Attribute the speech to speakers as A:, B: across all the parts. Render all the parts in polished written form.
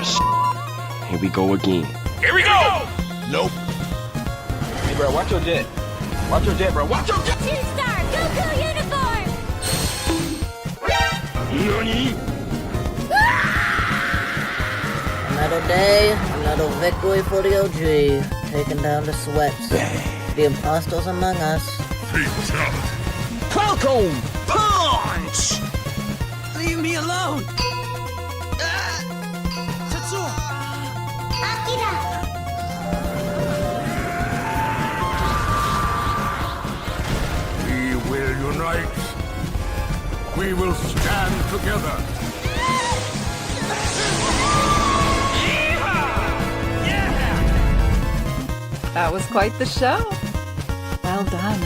A: Here we go again.
B: Here we go!
A: Nope.
C: Hey, bro, watch your jet. Watch your jet, bro. Watch your jet!
D: Two-star Goku uniform!
A: Nani?
E: Another day, another victory for the OG. Taking down the sweats. The imposters among us.
B: Fatality.
C: Falcon punch!
F: Leave me alone! Tetsuo!
D: Akira!
B: We will unite. We will stand together.
G: That was quite the show. Well done.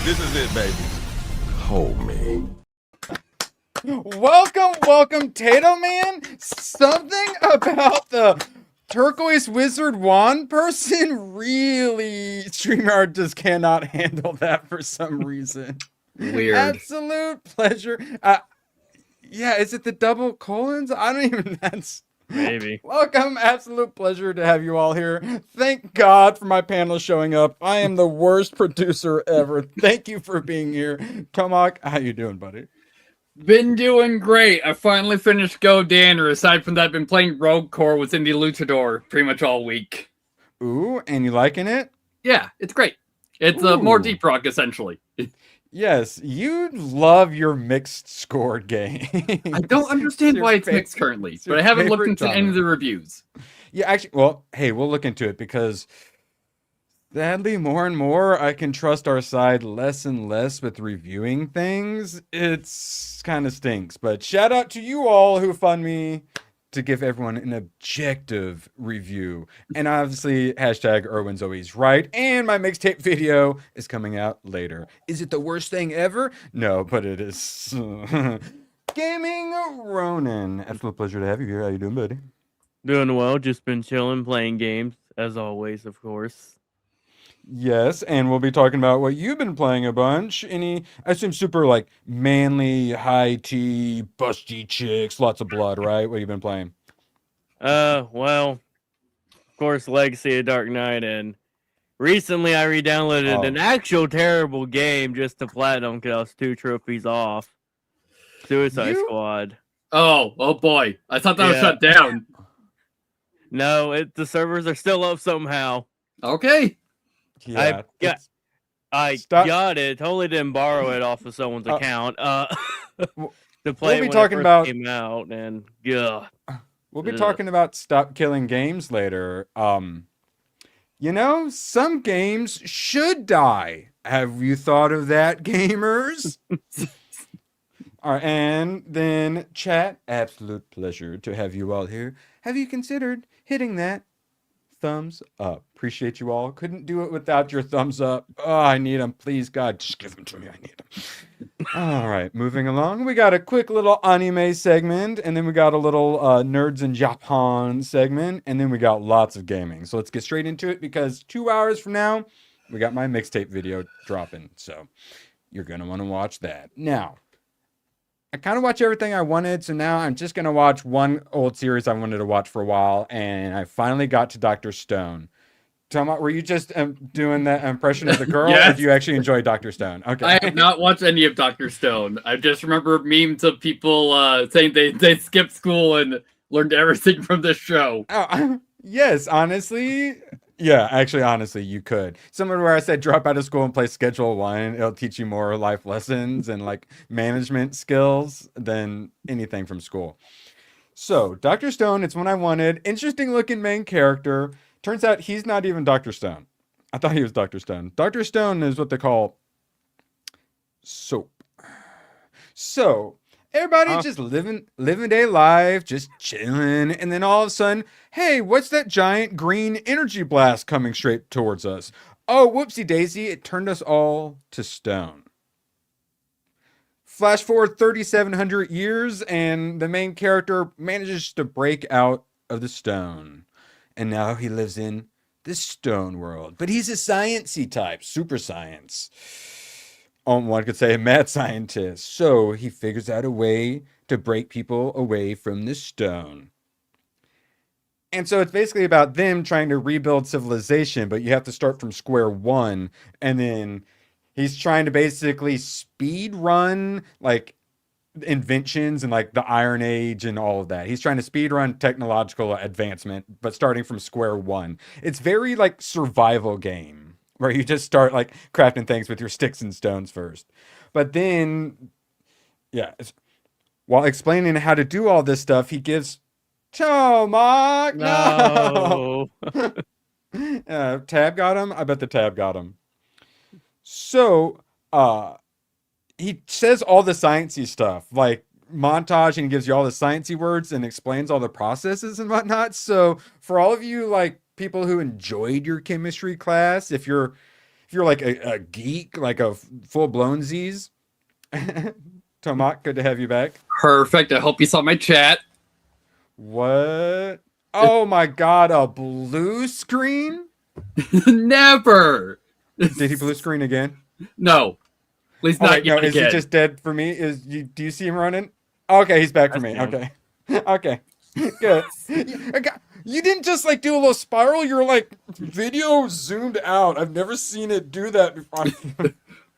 B: This is it, baby. Hold me.
H: Welcome, Tato Man. Something about the turquoise wizard wand person really StreamYard just cannot handle that for some reason.
I: Weird.
H: Absolute pleasure. Yeah, is it the double colons? I don't even. That's
I: Maybe.
H: welcome. Absolute pleasure to have you all here. Thank God for my panel showing up. I am the worst producer ever. Thank you for being here, Tomak. How you doing, buddy?
I: Been doing great. I finally finished Go Danner. Aside from that, I've been playing Rogue Core within the Luchador pretty much all week.
H: Ooh, and you liking it?
I: Yeah, it's great. It's more deep rock, essentially.
H: Yes, you love your mixed score game.
I: I don't understand why it's mixed currently, but I haven't looked into any of the reviews.
H: Yeah, actually, well, hey, we'll look into it because sadly, more and more, I can trust our side less and less with reviewing things. It's kind of stinks, but shout out to you all who fund me to give everyone an objective review. And obviously, hashtag Erwin's always right. And my mixtape video is coming out later. Is it the worst thing ever? No, but it is. Gaming Ronin. Absolute pleasure to have you here. How you doing, buddy?
J: Doing well, just been chilling, playing games, as always, of course.
H: Yes, and we'll be talking about what you've been playing a bunch. Any, I assume, super like manly, high tea, busty chicks, lots of blood, right? What have you been playing?
J: Well, of course, Legacy of Dark Knight, and recently I re-downloaded an actual terrible game just to platinum because I was 2 trophies off. Suicide Squad.
I: Oh boy. I thought that was shut down.
J: No, the servers are still up somehow.
I: Okay.
H: Yeah,
J: I got it. Totally didn't borrow it off of someone's account. To play
H: we'll be
J: when
H: talking
J: it first
H: about
J: came out, and yeah.
H: We'll be talking about stop killing games later. You know, some games should die. Have you thought of that, gamers? All right, and then chat. Absolute pleasure to have you all here. Have you considered hitting that thumbs up? Appreciate you all. Couldn't do it without your thumbs up. Oh, I need them. Please, God, just give them to me. I need them. All right, moving along. We got a quick little anime segment, and then we got a little nerds in Japan segment, and then we got lots of gaming. So let's get straight into it because 2 hours from now, we got my mixtape video dropping. So you're going to want to watch that. Now, I kind of watch everything I wanted, so now I'm just going to watch one old series I wanted to watch for a while, and I finally got to Dr. Stone. Toma, were you just doing that impression of the girl,
I: Yes.
H: or do you actually enjoy Dr. Stone? Okay.
I: I have not watched any of Dr. Stone. I just remember memes of people saying they skipped school and learned everything from this show.
H: Oh, yes, honestly. Yeah, actually, honestly, you could. Similar to where I said drop out of school and play Schedule 1. It'll teach you more life lessons and like management skills than anything from school. So, Dr. Stone, it's one I wanted. Interesting looking main character. Turns out he's not even Dr. Stone. I thought he was Dr. Stone. Dr. Stone is what they call soap. So, everybody just living day life, just chilling, and then all of a sudden, hey, what's that giant green energy blast coming straight towards us? Oh, whoopsie daisy, it turned us all to stone. Flash forward 3,700 years, and the main character manages to break out of the stone. And now he lives in the stone world. But he's a sciencey type, super science. one could say a mad scientist. So he figures out a way to break people away from the stone. And so it's basically about them trying to rebuild civilization, but you have to start from square one. And then he's trying to basically speed run like inventions and like the Iron Age and all of that. He's trying to speed run technological advancement, but starting from square one. It's very like survival game where you just start like crafting things with your sticks and stones first. But then, yeah, while explaining how to do all this stuff, he gives Tomac.
J: No.
H: Tab got him. I bet the tab got him. So, he says all the sciencey stuff, like montage, and gives you all the sciencey words and explains all the processes and whatnot. So, for all of you like people who enjoyed your chemistry class, if you're like a geek, like a full blown Z's, Tomac, good to have you back.
I: Perfect. I hope you saw my chat.
H: What? Oh my God, a blue screen?
I: Never.
H: Did he blue screen again?
I: No. At least
H: Oh,
I: not
H: wait, no,
I: yet
H: is he
I: again.
H: just dead for me? Do you see him running? Okay, he's back for me.
J: That's
H: Okay. Okay. Good. You didn't just like do a little spiral, you're like video zoomed out. I've never seen it do that before.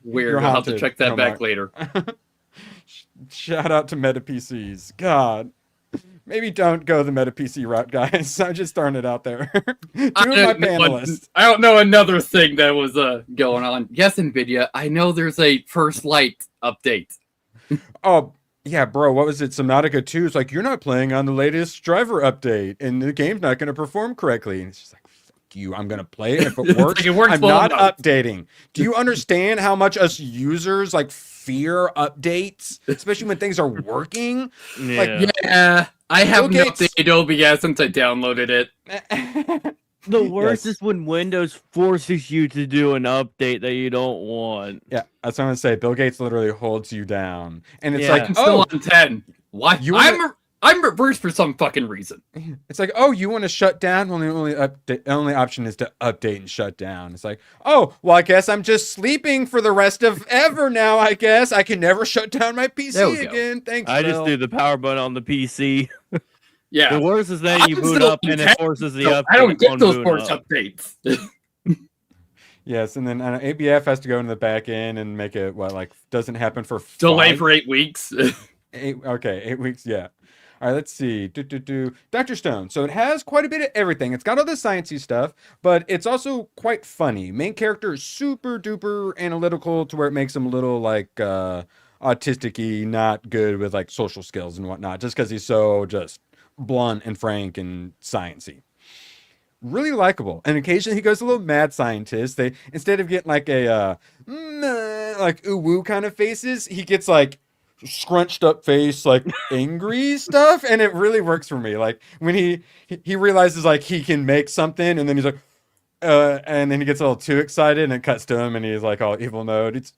I: Weird.
H: You're
I: I'll have to
H: haunted,
I: check that back
H: Tomac.
I: later.
H: Shout out to Meta PCs. God. Maybe don't go the Meta PC route, guys. I'm just throwing it out there. Two of my panelists.
I: I don't know another thing that was going on. Yes, NVIDIA, I know there's a First Light update.
H: Oh, yeah, bro, what was it? Subnautica 2 is like, you're not playing on the latest driver update, and the game's not going to perform correctly. And it's just like, fuck you, I'm going to play it. If it works,
I: Like, it works
H: I'm
I: well
H: not
I: enough.
H: updating. Do you understand how much us users, like, fear updates? Especially when things are working?
J: Yeah.
I: Yeah, I have
H: Bill
I: not
H: Gates-
I: updated OBS since I downloaded it.
J: The worst
H: Yes.
J: is when Windows forces you to do an update that you don't want.
H: Yeah, that's what I'm going to say. Bill Gates literally holds you down. And it's
J: Yeah.
H: like,
I: I'm still
H: oh,
I: on 10. Why?
H: You wanna-
I: I'm reversed for some fucking reason.
H: it's like, oh, you want to shut down? Well, the only option is to update and shut down. It's like, oh, well, I guess I'm just sleeping for the rest of ever now. I guess I can never shut down my
I: There we
H: PC
I: go.
H: again. Thanks,
J: I
H: Bill.
J: just do the power button on the PC.
I: Yeah.
J: The worst is that you
I: I'm
J: boot
I: still
J: up and
I: on
J: it forces the
I: So
J: update.
I: I don't get
J: on
I: those
J: boot
I: force
J: up.
I: updates.
H: Yes, and then ABF has to go into the back end and make it doesn't happen for
I: Delay
H: 5
I: for 8 weeks.
H: 8 weeks. Yeah. All right, let's see. Dr. Stone. So it has quite a bit of everything. It's got all the sciencey stuff, but it's also quite funny. Main character is super duper analytical to where it makes him a little like autistic-y, not good with like social skills and whatnot, just because he's so just blunt and frank and sciencey. Really likable, and occasionally he goes a little mad scientist. They, instead of getting like a like ooh woo kind of faces, he gets like scrunched up face, like angry stuff, and it really works for me. Like when he realizes like he can make something, and then he's like and then he gets a little too excited, and it cuts to him, and he's like all evil mode. It's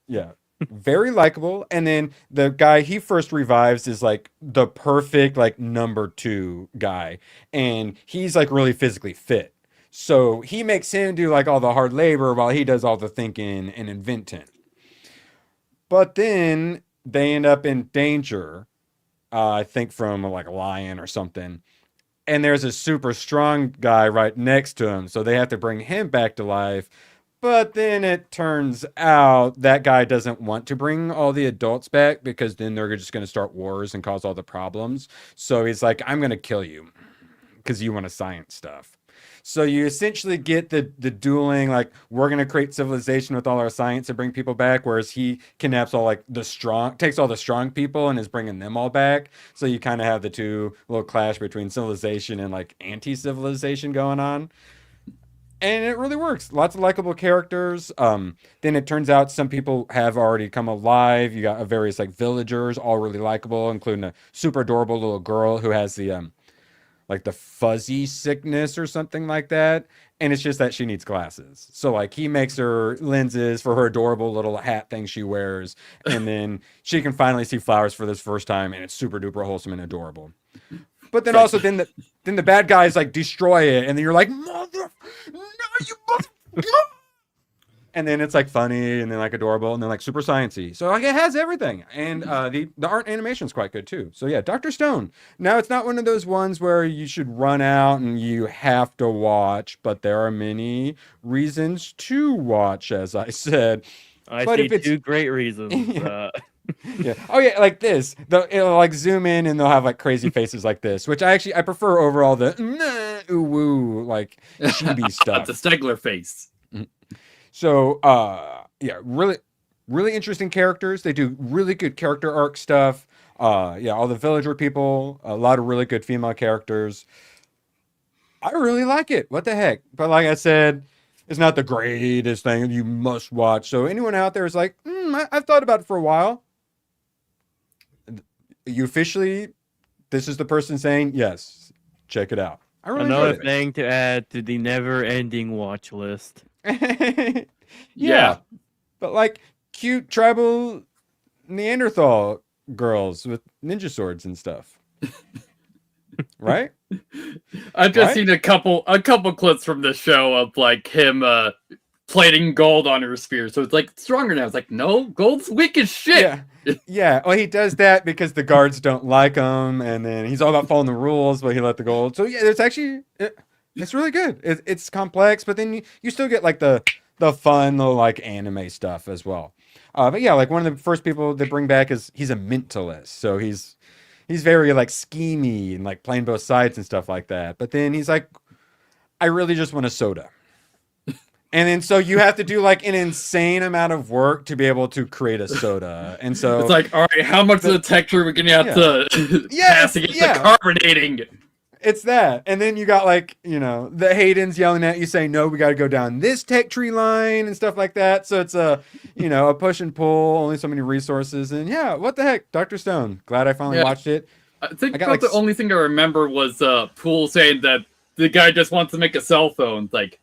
H: very likable. And then the guy he first revives is like the perfect like number 2 guy, and he's like really physically fit. So he makes him do like all the hard labor while he does all the thinking and inventing. But then they end up in danger, I think from like a lion or something. And there's a super strong guy right next to him. So they have to bring him back to life. But then it turns out that guy doesn't want to bring all the adults back because then they're just going to start wars and cause all the problems. So he's like, I'm going to kill you because you want to science stuff. So you essentially get the dueling, like, we're going to create civilization with all our science and bring people back, whereas he kidnaps all, like, takes all the strong people and is bringing them all back. So you kind of have the two little clash between civilization and, like, anti-civilization going on. And it really works. Lots of likable characters. Then it turns out some people have already come alive. You got various, like, villagers, all really likable, including a super adorable little girl who has the like the fuzzy sickness or something like that. And it's just that she needs glasses. So like he makes her lenses for her adorable little hat thing she wears. And then she can finally see flowers for this first time. And it's super duper wholesome and adorable. But then also then the bad guys like destroy it. And then you're like, mother, no, you mother. and then it's like funny, and then like adorable, and then like super sciencey. So like it has everything, and the art animation is quite good too. So yeah, Dr. Stone. Now it's not one of those ones where you should run out and you have to watch, but there are many reasons to watch, as I said.
J: I
H: But
J: see
H: if it's-
J: two great reasons.
H: Yeah. Oh yeah, like this. It'll like zoom in and they'll have like crazy faces like this, which I prefer over all the ooh woo like chibi stuff.
I: The Stegler face.
H: So yeah, really interesting characters. They do really good character arc stuff. Yeah, all the villager people, a lot of really good female characters. I really like it. What the heck? But like I said, it's not the greatest thing you must watch. So anyone out there is like, I've thought about it for a while. You officially, this is the person saying, yes, check it out. I really
J: Another
H: enjoyed
J: thing to add to the never-ending watch list.
H: it.
I: Yeah.
H: But like cute tribal Neanderthal girls with ninja swords and stuff. Right?
I: I've just
H: Right?
I: seen a couple clips from the show of like him plating gold on her spear. So it's like stronger now. It's like, no, gold's weak as shit.
H: Yeah. Yeah. Well, he does that because the guards don't like him, and then he's all about following the rules, but he let the gold. So yeah, it's actually it's really good. It's complex, but then you still get like the fun little like anime stuff as well. But yeah, like one of the first people they bring back is he's a mentalist, so he's very like schemy and like playing both sides and stuff like that. But then he's like, I really just want a soda. And then so you have to do like an insane amount of work to be able to create a soda. And so
I: It's like, all right, how much of the texture are we gonna have to pass to get the carbonating?
H: it's that. And then you got like, the Haydens yelling at you saying, no, we got to go down this tech tree line and stuff like that. So it's a push and pull, only so many resources. And yeah, what the heck? Dr. Stone. Glad I finally watched it.
I: I think
H: got,
I: about
H: like,
I: the only thing I remember was Poole saying that the guy just wants to make a cell phone. It's like,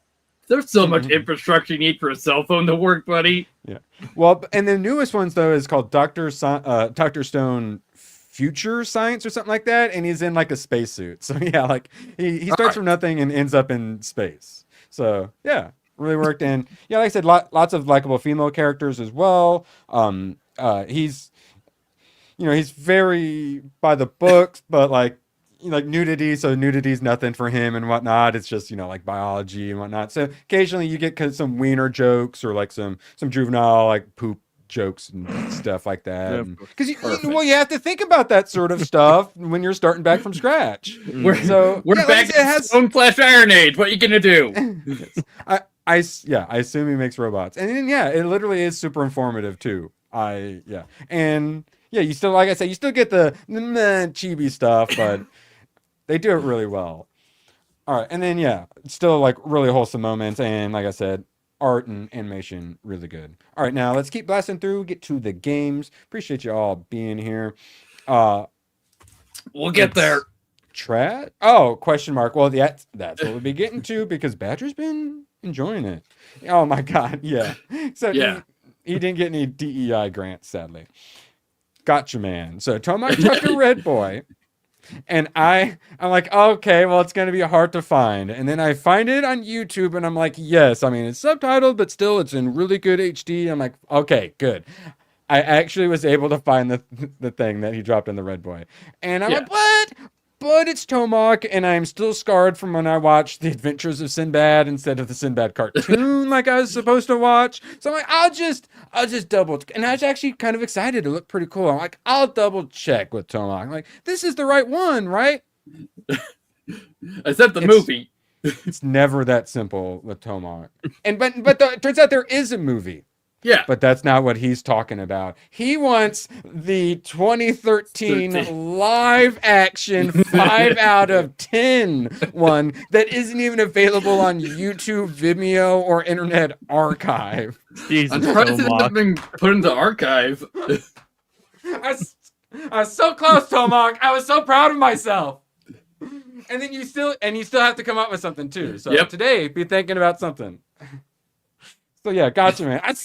I: there's so much infrastructure you need for a cell phone to work, buddy.
H: Yeah. Well, and the newest ones though is called Dr. Stone Future Science or something like that, and he's in like a spacesuit. So yeah, like he starts from nothing and ends up in space. So yeah, really worked. And yeah, like I said, lots of likable female characters as well. He's he's very by the books, but like nudity, so nudity's nothing for him and whatnot. It's just like biology and whatnot. So occasionally you get some wiener jokes or like some juvenile like poop jokes and stuff like that. Because you have to think about that sort of stuff when you're starting back from scratch.
I: We're back at Stone Flash Iron Age. What are you gonna do?
H: I assume he makes robots, and then it literally is super informative too. And you still, like I said, you still get the chibi stuff, but they do it really well. All right, and then still like really wholesome moments, and like I said, art and animation really good. All right, now let's keep blasting through. Get to the games. Appreciate you all being here.
I: We'll get there.
H: Trad? Oh, question mark. Well, that's what we'll be getting to because Badger's been enjoying it. Oh my God, yeah. So he didn't get any DEI grants, sadly. Gotcha, man. So Tomac Tucker Red Boy. And I'm like, okay, well, it's going to be hard to find. And then I find it on YouTube and I'm like, yes, I mean, it's subtitled, but still it's in really good HD. I'm like, okay, good. I actually was able to find the thing that he dropped in the Red Boy. And I'm like, what? But it's Tomac, and I'm still scarred from when I watched The Adventures of Sinbad instead of the Sinbad cartoon like I was supposed to watch. So I'm like, I'll just double, and I was actually kind of excited. It looked pretty cool. I'm like, I'll double check with Tomac. I'm like, this is the right one, right?
I: I said the movie.
H: It's never that simple with Tomac. And but it turns out there is a movie.
I: Yeah.
H: But that's not what he's talking about. He wants the 2013 live action 5 out of 10 one that isn't even available on YouTube, Vimeo, or Internet Archive.
J: Jesus,
I: I'm surprised it hasn't been put into archive.
H: I was so close, Tomac. I was so proud of myself. And then you still have to come up with something too. So today, be thinking about something. So yeah, gotcha, man. I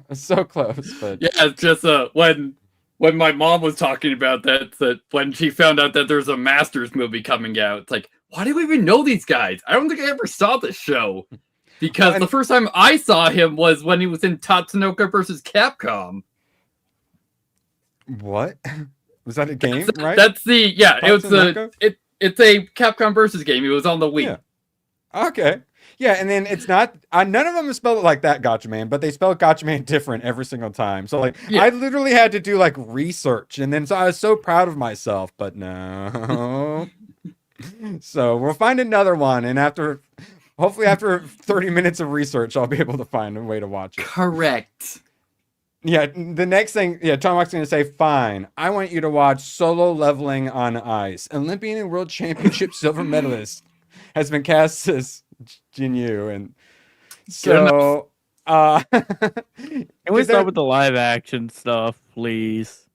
H: was so close, but
I: it's just when my mom was talking about that when she found out that there's a Masters movie coming out, it's like, why do we even know these guys? I don't think I ever saw this show. Because the first time I saw him was when he was in Tatsunoko versus Capcom.
H: What? Was that a game, right?
I: That's the
H: Tatsunoko?
I: it's a Capcom versus game. It was on the Wii.
H: Yeah. Okay. Yeah, and then it's not none of them spell it like that, Gotcha Man, but they spell Gotcha Man different every single time. So like I literally had to do like research, and then so I was so proud of myself, but no. So we'll find another one, and hopefully after 30 minutes of research, I'll be able to find a way to watch it.
I: Correct.
H: Yeah, the next thing, Tomahawk's going to say, fine, I want you to watch Solo Leveling on Ice. Olympian and World Championship silver medalist has been cast as Jinyu, and so
J: Can we start with the live action stuff, please?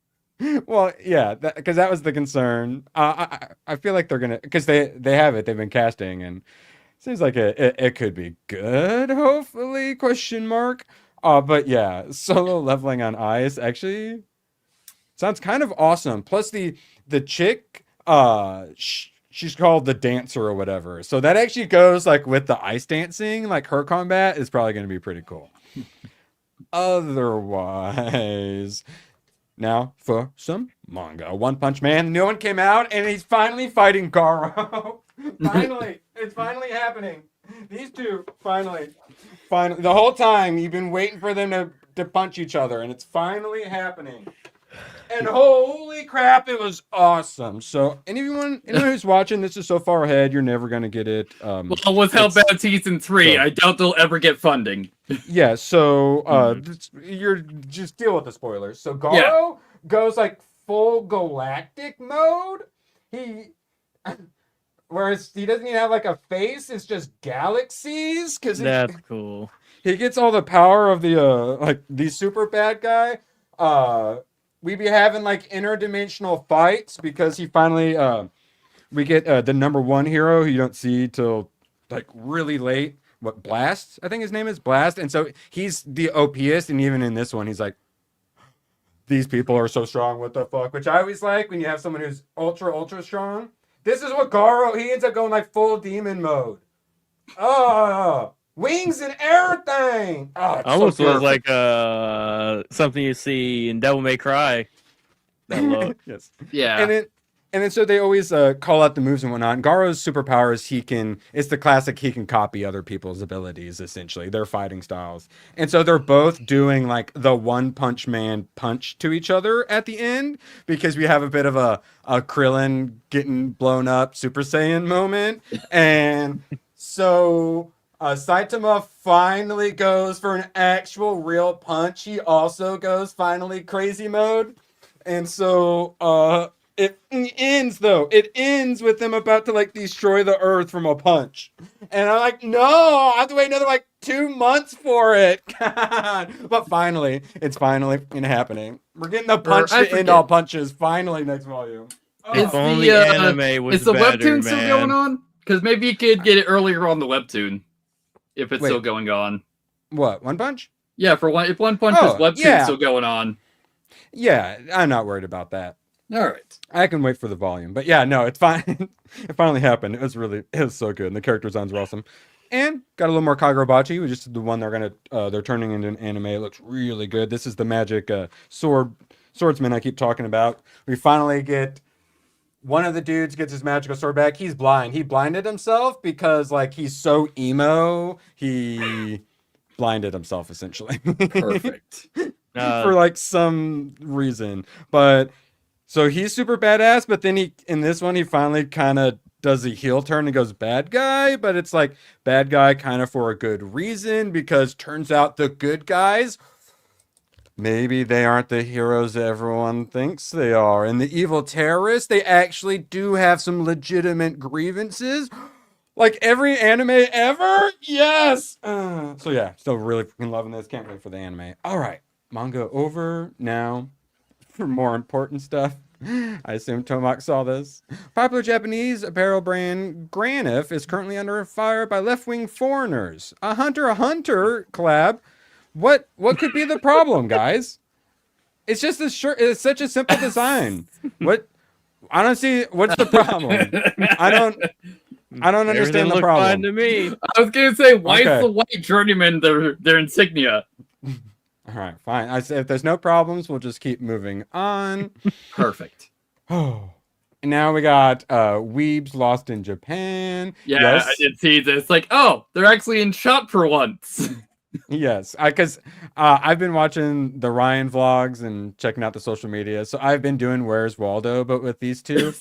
H: Well, yeah, because that was the concern. I feel like they're gonna, because they've been casting, and seems like it could be good. Hopefully, question mark. But yeah, Solo Leveling on Ice actually sounds kind of awesome. Plus the chick, she's called the Dancer or whatever. So that actually goes like with the ice dancing. Like her combat is probably going to be pretty cool. Otherwise, now for some manga. One Punch Man. The new one came out, and he's finally fighting Garo. Finally, it's finally happening. These two finally. The whole time you've been waiting for them to punch each other, and it's finally happening. And holy crap, it was awesome. So anyone who's watching, this is so far ahead, you're never gonna get it.
I: Well, with how bad season 3, I doubt they'll ever get funding.
H: Yeah, so you're just deal with the spoilers. So Garo goes like full galactic mode. Whereas he doesn't even have like a face, it's just galaxies.
J: That's cool.
H: He gets all the power of the like the super bad guy. We be having like interdimensional fights because he finally we get the number one hero who you don't see till like really late. What, Blast? I think his name is Blast. And so he's the OPest, and even in this one, he's like, these people are so strong, what the fuck? Which I always like when you have someone who's ultra strong. This is what Garo, he ends up going like full demon mode. Oh, wings and everything. Oh, it's
J: Almost
H: so
J: was
H: perfect.
J: like something you see in Devil May Cry. That look.
H: Yes.
I: Yeah.
H: And then so they always call out the moves and whatnot. And Garo's superpower is it's the classic, he can copy other people's abilities, essentially, their fighting styles. And so they're both doing like the One Punch Man punch to each other at the end, because we have a bit of a Krillin getting blown up Super Saiyan moment. And so Saitama finally goes for an actual real punch. He also goes finally crazy mode. And so it ends with them about to like destroy the earth from a punch. And I'm like, no, I have to wait another like 2 months for it. God. But finally, it's finally happening. We're getting the punch to end all punches finally next volume.
J: If only anime was
I: Is the
J: better,
I: webtoon still
J: man.
I: going on? Because maybe you could get it earlier on the webtoon. If it's
H: Wait.
I: still going on.
H: What, One Punch?
I: Yeah, if One Punch is webtoon still going on.
H: Yeah, I'm not worried about that.
I: All right.
H: I can wait for the volume. But yeah, no, it's fine. It finally happened. It was so good. And the character designs were awesome. And got a little more Kagurabachi, which is the one they're turning into an anime. It looks really good. This is the magic swordsman I keep talking about. We finally get one of the dudes gets his magical sword back. He's blind. He blinded himself because like he's so emo. He blinded himself essentially.
I: Perfect.
H: For like some reason. But so he's super badass, but then in this one he finally kind of does a heel turn and goes bad guy, but it's like bad guy kind of for a good reason, because turns out the good guys, maybe they aren't the heroes everyone thinks they are. And the evil terrorists, they actually do have some legitimate grievances. Like every anime ever? Yes! So yeah, still really fucking loving this. Can't wait for the anime. All right, manga over now. For more important stuff, I assume Tomac saw this. Popular Japanese apparel brand Granif is currently under fire by left-wing foreigners. A Hunter x Hunter collab. What could be the problem, guys? It's just this shirt. It's such a simple design. I don't see what's the problem. I don't understand the
J: looked
H: problem.
J: fine to me.
I: I was gonna say, why
H: Okay.
I: is the white journeyman their insignia?
H: All right, fine. I said if there's no problems, we'll just keep moving on.
I: Perfect.
H: Oh. And now we got Weebs Lost in Japan.
I: Yeah,
H: Yes.
I: I did see this. Like, oh, they're actually in shot for once.
H: Yes, because I've been watching the Ryan vlogs and checking out the social media. So I've been doing Where's Waldo, but with these two.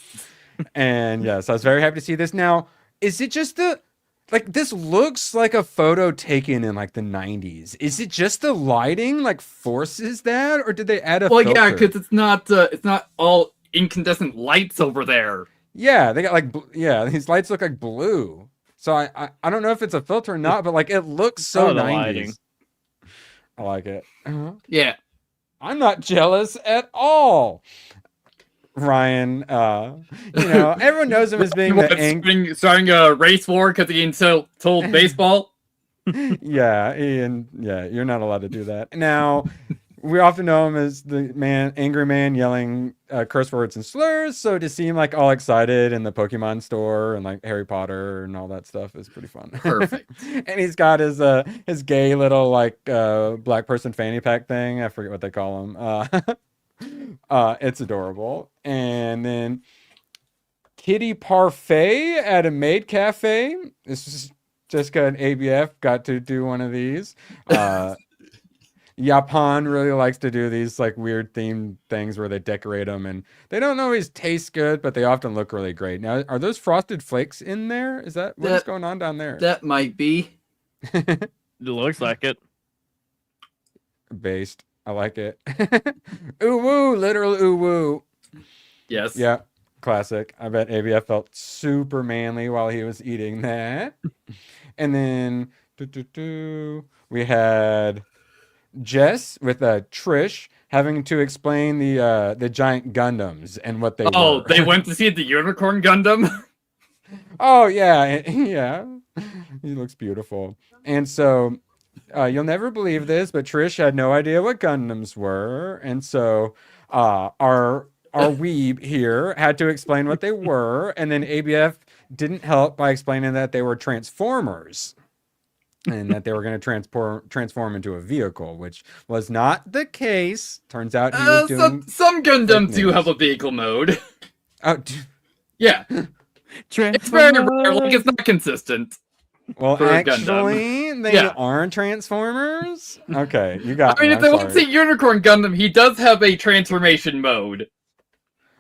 H: And yes, I was very happy to see this. Now, is it just this looks like a photo taken in like the 90s. Is it just the lighting like forces that, or did they add a
I: Well,
H: filter?
I: yeah, because it's not all incandescent lights over there.
H: Yeah, they got like these lights look like blue. So I don't know if it's a filter or not, but like it looks so
J: Oh, the
H: 90s.
J: lighting.
H: I like it.
I: Yeah.
H: I'm not jealous at all. Ryan, everyone knows him as being the
I: starting a race war because he told baseball.
H: Yeah, Ian. Yeah, you're not allowed to do that. Now, we often know him as the angry man yelling curse words and slurs. So to see him like all excited in the Pokemon store and like Harry Potter and all that stuff is pretty fun.
I: Perfect.
H: And he's got his gay little like black person fanny pack thing. I forget what they call him. It's adorable. And then Kitty Parfait at a maid cafe. This is Jessica and ABF got to do one of these. Japan really likes to do these like weird themed things where they decorate them, and they don't always taste good, but they often look really great. Now, are those frosted flakes in there? Is that what's going on down there?
I: That might be.
J: It looks like it.
H: Based. I like it. Ooh woo, literal ooh woo.
I: Yes.
H: Yeah, classic. I bet ABF felt super manly while he was eating that. And then we had Jess with Trish having to explain the giant Gundams and what they were.
I: They went to see the Unicorn Gundam?
H: Oh, yeah. Yeah. He looks beautiful. And so you'll never believe this, but Trish had no idea what Gundams were. And so our weeb here had to explain what they were. And then ABF didn't help by explaining that they were Transformers. And that they were going to transform into a vehicle, which was not the case. Turns out he was doing...
I: Some Gundams do have a vehicle mode.
H: Oh,
I: yeah. It's very rare, like it's not consistent.
H: Well, actually, they aren't Transformers? Okay, you got me.
I: I mean, if they want to see Unicorn Gundam, he does have a transformation mode.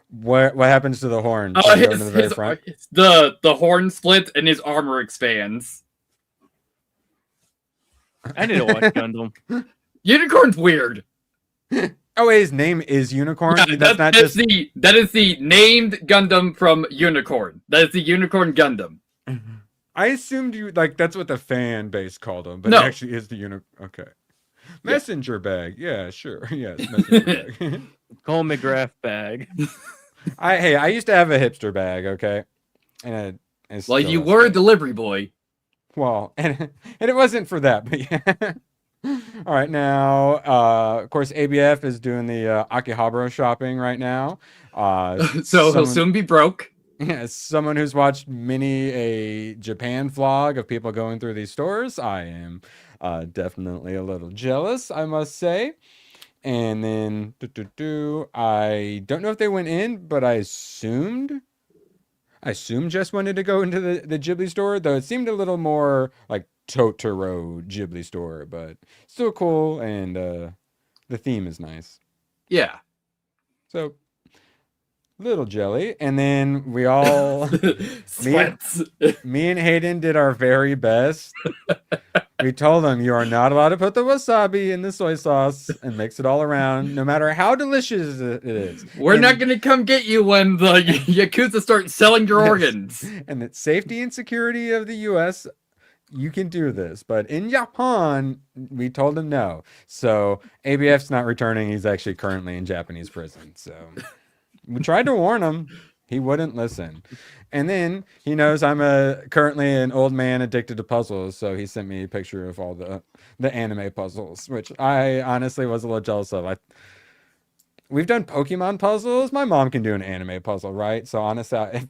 H: What happens to the horn?
I: The horn splits and his armor expands.
J: I need to watch Gundam.
I: Unicorn's weird.
H: Oh, wait, his name is Unicorn?
I: Yeah, that is the named Gundam from Unicorn. That is the Unicorn Gundam.
H: I assumed that's what the fan base called him, but
I: no.
H: It actually is the Unicorn. Okay. Messenger bag. Yeah, sure. Yes, messenger bag.
J: Cole McGrath bag.
H: I used to have a hipster bag, okay? And
I: you were a delivery boy.
H: Well, and it wasn't for that, but yeah. All right, now, of course, ABF is doing the Akihabara shopping right now.
I: So he'll soon be broke.
H: Yeah, as someone who's watched many a Japan vlog of people going through these stores, I am definitely a little jealous, I must say. And then, I don't know if they went in, but I assumed Jess wanted to go into the Ghibli store, though it seemed a little more like Totoro Ghibli store, but still cool, and the theme is nice.
I: Yeah.
H: So, little jelly. And then we all... me and Hayden did our very best. We told them, you are not allowed to put the wasabi in the soy sauce and mix it all around, no matter how delicious it is.
I: We're not going to come get you when the Yakuza start selling your organs.
H: And that safety and security of the U.S., you can do this. But in Japan, we told him no. So ABF's not returning. He's actually currently in Japanese prison. So we tried to warn him. He wouldn't listen. And then he knows I'm currently an old man addicted to puzzles, so he sent me a picture of all the anime puzzles, which I honestly was a little jealous of. we've done Pokemon puzzles. My mom can do an anime puzzle, right? So honestly, if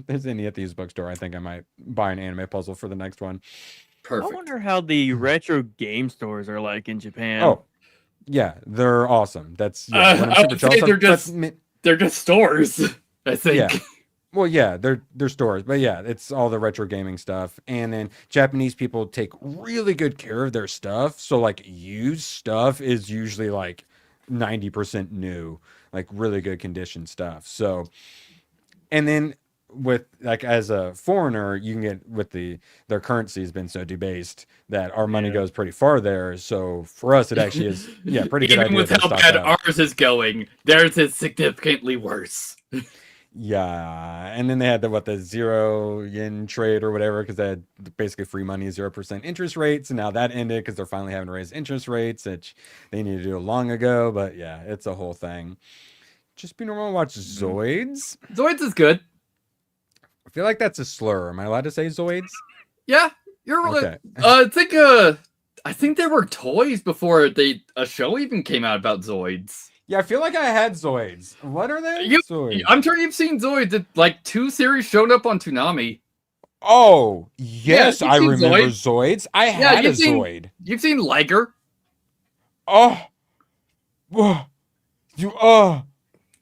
H: there's any at the used bookstore, I think I might buy an anime puzzle for the next one.
J: I
I: Perfect.
J: wonder how the retro game stores are like in Japan.
H: Oh, yeah, they're awesome. That's when I'm
I: I
H: super
I: would say
H: jealous.
I: they're just stores. I think.
H: Yeah. Well, yeah, they're stores, but yeah, it's all the retro gaming stuff. And then Japanese people take really good care of their stuff. So like used stuff is usually like 90% new, like really good condition stuff. So, and then with like as a foreigner, you can get with their currency has been so debased that our money goes pretty far there. So for us, it actually is pretty good
I: Even
H: idea
I: with
H: to
I: how
H: stock
I: bad
H: up.
I: ours is going, theirs is significantly worse.
H: Yeah, and then they had the 0 yen trade or whatever because they had basically free money, 0% interest rates, and now that ended because they're finally having to raise interest rates, which they needed to do long ago. But yeah, it's a whole thing. Just be normal. Watch Zoids.
I: Zoids is good.
H: I feel like that's a slur. Am I allowed to say Zoids?
I: Yeah, you're really.
H: Okay.
I: I think there were toys before a show even came out about Zoids.
H: Yeah, I feel like I had Zoids. What are they? Zoids.
I: I'm sure you've seen Zoids. Like 2 series showed up on Toonami.
H: Oh, yes,
I: you've
H: I
I: seen
H: remember Zoids. I had a Zoid.
I: You've seen Liger.
H: Oh. Whoa.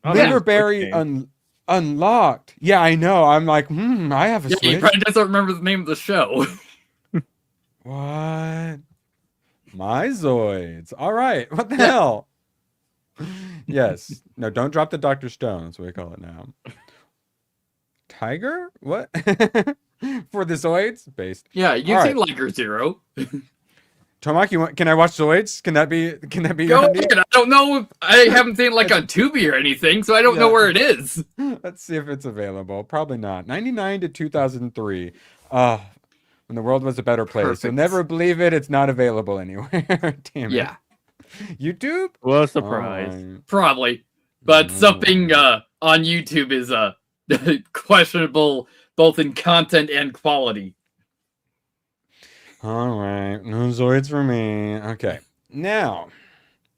H: Ligerberry unlocked. Yeah, I know. I'm like, I have a Switch.
I: You probably just don't remember the name of the show.
H: What? My Zoids. All right. What the hell? Yes. No, don't drop the Dr. Stone. That's what we call it now. Tiger? What? For the Zoids? Based.
I: Yeah, you've
H: All
I: seen
H: right.
I: Liger Zero.
H: Tomaki, can I watch Zoids? Can that be
I: Go
H: handy?
I: ahead. I don't know. I haven't seen it like on Tubi or anything, so I don't know where it is.
H: Let's see if it's available. Probably not. 99 to 2003. When the world was a better place.
I: Perfect.
H: So never believe it. It's not available anywhere. Damn it.
I: Yeah,
H: YouTube?
J: What a surprise.
H: Alright.
I: probably. But something on YouTube is questionable both in content and quality.
H: All right. No Zoids for me. Okay. Now.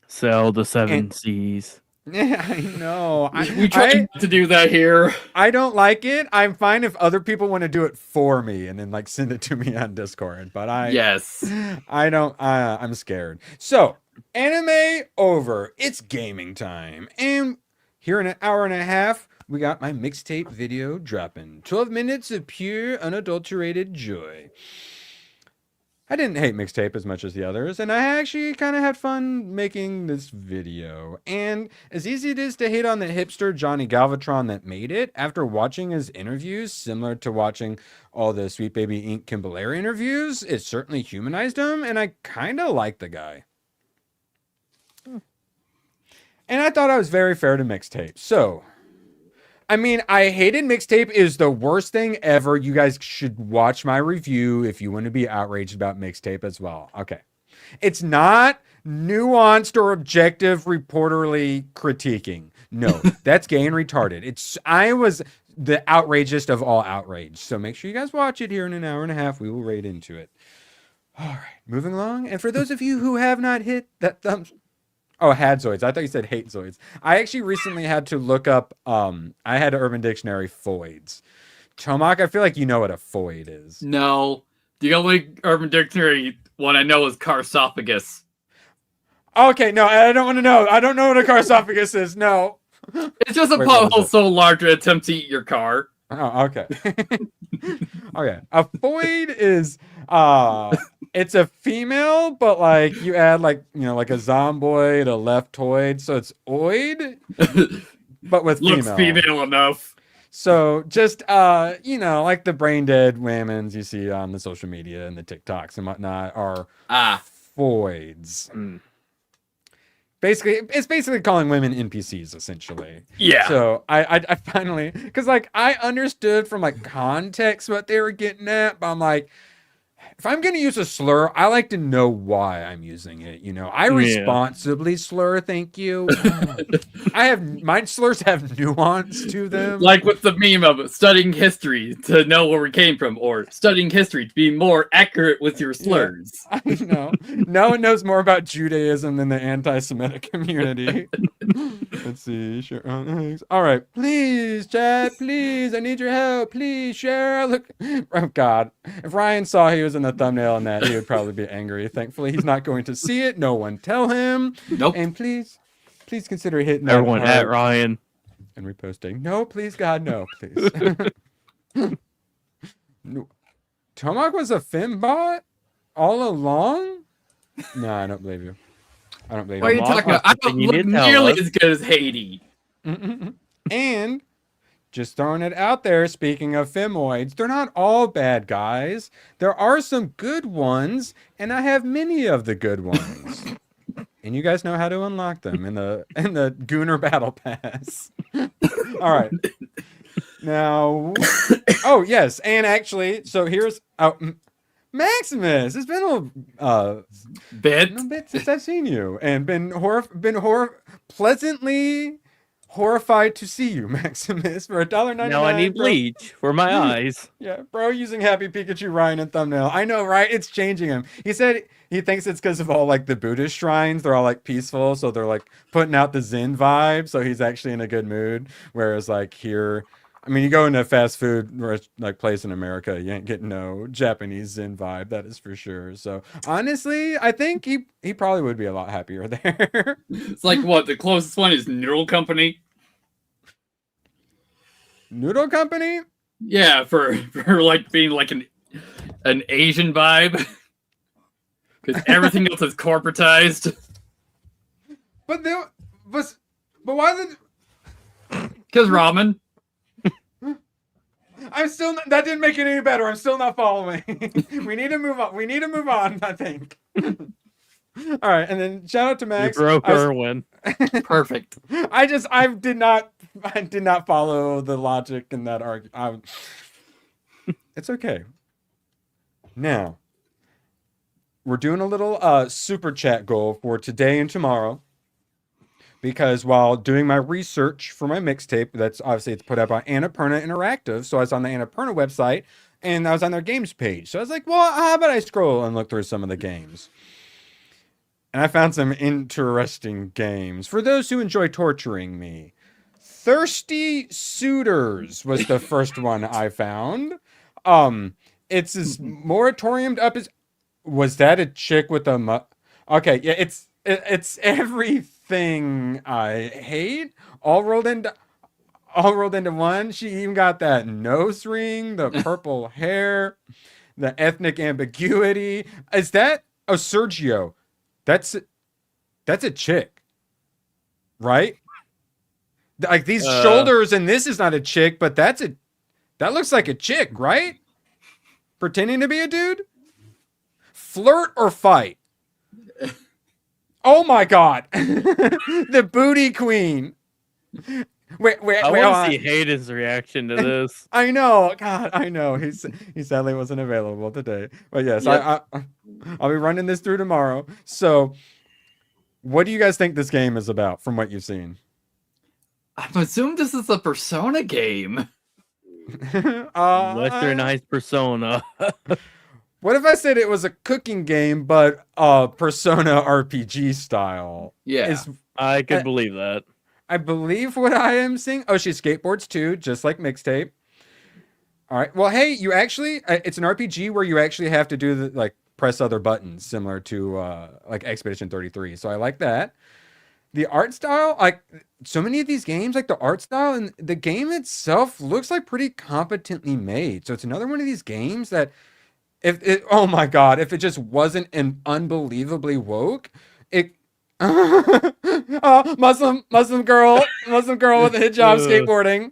J: Sell the 7 Cs.
H: Yeah, I know.
I: We try not to do that here.
H: I don't like it. I'm fine if other people want to do it for me and then like send it to me on Discord. But I don't. I'm scared. So anime over. It's gaming time, and here in an hour and a half, we got my mixtape video dropping. 12 minutes of pure, unadulterated joy. I didn't hate mixtape as much as the others, and I actually kind of had fun making this video. And as easy it is to hate on the hipster Johnny Galvatron that made it, after watching his interviews, similar to watching all the Sweet Baby Inc. Kimbalera interviews, it certainly humanized him, and I kind of like the guy. And I thought I was very fair to mixtape. So, I mean, I hated mixtape is the worst thing ever. You guys should watch my review if you want to be outraged about mixtape as well. Okay. It's not nuanced or objective reporterly critiquing. No, that's gay and retarded. I was the outrageous of all outrage. So make sure you guys watch it here in an hour and a half. We will rate into it. All right, moving along. And for those of you who have not hit that thumbs... Oh, had Zoids. I thought you said hate Zoids. I actually recently had to look up, I had Urban Dictionary foids. Tomak, I feel like you know what a foid is.
I: No, the only Urban Dictionary one I know is carsophagus.
H: Okay, no, I don't want to know. I don't know what a carsophagus is. No.
I: It's just a
H: Wait, what
I: pothole
H: is it?
I: so large it attempts to eat your car.
H: Oh, okay. Okay. A foid is it's a female, but like you add like like a zomboid, a leftoid, so it's oid, but with
I: Looks
H: female.
I: female enough.
H: So just like the brain dead women's you see on the social media and the TikToks and whatnot are foids. Basically, it's basically calling women NPCs essentially.
I: Yeah.
H: So I finally, because like I understood from like context what they were getting at, but I'm like, if I'm gonna use a slur, I like to know why I'm using it. I responsibly slur. Thank you. My slurs have nuance to them.
I: Like with the meme of studying history to know where we came from, or studying history to be more accurate with your slurs.
H: Yeah, I know. No one knows more about Judaism than the anti-Semitic community. Let's see. Sure. All right. Please, chat. Please. I need your help. Please share. Look. Oh, God. If Ryan saw he was in the thumbnail on that, he would probably be angry. Thankfully, he's not going to see it. No one tell him.
I: Nope.
H: And please consider hitting that
J: Everyone at
H: heart
J: Ryan.
H: and reposting. No, please, God, no, please. No. Tomac was a Fimbot all along? No, I don't believe you. I don't believe
I: What are you
H: you.
I: talking about? I don't
J: You
I: look
J: did tell
I: nearly
J: us.
I: as good as Haiti.
H: And just throwing it out there, speaking of Femoids, they're not all bad guys. There are some good ones, and I have many of the good ones. And you guys know how to unlock them in the Gooner Battle Pass. All right. Now, oh yes, and actually, so here's Maximus. It's been a bit since I've seen you, and been pleasantly horrified to see you, Maximus, for $1.99.
J: Now I need
H: bro.
J: bleach for my eyes.
H: Yeah, bro, using Happy Pikachu Ryan in thumbnail. I know, right? It's changing him. He said he thinks it's because of all like the Buddhist shrines. They're all like peaceful, so they're like putting out the Zen vibe. So he's actually in a good mood. Whereas like here, I mean, you go into a fast food like place in America, you ain't getting no Japanese Zen vibe. That is for sure. So honestly, I think he probably would be a lot happier there.
I: It's like what the closest one is Noodle Company.
H: Noodle Company?
I: Yeah, for like being like an Asian vibe. Because everything else is corporatized.
H: But why the?
I: Because ramen.
H: I'm still not, that didn't make it any better. I'm still not following. We need to move on. I think. All right, and then shout out to Max.
J: You broke Erwin.
I: Perfect.
H: I did not follow the logic in that argument. It's okay. Now, we're doing a little super chat goal for today and tomorrow. Because while doing my research for my mixtape, that's obviously it's put up on Annapurna Interactive. So I was on the Annapurna website and I was on their games page. So I was like, well, how about I scroll and look through some of the games? And I found some interesting games. For those who enjoy torturing me, Thirsty Suitors was the first one I found. It's as moratoriumed up as... Was that a chick with a... Okay, yeah, it's everything I hate all rolled into one. She even got that nose ring, the purple hair, the ethnic ambiguity. Is that Sergio? That's a chick, right? Like these shoulders, and this is not a chick, but that looks like a chick, right? Pretending to be a dude. Flirt or fight? Oh my God. The booty queen. Wait,
J: I want to see Hayden's reaction to this.
H: I know. God, I know. He sadly wasn't available today. But yes, yep. I'll be running this through tomorrow. So what do you guys think this game is about from what you've seen?
I: I'm assuming this is a Persona game.
J: Westernized Persona.
H: What if I said it was a cooking game, but Persona RPG style?
I: Yeah.
J: I could believe that.
H: I believe what I am seeing. Oh, she skateboards too, just like Mixtape. All right. Well, hey, you actually, it's an RPG where you actually have to do the, like, press other buttons, similar to like Expedition 33. So I like that. The art style, like so many of these games, like the art style and the game itself looks like pretty competently made. So it's another one of these games that oh my God, if it just wasn't an unbelievably woke, Muslim girl with a hijab skateboarding.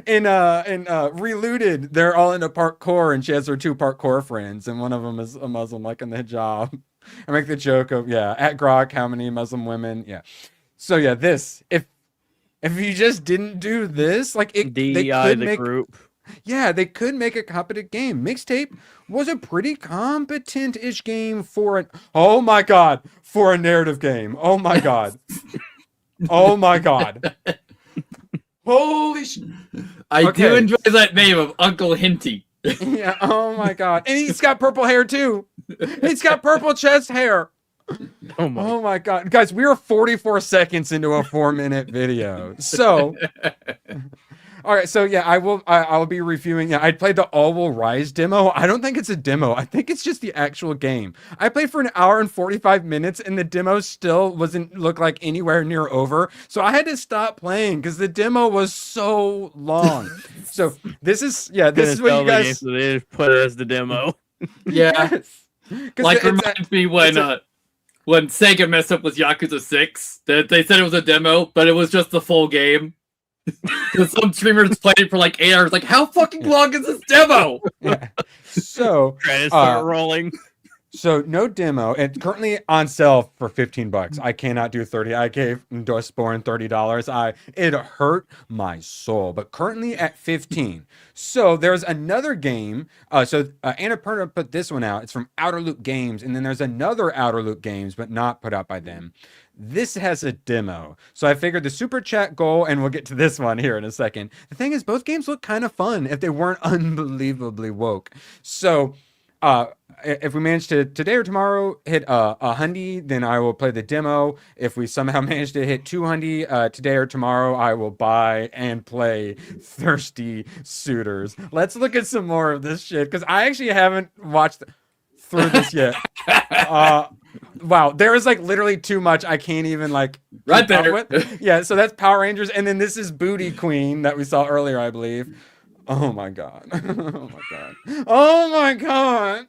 H: In Relooted, they're all into parkour, and she has her two parkour friends, and one of them is a Muslim, like in the hijab. I make the joke of at Grok, how many Muslim women? Yeah. So yeah, this if you just didn't do this, like they could make
J: group.
H: Yeah, they could make a competent game. Mixtape was a pretty competent-ish game for a narrative game. Oh my God. Oh my God. Holy shit.
I: I do enjoy that name of Uncle Hinty.
H: Yeah, oh my God. And he's got purple hair too. He's got purple chest hair.
J: Oh my.
H: Oh my god, guys, we are 44 seconds into a 4-minute video. So, all right, so yeah, I'll be reviewing. Yeah, I played the All Will Rise demo. I don't think it's a demo. I think it's just the actual game. I played for an hour and 45 minutes, and the demo still wasn't look like anywhere near over. So I had to stop playing because the demo was so long. So this is what you guys
J: So they just put it as the demo.
I: Yeah.
H: Yes. 'Cause
I: Like,
H: it's
I: reminds me when Sega messed up with Yakuza 6, that they said it was a demo, but it was just the full game. Because some streamers played it for like 8 hours. Like, how fucking long is this demo?
H: yeah. So
J: Credits start rolling.
H: So no demo. It's currently on sale for $15. I cannot do 30. I gave Dustborn $30. It hurt my soul, but currently at 15. So there's another game. Annapurna put this one out. It's from Outer Loop Games, and then there's another Outer Loop Games, but not put out by them. This has a demo. So I figured the super chat goal, and we'll get to this one here in a second. The thing is, both games look kind of fun if they weren't unbelievably woke. So if we manage to today or tomorrow hit a hundy, then I will play the demo. If we somehow manage to hit 200 today or tomorrow, I will buy and play Thirsty Suitors. Let's look at some more of this shit because I actually haven't watched through this yet. Wow, there is like literally too much. I can't even like
I: Right
H: keep up
I: there.
H: with. Yeah, so that's Power Rangers, and then this is Booty Queen that we saw earlier, I believe. Oh my god. Oh my god. Oh my god.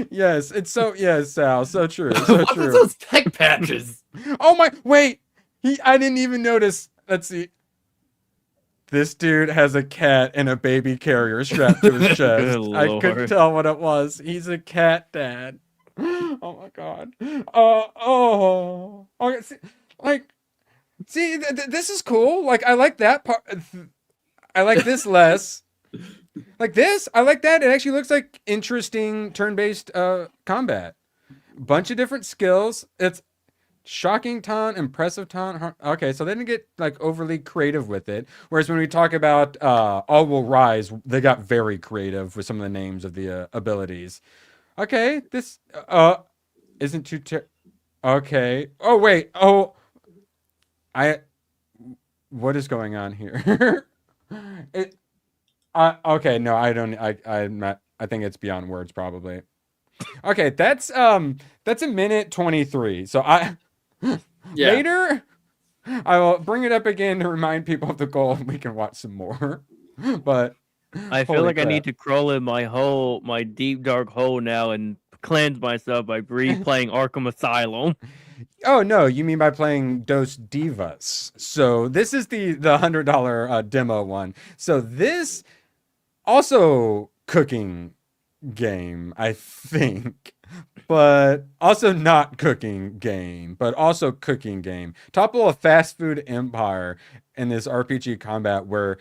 H: Yes, it's so Sal, so true. So
I: What
H: true.
I: is those tech patches?
H: Oh my wait. I didn't even notice. Let's see. This dude has a cat and a baby carrier strapped to his chest.
J: Good
H: I couldn't
J: lord.
H: tell what it was. He's a cat dad. Oh my god. Okay, see, this is cool. Like, I like that part. I like this less. Like this, I like that. It actually looks like interesting turn-based combat. Bunch of different skills. It's shocking taunt, impressive taunt. Okay, so they didn't get like overly creative with it. Whereas when we talk about All Will Rise, they got very creative with some of the names of the abilities. Okay, this isn't too. Okay. Oh wait. Oh. What is going on here? Okay, no, I don't. I'm not. I think it's beyond words, probably. Okay, that's a minute 23. So later, I will bring it up again to remind people of the goal, and we can watch some more. But
J: I feel
H: holy
J: like I
H: crap.
J: need to crawl in my deep dark hole now and cleanse myself by replaying Arkham Asylum.
H: Oh no, you mean by playing Dos Divas. So this is the $100 demo one. So this also cooking game, I think. But also not cooking game, but also cooking game. Topple a fast food empire in this RPG combat where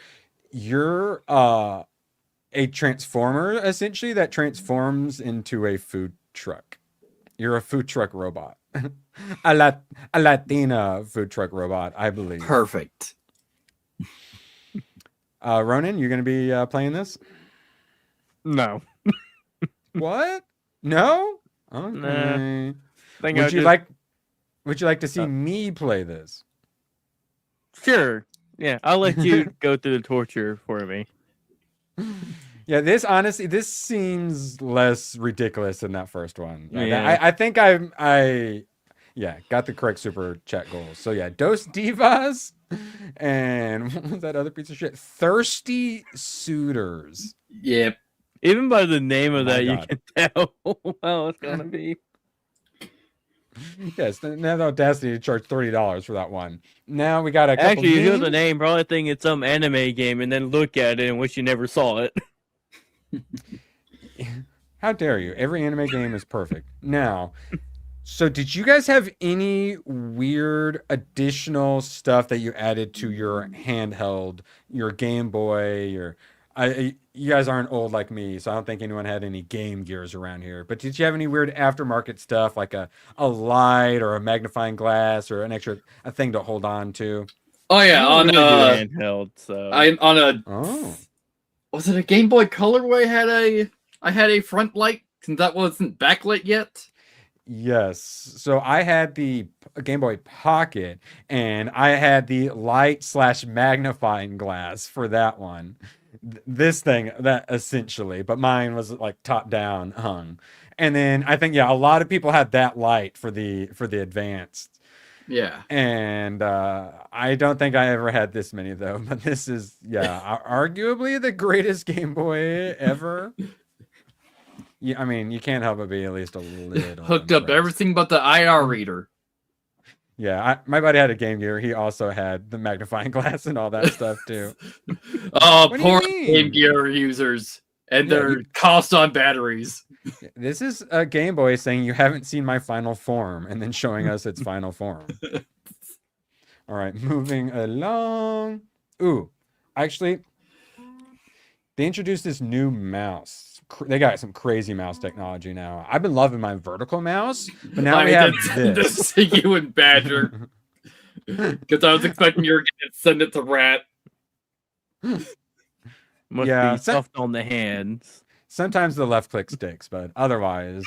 H: you're a transformer essentially that transforms into a food truck. You're a food truck robot. a Latina food truck robot, I believe.
I: Perfect.
H: Ronan, you're going to be playing this?
J: No.
H: What? No? Okay.
J: Nah. Think
H: Would
J: I'll
H: you
J: just-
H: like to see me play this?
J: Sure. Yeah, I'll let you go through the torture for me.
H: Yeah, this seems less ridiculous than that first one.
J: Yeah.
H: I think I got the correct super chat goals. So yeah, Dos Divas and what was that other piece of shit? Thirsty Suitors.
I: Yep.
J: Even by the name of
H: My
J: that, you
H: God.
J: can tell how it's gonna be.
H: Yes, they have the audacity to charge $30 for that one. Now we got a couple
J: Actually, you hear the
H: games.
J: name, probably think it's some anime game, and then look at it and wish you never saw it.
H: How dare you? Every anime game is perfect. Now, so did you guys have any weird additional stuff that you added to your handheld, your Game Boy, you guys aren't old like me, so I don't think anyone had any Game Gears around here. But did you have any weird aftermarket stuff like a light or a magnifying glass or a thing to hold on to?
I: Oh yeah,
J: I
I: on
J: don't really do handheld, so
I: on a
H: Oh.
I: was it a Game Boy Color where I had a front light since that wasn't backlit yet.
H: Yes. So I had the Game Boy Pocket, and I had the light/magnifying glass for that one. This thing, that essentially, but mine was like top down hung. And then I think a lot of people had that light for the advanced.
I: Yeah.
H: And I don't think I ever had this many though, but this is arguably the greatest Game Boy ever. Yeah, I mean, you can't help but be at least a little
I: Hooked up
H: impressed.
I: everything but the IR reader.
H: Yeah, my buddy had a Game Gear. He also had the magnifying glass and all that stuff too.
I: Oh,
H: What do you
I: poor
H: mean?
I: Game Gear users and
H: Yeah,
I: their cost on batteries.
H: This is a Game Boy saying you haven't seen my final form and then showing us its final form. All right, moving along. Ooh, actually, they introduced this new mouse. They got some crazy mouse technology now. I've been loving my vertical mouse, but now we have this.
I: To you and Badger. Because I was expecting you were going to send it to Rat.
J: Must
H: Yeah,
J: be soft on the hands.
H: Sometimes the left click sticks, but otherwise,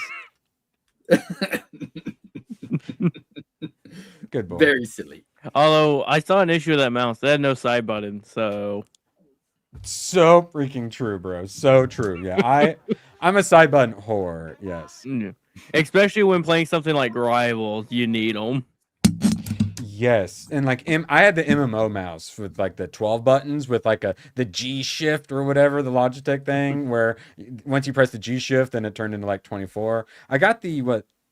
H: good boy.
I: Very silly.
J: Although I saw an issue with that mouse, they had no side button, so
H: So freaking true, bro. So true. Yeah, I'm a side button whore. Yes.
J: especially when playing something like Rivals, you need them.
H: Yes, and like I had the MMO mouse with like the 12 buttons with like the G shift or whatever, the Logitech thing, where once you press the G shift, then it turned into like 24. I got the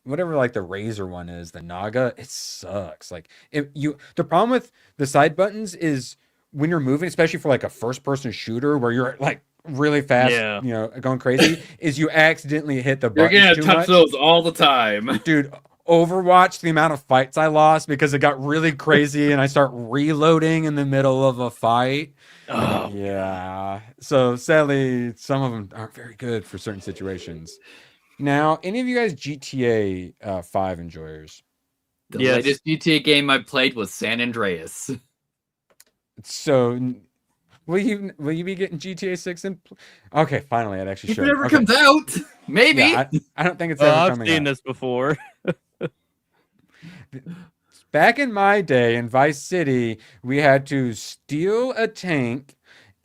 H: whatever like the Razer one is, the Naga. It sucks. Like the problem with the side buttons is when you're moving, especially for like a first person shooter where you're like really fast, going crazy, is you accidentally hit the button.
I: You're gonna touch those all the time,
H: dude. Overwatch, the amount of fights I lost because it got really crazy and I start reloading in the middle of a fight.
J: Oh.
H: Yeah. So sadly, some of them aren't very good for certain situations. Now, any of you guys GTA 5 enjoyers?
I: The latest GTA game I played was San Andreas.
H: So will you be getting GTA 6 in? Okay, finally it actually
I: if
H: showed.
I: it ever comes out, maybe.
H: Yeah, I don't think it's ever
J: I've
H: coming
J: seen
H: out.
J: this before.
H: Back in my day in Vice City, we had to steal a tank.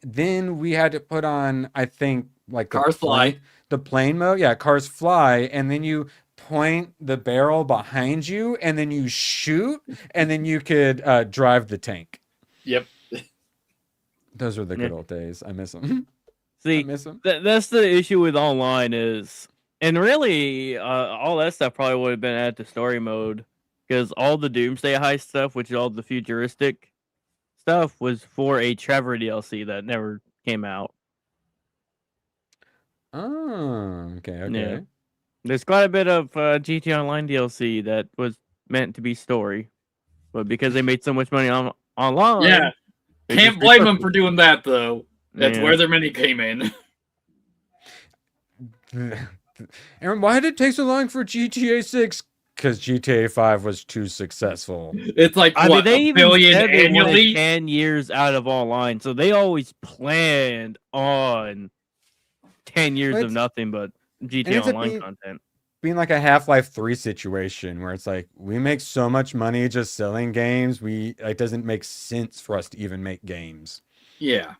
H: Then we had to put on, I think, like
I: Cars Fly.
H: The plane mode. Yeah, Cars Fly. And then you point the barrel behind you and then you shoot and then you could drive the tank.
I: Yep.
H: Those were the good old days. I miss them.
J: See,
H: I miss them.
J: That's the issue with online is, and really, all that stuff probably would have been added to story mode because all the Doomsday Heist stuff, which is all the futuristic stuff, was for a Trevor DLC that never came out.
H: Oh, okay.
J: Yeah. There's quite a bit of GT Online DLC that was meant to be story, but because they made so much money online,
I: yeah, can't blame them for doing that though. That's
J: Yeah.
I: where their money came in.
H: Aaron, why did it take so long for GTA 6? Because GTA 5 was too successful.
I: It's like
J: I mean, they
I: $1
J: even
I: billion
J: said they wanted
I: annually.
J: 10 years out of online, so they always planned on 10 years of
H: It's-
J: nothing but
H: and
J: GTA
H: it's a
J: Online
H: being-
J: content.
H: Being like a Half-Life 3 situation where it's like we make so much money just selling games, it doesn't make sense for us to even make games.
I: Yeah.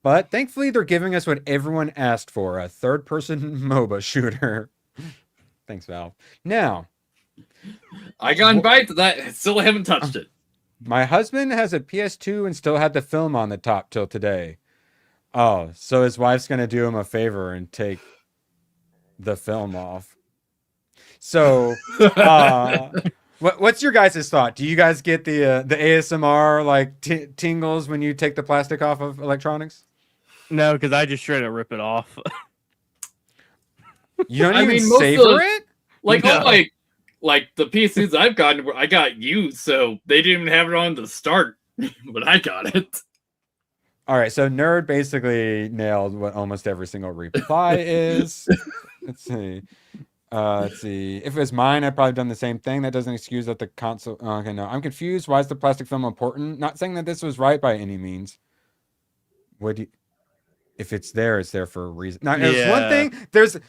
H: But thankfully they're giving us what everyone asked for, a third-person MOBA shooter. Thanks, Valve. Now,
I: I got invited to that. Still haven't touched it.
H: my husband has a PS2 and still had the film on the top till today. Oh, so his wife's going to do him a favor and take the film off. So, what's your guys' thought? Do you guys get the ASMR like tingles when you take the plastic off of electronics?
J: No, because I just try to rip it off.
H: You don't
I: I
H: even
I: mean, most
H: savor
I: of-
H: it?
I: Like
J: No.
I: all like the PCs I've gotten, I got used, so they didn't even have it on to start, but I got it.
H: All right, so Nerd basically nailed what almost every single reply is. Let's see. If it was mine, I'd probably done the same thing. That doesn't excuse that the console. Oh, okay, no. I'm confused. Why is the plastic film important? Not saying that this was right by any means. What do you... if it's there for a reason. Now, there's one
J: Yeah.
H: thing.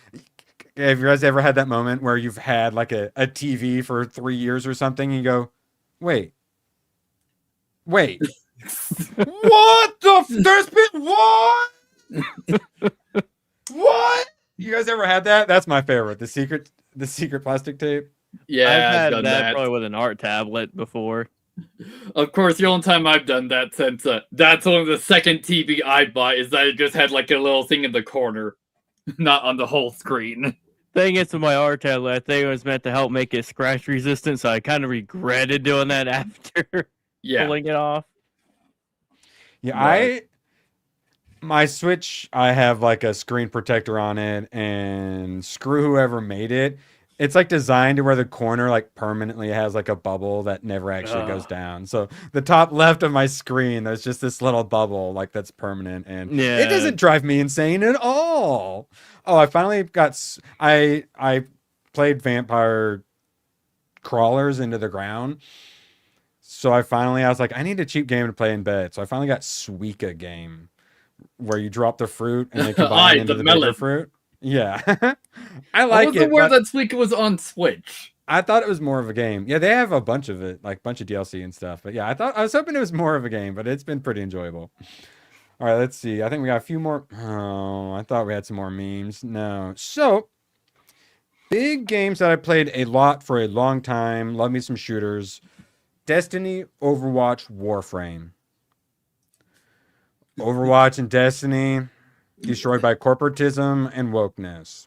H: Have you guys ever had that moment where you've had like a TV for 3 years or something, and you go, wait, what there's been what? You guys ever had that? That's my favorite. The secret plastic tape.
I: Yeah,
J: I've
I: I've
J: had
I: done
J: that
I: that.
J: probably with an art tablet before.
I: Of course, the only time I've done that since that's only the second TV I bought is that it just had like a little thing in the corner, not on the whole screen.
J: Thing is, with my art tablet, I think it was meant to help make it scratch resistant, so I kind of regretted doing that after
I: Yeah.
J: pulling it off.
H: Yeah,
J: Right.
H: my Switch, I have like a screen protector on it, and screw whoever made it. It's like designed to where the corner like permanently has like a bubble that never actually goes down. So the top left of my screen, there's just this little bubble like that's permanent, and
J: Yeah.
H: it doesn't drive me insane at all. Oh, I finally I played Vampire Crawlers into the ground. So I was like, I need a cheap game to play in bed. So I finally got Suika game, where you drop the fruit and they combine into
I: the
H: the bigger
I: melon.
H: fruit. Yeah, I
I: I
H: like
I: wasn't
H: it.
I: aware
H: But
I: that Suika was on Switch.
H: I thought it was more of a game. Yeah, they have a bunch of it, like a bunch of DLC and stuff. But yeah, I was hoping it was more of a game, but it's been pretty enjoyable. All right, let's see. I think we got a few more. Oh, I thought we had some more memes. No. So, big games that I played a lot for a long time. Love me some shooters. Destiny, Overwatch, Warframe. Overwatch and Destiny, destroyed by corporatism and wokeness.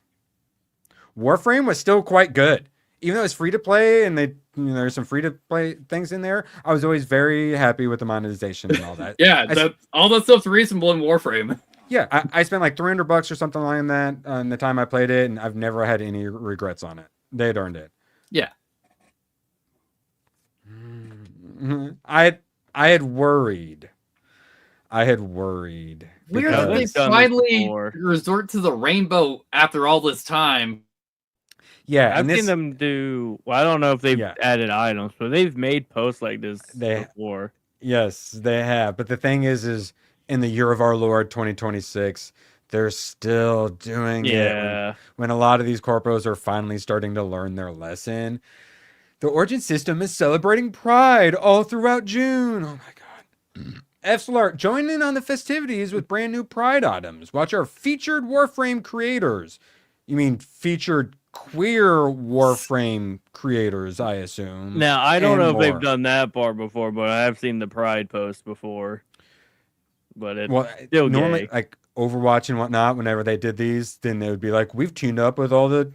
H: Warframe was still quite good. Even though it's free to play and there's some free to play things in there, I was always very happy with the monetization and all that.
I: Yeah, all that stuff's reasonable in Warframe.
H: Yeah, I spent like $300 or something like that on the time I played it, and I've never had any regrets on it. They had earned it.
I: Yeah.
H: I had worried.
I: Weird
J: Because
I: that they
J: they've done this
I: finally
J: before.
I: resort to the rainbow after all this time.
H: Yeah,
J: I've seen them do. Well, I don't know if they've
H: Yeah.
J: added items, but they've made posts like this
H: They-
J: before.
H: Yes, they have. But the thing is in the year of our Lord 2026, they're still doing it.
J: Yeah.
H: When a lot of these corporos are finally starting to learn their lesson. The Origin system is celebrating Pride all throughout June. Oh my god. Fslark, join in on the festivities with brand new Pride items. Watch our featured Warframe creators. You mean featured queer Warframe creators, I assume.
J: Now I don't
H: and
J: know if
H: more.
J: they've done that part before, but I have seen the Pride post before. But it's still
H: normally
J: gay.
H: like Overwatch and whatnot, whenever they did these, then they would be like, we've teamed up with all the,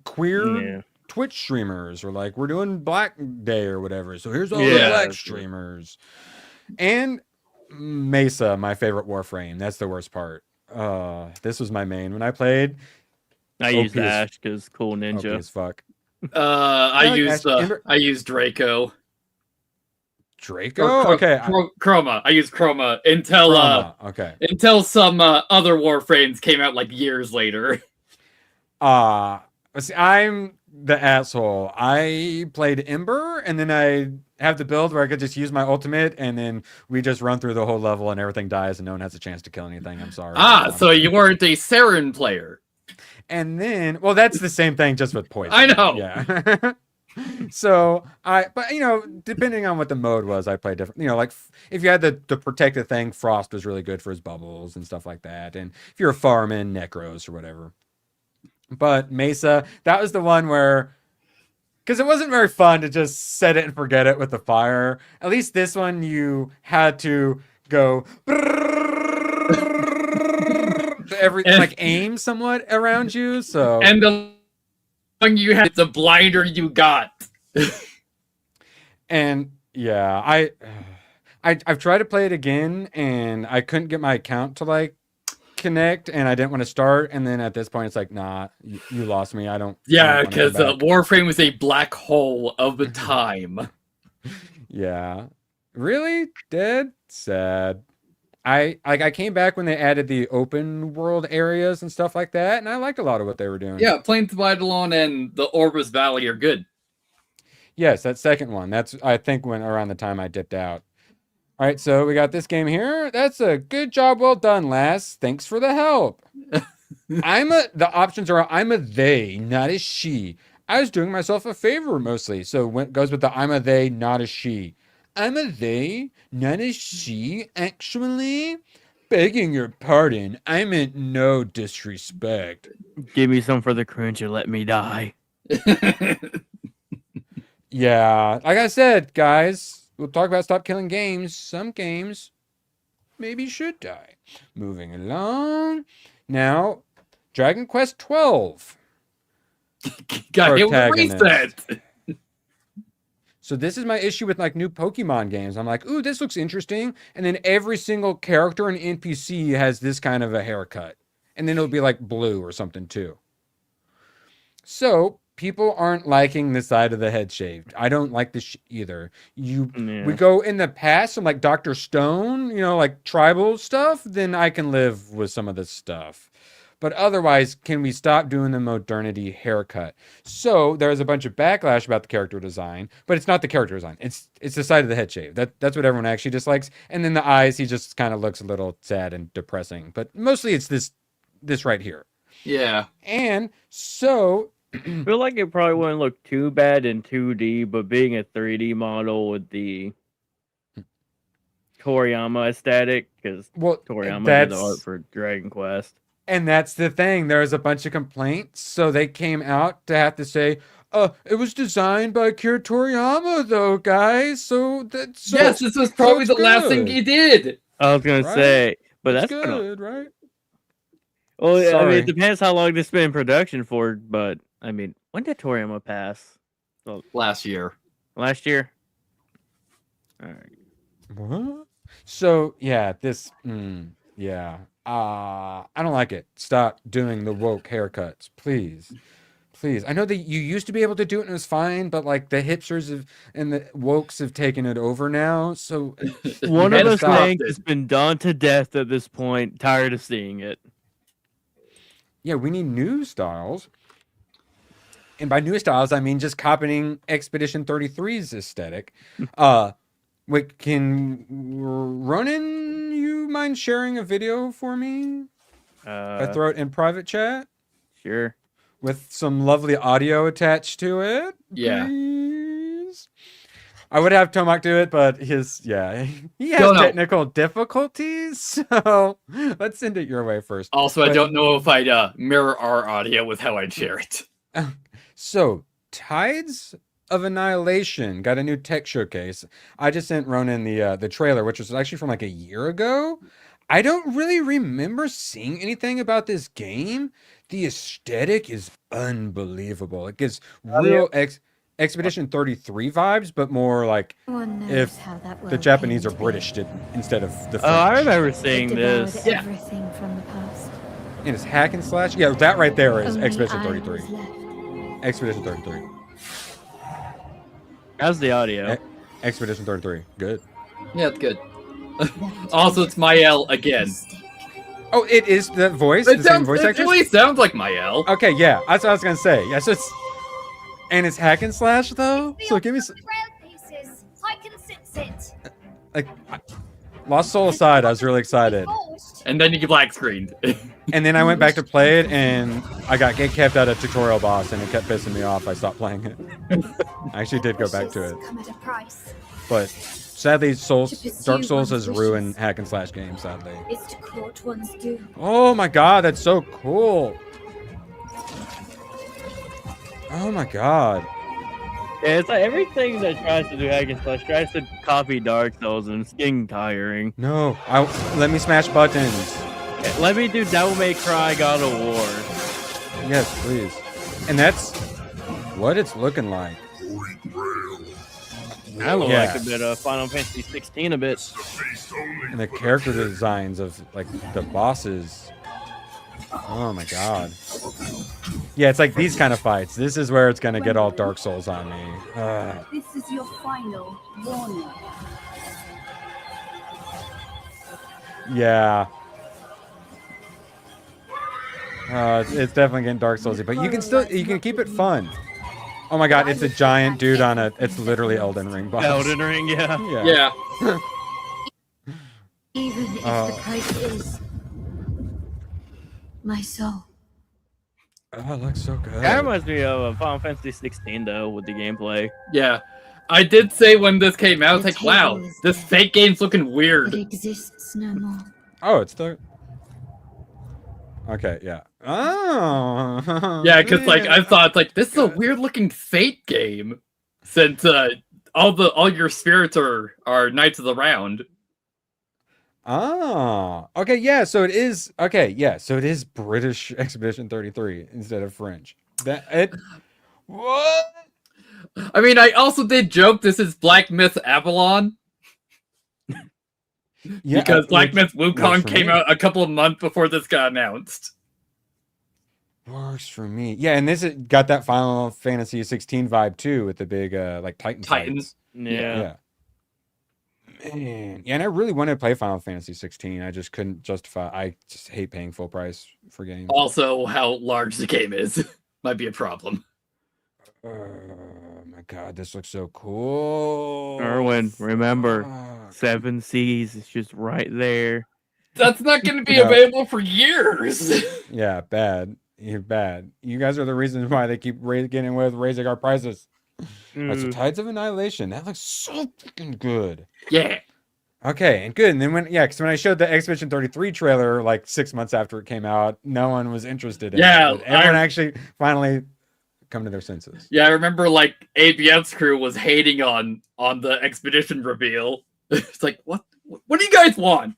H: queer
J: Yeah.
H: Twitch streamers, or like we're doing Black Day or whatever. So here's all the
I: Yeah.
H: Black streamers. And Mesa, my favorite Warframe. That's the worst part. This was my main when I played.
J: I
H: OP
J: used
H: as-
J: Ash because cool
H: OP
J: ninja.
H: as fuck.
I: I
H: like
I: used
H: Ash-
I: I used Draco.
H: Draco?
I: Or
H: Okay.
I: Chroma. I used Chroma until
H: Chroma, okay.
I: until some other Warframes came out like years later.
H: See, I'm the asshole. I played Ember, and then I have the build where I could just use my ultimate, and then we just run through the whole level, and everything dies, and no one has a chance to kill anything. I'm sorry.
I: So you weren't a Saren player.
H: And then, well, that's the same thing, just with poison.
I: I know.
H: Yeah. So but depending on what the mode was, I played different. Like if you had the protective thing, Frost was really good for his bubbles and stuff like that. And if you're a farming, Necros or whatever. But Mesa, that was the one where, because it wasn't very fun to just set it and forget it with the fire. At least this one, you had to go everything, like aim somewhat around you. So
I: And the one you had, the blinder you got.
H: and yeah, I've tried to play it again, and I couldn't get my account to like connect, and I didn't want to start. And then at this point, it's like, nah, you lost me. I don't.
I: Yeah,
H: I don't wanna
I: because
H: go back.
I: Warframe was a black hole of the time.
H: Yeah, really dead. Sad. I came back when they added the open world areas and stuff like that, and I liked a lot of what they were doing.
I: Yeah, Plains of Eidolon and the Orbis Valley are good.
H: Yes, that second one. That's I think when around the time I dipped out. All right, so we got this game here. That's a good job, well done, lass. Thanks for the help. The options are I'm a they, not a she. I was doing myself a favor mostly, so when it goes with the I'm a they, not a she. I'm a they, not a she, actually. Begging your pardon, I meant no disrespect.
J: Give me some for the cringe and let me die.
H: Yeah, like I said, guys, we'll talk about stop killing games. Some games maybe should die. Moving along. Now, Dragon Quest 12.
I: Got hit with a
H: Protagonist.
I: reset.
H: So this is my issue with like new Pokemon games. I'm like, ooh, this looks interesting. And then every single character and NPC has this kind of a haircut. And then it'll be like blue or something too. So people aren't liking the side of the head shaved. I don't like this either. We go in the past, some like Dr. Stone, like tribal stuff, then I can live with some of this stuff. But otherwise, can we stop doing the modernity haircut? So there's a bunch of backlash about the character design, but it's not the character design. It's the side of the head shave. That's what everyone actually dislikes. And then the eyes, he just kind of looks a little sad and depressing. But mostly it's this right here.
I: Yeah.
H: And so
J: I feel like it probably wouldn't look too bad in 2D, but being a 3D model with the Toriyama aesthetic, because Toriyama did the art for Dragon Quest.
H: And that's the thing. There's a bunch of complaints, so they came out to have to say, it was designed by Akira Toriyama, though, guys. So that's
I: yes, this was probably the last thing he did.
J: I was gonna say, but that's
H: good, right?
J: Well, I mean,
H: Sorry.
J: it depends how long this been in production for. But I mean, when did Toriyama pass?
I: Last year.
J: Last year. All right.
H: What? So yeah, yeah. I don't like it. Stop doing the woke haircuts, please. Please. I know that you used to be able to do it and it was fine, but like the hipsters and the wokes have taken it over now. So
J: one of those things has been done to death at this point. Tired of seeing it.
H: Yeah, we need new styles. And by new styles, I mean just copying Expedition 33's aesthetic. Wait, can Ronan, you mind sharing a video for me? I throw it in private chat?
J: Sure.
H: With some lovely audio attached to it?
I: Yeah.
H: Please? I would have Tomac do it, but he has technical difficulties, so let's send it your way first.
I: Also, I don't know if I'd mirror our audio with how I'd share it.
H: So, Tides of Annihilation got a new tech showcase. I just sent Ronan the trailer, which was actually from like a year ago. I don't really remember seeing anything about this game. The aesthetic is unbelievable. It gives real Expedition 33 vibes, but more like if the Japanese are British instead of the French.
J: Oh, I remember seeing this.
I: Yeah.
D: Everything from the past.
H: And it's hack and slash. Yeah, that right there is
D: Only
H: Expedition
D: I
H: 33.
D: was left.
H: Expedition 33.
J: How's the audio?
H: Expedition 33. Good.
I: Yeah, it's good. Also, it's Mael again.
H: Oh, it is the voice?
I: It
H: The same voice
I: at
H: actor?
I: least sounds like Mael.
H: Okay, yeah, that's what I was gonna say. Yeah, so and it's hack and slash though. So give me
D: Pieces. I can sit.
H: like Lost Soul aside, I was really excited,
I: And then you get black screened.
H: and then I went back to play it, and I got kept at a tutorial boss, and it kept pissing me off. I stopped playing it. I actually did go back to it,
D: Come at a price.
H: but sadly, Dark Souls has ruined hack and slash games. Sadly.
D: Is to court one's due.
H: Oh my god, that's so cool. Oh my god.
J: Yeah, it's like everything that tries to do hack and slash tries to copy Dark Souls, and it's getting tiring.
H: No, let me smash buttons.
J: Let me do Devil May Cry God of War.
H: Yes, please. And that's what it's looking like.
J: I look
H: Yeah.
J: like a bit of Final Fantasy 16 a bit.
H: And the character designs of like the bosses. Oh my god. Yeah, it's like these kind of fights. This is where it's gonna get all Dark Souls on me.
D: This is your final warning.
H: Yeah. It's definitely getting Dark Soulsy, but you can keep it fun. Oh my god, it's a giant dude it's literally Elden Ring boss.
J: Elden Ring, yeah.
H: Yeah.
I: Yeah.
D: if the price is my soul.
H: Oh, it looks so good.
J: That reminds me of Final Fantasy 16 though, with the gameplay.
I: Yeah. I did say when this came out, I was
D: The
I: like, wow,
D: table is
I: this
D: dead.
I: fake game's looking weird.
D: It exists no more.
H: Oh, it's the. Okay, yeah. Oh.
I: Yeah, because like I
H: man.
I: thought like this is a weird looking Fate game, since all your spirits are Knights of the Round.
H: Ah, okay, yeah. So it is okay, yeah. So it is British Expedition 33 instead of French. That it. What?
I: I mean, I also did joke this is Black Myth Avalon
H: Yeah,
I: because Black
H: which
I: Myth
H: works
I: Wukong
H: for
I: came
H: me.
I: out a couple of months before this got announced.
H: Works for me. Yeah, and this got that Final Fantasy 16 vibe too, with the big like Titan
I: Titan.
H: fights.
J: Yeah.
H: Man, yeah, and I really wanted to play Final Fantasy 16. I just couldn't justify. I just hate paying full price for games.
I: Also, how large the game is might be a problem.
H: Oh my god, this looks so cool.
J: Erwin, remember,
H: Fuck.
J: 7 Seas is just right there.
I: That's not going to be
H: No.
I: available for years.
H: Yeah, bad. You're bad. You guys are the reasons why they keep getting away with raising our prices. Alright, so
J: Mm.
H: Tides of Annihilation. That looks so freaking good.
I: Yeah.
H: Okay, and good. And then because when I showed the Expedition 33 trailer like 6 months after it came out, no one was interested in
I: Yeah,
H: it. But everyone actually finally come to their senses.
I: Yeah, I remember like ABF's crew was hating on the Expedition reveal. It's like, what do you guys want?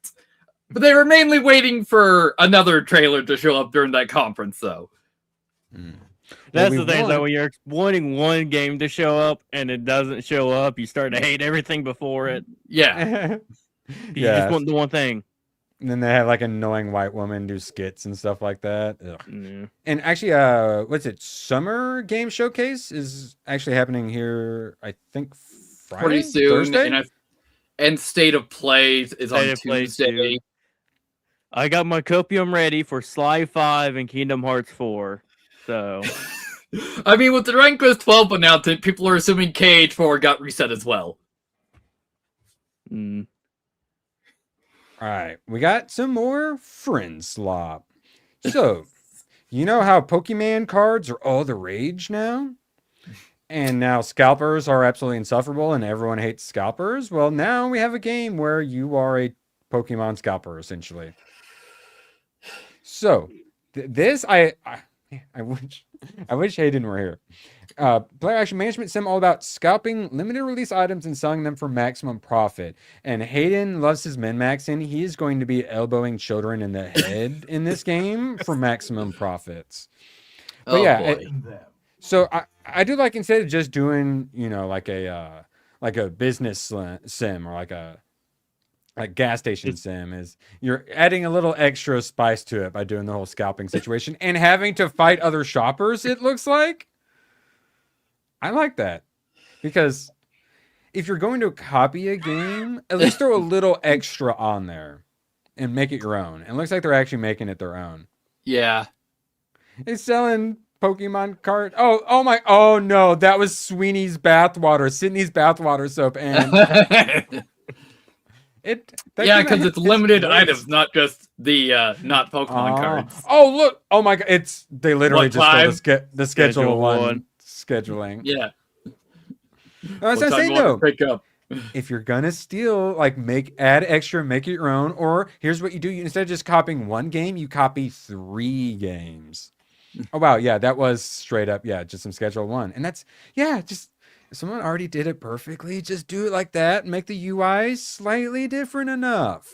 I: But they were mainly waiting for another trailer to show up during that conference, though.
J: That's
H: Well,
J: the thing,
H: won.
J: though, when you're wanting one game to show up and it doesn't show up, you start to hate everything before it.
I: Yeah.
J: You just want the one thing.
H: And then they have like annoying white women do skits and stuff like that. Ugh.
J: Yeah.
H: And actually, what's it? Summer Game Showcase is actually happening here. I think Friday,
I: Pretty soon.
H: Thursday.
I: And State of Play is
J: State
I: on
J: of Play
I: Tuesday.
J: too. I got my copium ready for Sly 5 and Kingdom Hearts 4. So,
I: I mean, with the Dragon Quest 12 announcement, people are assuming KH4 got reset as well.
J: mm.
H: All right, we got some more friend slop. So, you know how Pokemon cards are all the rage now? And now scalpers are absolutely insufferable and everyone hates scalpers? Well, now we have a game where you are a Pokemon scalper, essentially. So, this, I wish Hayden were here. Player action management sim all about scalping limited release items and selling them for maximum profit. And Hayden loves his min-maxing. He is going to be elbowing children in the head in this game for maximum profits. But
I: boy.
H: So I do like, instead of just doing, like a business sim or like a gas station sim, is you're adding a little extra spice to it by doing the whole scalping situation and having to fight other shoppers, it looks like. I like that, because if you're going to copy a game, at least throw a little extra on there and make it your own. And it looks like they're actually making it their own.
I: Yeah.
H: It's selling Pokemon card. Oh no, that was Sweeney's bathwater, Sydney's bathwater soap, and
I: Yeah, because it's limited items, not just the not Pokemon cards.
H: Oh look! Oh my god! They literally
I: What
H: just
I: time?
H: stole the schedule
J: Schedule
H: one
J: one.
H: scheduling.
I: Yeah.
H: That's what
I: What
H: I'm
I: time
H: saying
I: you want
H: though.
I: to pick up?
H: If you're gonna steal, like add extra, make it your own. Or here's what you do: instead of just copying one game, you copy 3 games. Oh wow, yeah, that was straight up, yeah, just some schedule one, and that's just. If someone already did it perfectly, just do it like that and make the UI slightly different enough.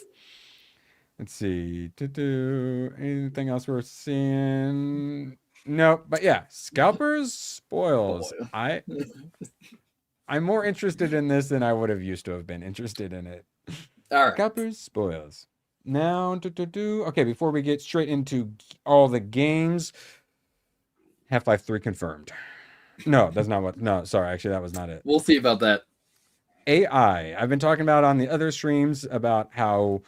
H: Let's see. Anything else we're seeing? Nope. But yeah, scalpers, spoils. I'm more interested in this than I would have used to have been interested in it.
I: All right.
H: Scalpers, spoils. Now, okay, before we get straight into all the games, Half-Life 3 confirmed. No, that's not what. No, sorry. Actually, that was not it.
I: We'll see about that.
H: AI. I've been talking about on the other streams about how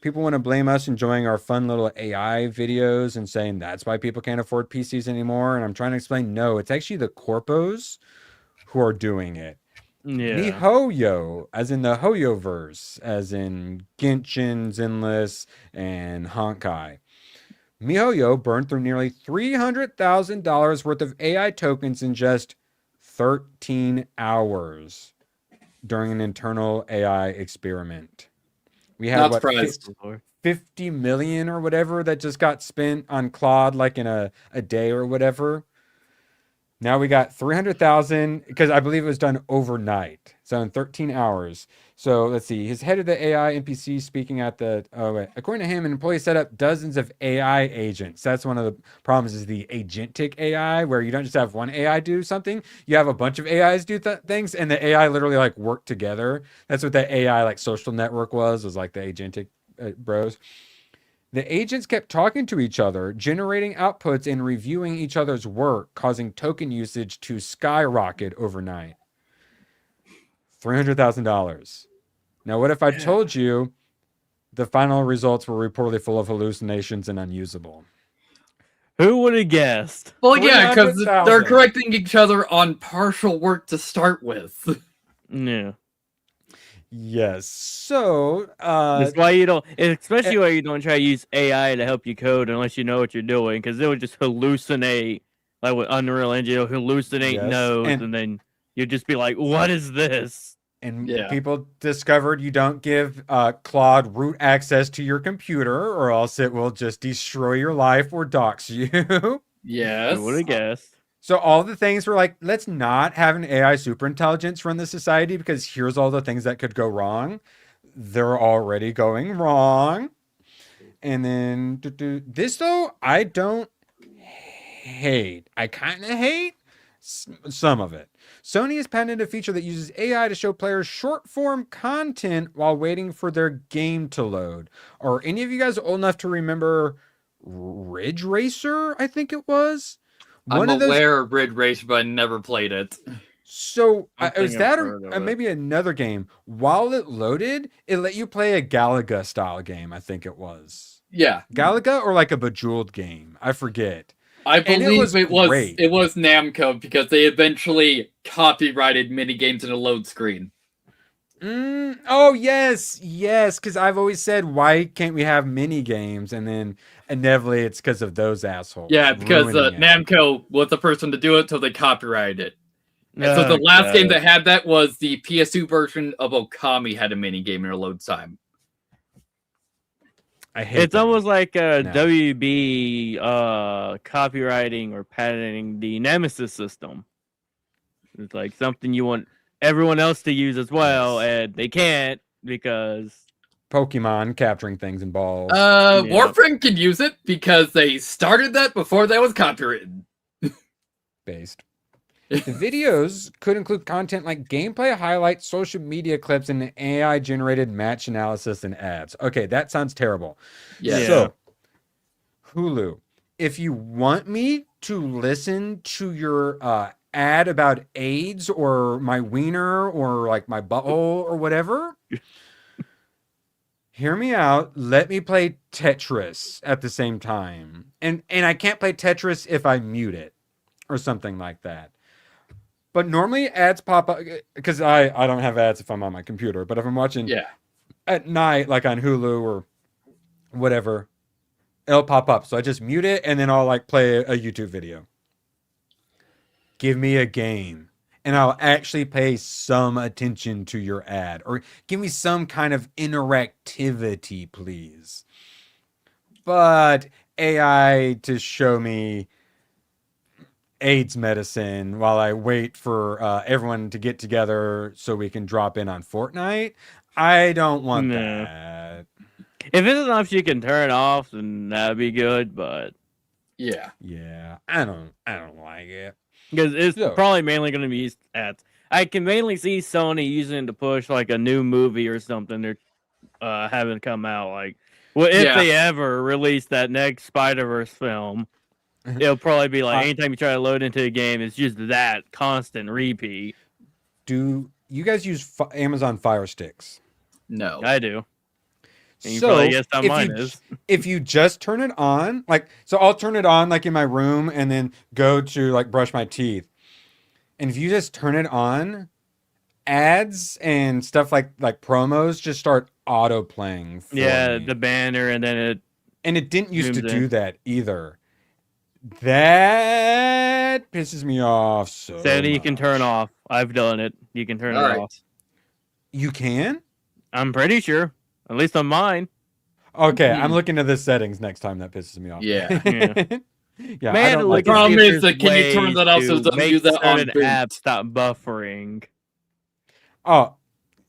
H: people want to blame us enjoying our fun little AI videos and saying that's why people can't afford PCs anymore. And I'm trying to explain, no, it's actually the corpos who are doing it.
J: Yeah.
H: MiHoYo, as in the Hoyo verse, as in Genshin, Zenless, and Honkai. MiHoYo burned through nearly $300,000 worth of AI tokens in just 13 hours during an internal AI experiment. We had
I: Not
H: what
I: surprised.
H: 50 million or whatever that just got spent on Claude like in a day or whatever. Now we got 300,000 because I believe it was done overnight. So in 13 hours. So let's see. His head of the AI NPC speaking at the according to him, an employee set up dozens of AI agents. That's one of the problems is the agentic AI, where you don't just have one AI do something. You have a bunch of AIs do things, and the AI literally like work together. That's what the AI like social network was like the agentic bros. The agents kept talking to each other, generating outputs and reviewing each other's work, causing token usage to skyrocket overnight. $300,000. Now, what if I told you the final results were reportedly full of hallucinations and unusable?
J: Who would have guessed?
I: Well, yeah, because
H: 300,000.
I: they're correcting each other on partial work to start with.
J: Yeah.
H: Yes. So,
J: That's why you don't, especially why you don't try to use AI to help you code unless you know what you're doing, because it would just hallucinate, like with Unreal Engine, it'll hallucinate
H: Yes,
J: nodes,
H: and-
J: and then you'd just be like, "What is this?"
H: and
I: Yeah.
H: people discovered you don't give Claude root access to your computer, or else it will just destroy your life or dox you.
I: Yes.
J: Who would have guessed?
H: So all the things were like, let's not have an AI superintelligence run the society because here's all the things that could go wrong. They're already going wrong. And then this though, I don't hate. I kind of hate some of it. Sony has patented a feature that uses AI to show players short form content while waiting for their game to load. Are any of you guys old enough to remember Ridge Racer? I think it was.
I: I'm aware of Rid Race, but I never played it.
H: So
J: I
H: is
J: think
H: that
J: I've heard of
H: or
J: it.
H: maybe another game? While it loaded, it let you play a Galaga style game. I think it was
I: Yeah.
H: Galaga or like a Bejeweled game. I forget.
I: I
H: And it
I: believe
H: was
I: it was
H: great.
I: Namco because they eventually copyrighted minigames in a load screen.
H: Oh yes, because I've always said, why can't we have mini games? And then inevitably it's because of those assholes.
I: Yeah, because
H: ruining it.
I: Namco was the first one to do it, so they copyrighted it. And so the
J: Oh,
I: last game
J: God.
I: that had that was the PS2 version of Okami had a mini game in a load time.
H: I hate
J: It's
H: them.
J: almost like
H: No.
J: WB copywriting or patenting the Nemesis system. It's like something you want everyone else to use as well,
H: Yes.
J: and they can't because
H: Pokemon capturing things in balls.
I: Warframe can use it because they started that before that was copyrighted.
H: Based. The videos could include content like gameplay highlights, social media clips, and AI generated match analysis and ads. Okay, that sounds terrible.
I: Yeah.
H: So, Hulu, if you want me to listen to your ad about AIDS or my wiener or like my butthole or whatever, hear me out. Let me play Tetris at the same time. And I can't play Tetris if I mute it or something like that. But normally ads pop up because I don't have ads if I'm on my computer. But if I'm watching at night, like on Hulu or whatever, it'll pop up. So I just mute it and then I'll like play a YouTube video. Give me a game and I'll actually pay some attention to your ad or give me some kind of interactivity, please. But AI to show me AIDS medicine while I wait for everyone to get together so we can drop in on Fortnite. I don't want
J: No.
H: that.
J: if it's an option you can turn off, then that'd be good. But
I: Yeah.
H: Yeah, I don't like it.
J: because it's
H: Yeah.
J: probably mainly going to be used ads. I can mainly see Sony using it to push like a new movie or something they're having come out. Like, well, if
I: Yeah.
J: they ever release that next Spider-Verse film, it'll probably be like anytime you try to load into a game, it's just that constant repeat.
H: Do you guys use Amazon Fire Sticks?
I: No.
J: I do. And you
H: So
J: probably guessed how
H: if
J: mine
H: you,
J: is.
H: if you just turn it on, like, so I'll turn it on like in my room and then go to like brush my teeth. And if you just turn it on, ads and stuff like promos just start auto playing for
J: Yeah,
H: me.
J: the banner, and then
H: It didn't used to
J: zooms
H: do
J: in.
H: that either. That pisses me off so
J: Said you can turn
H: much.
J: off. I've done it. You can turn
C: All
J: it
C: right.
J: off.
H: You can?
J: I'm pretty sure. At least on mine.
H: Okay, I'm looking at the settings next time. That pisses me off.
C: Yeah.
H: Yeah, I
J: Man,
H: don't
J: look
H: like
J: at
H: that.
I: Problem
J: see if
I: is
J: there's
I: that can you turn
J: ways
I: that off so
J: to
I: it doesn't
J: make
I: do that on
J: certain
I: boot?
J: apps stop buffering.
H: Oh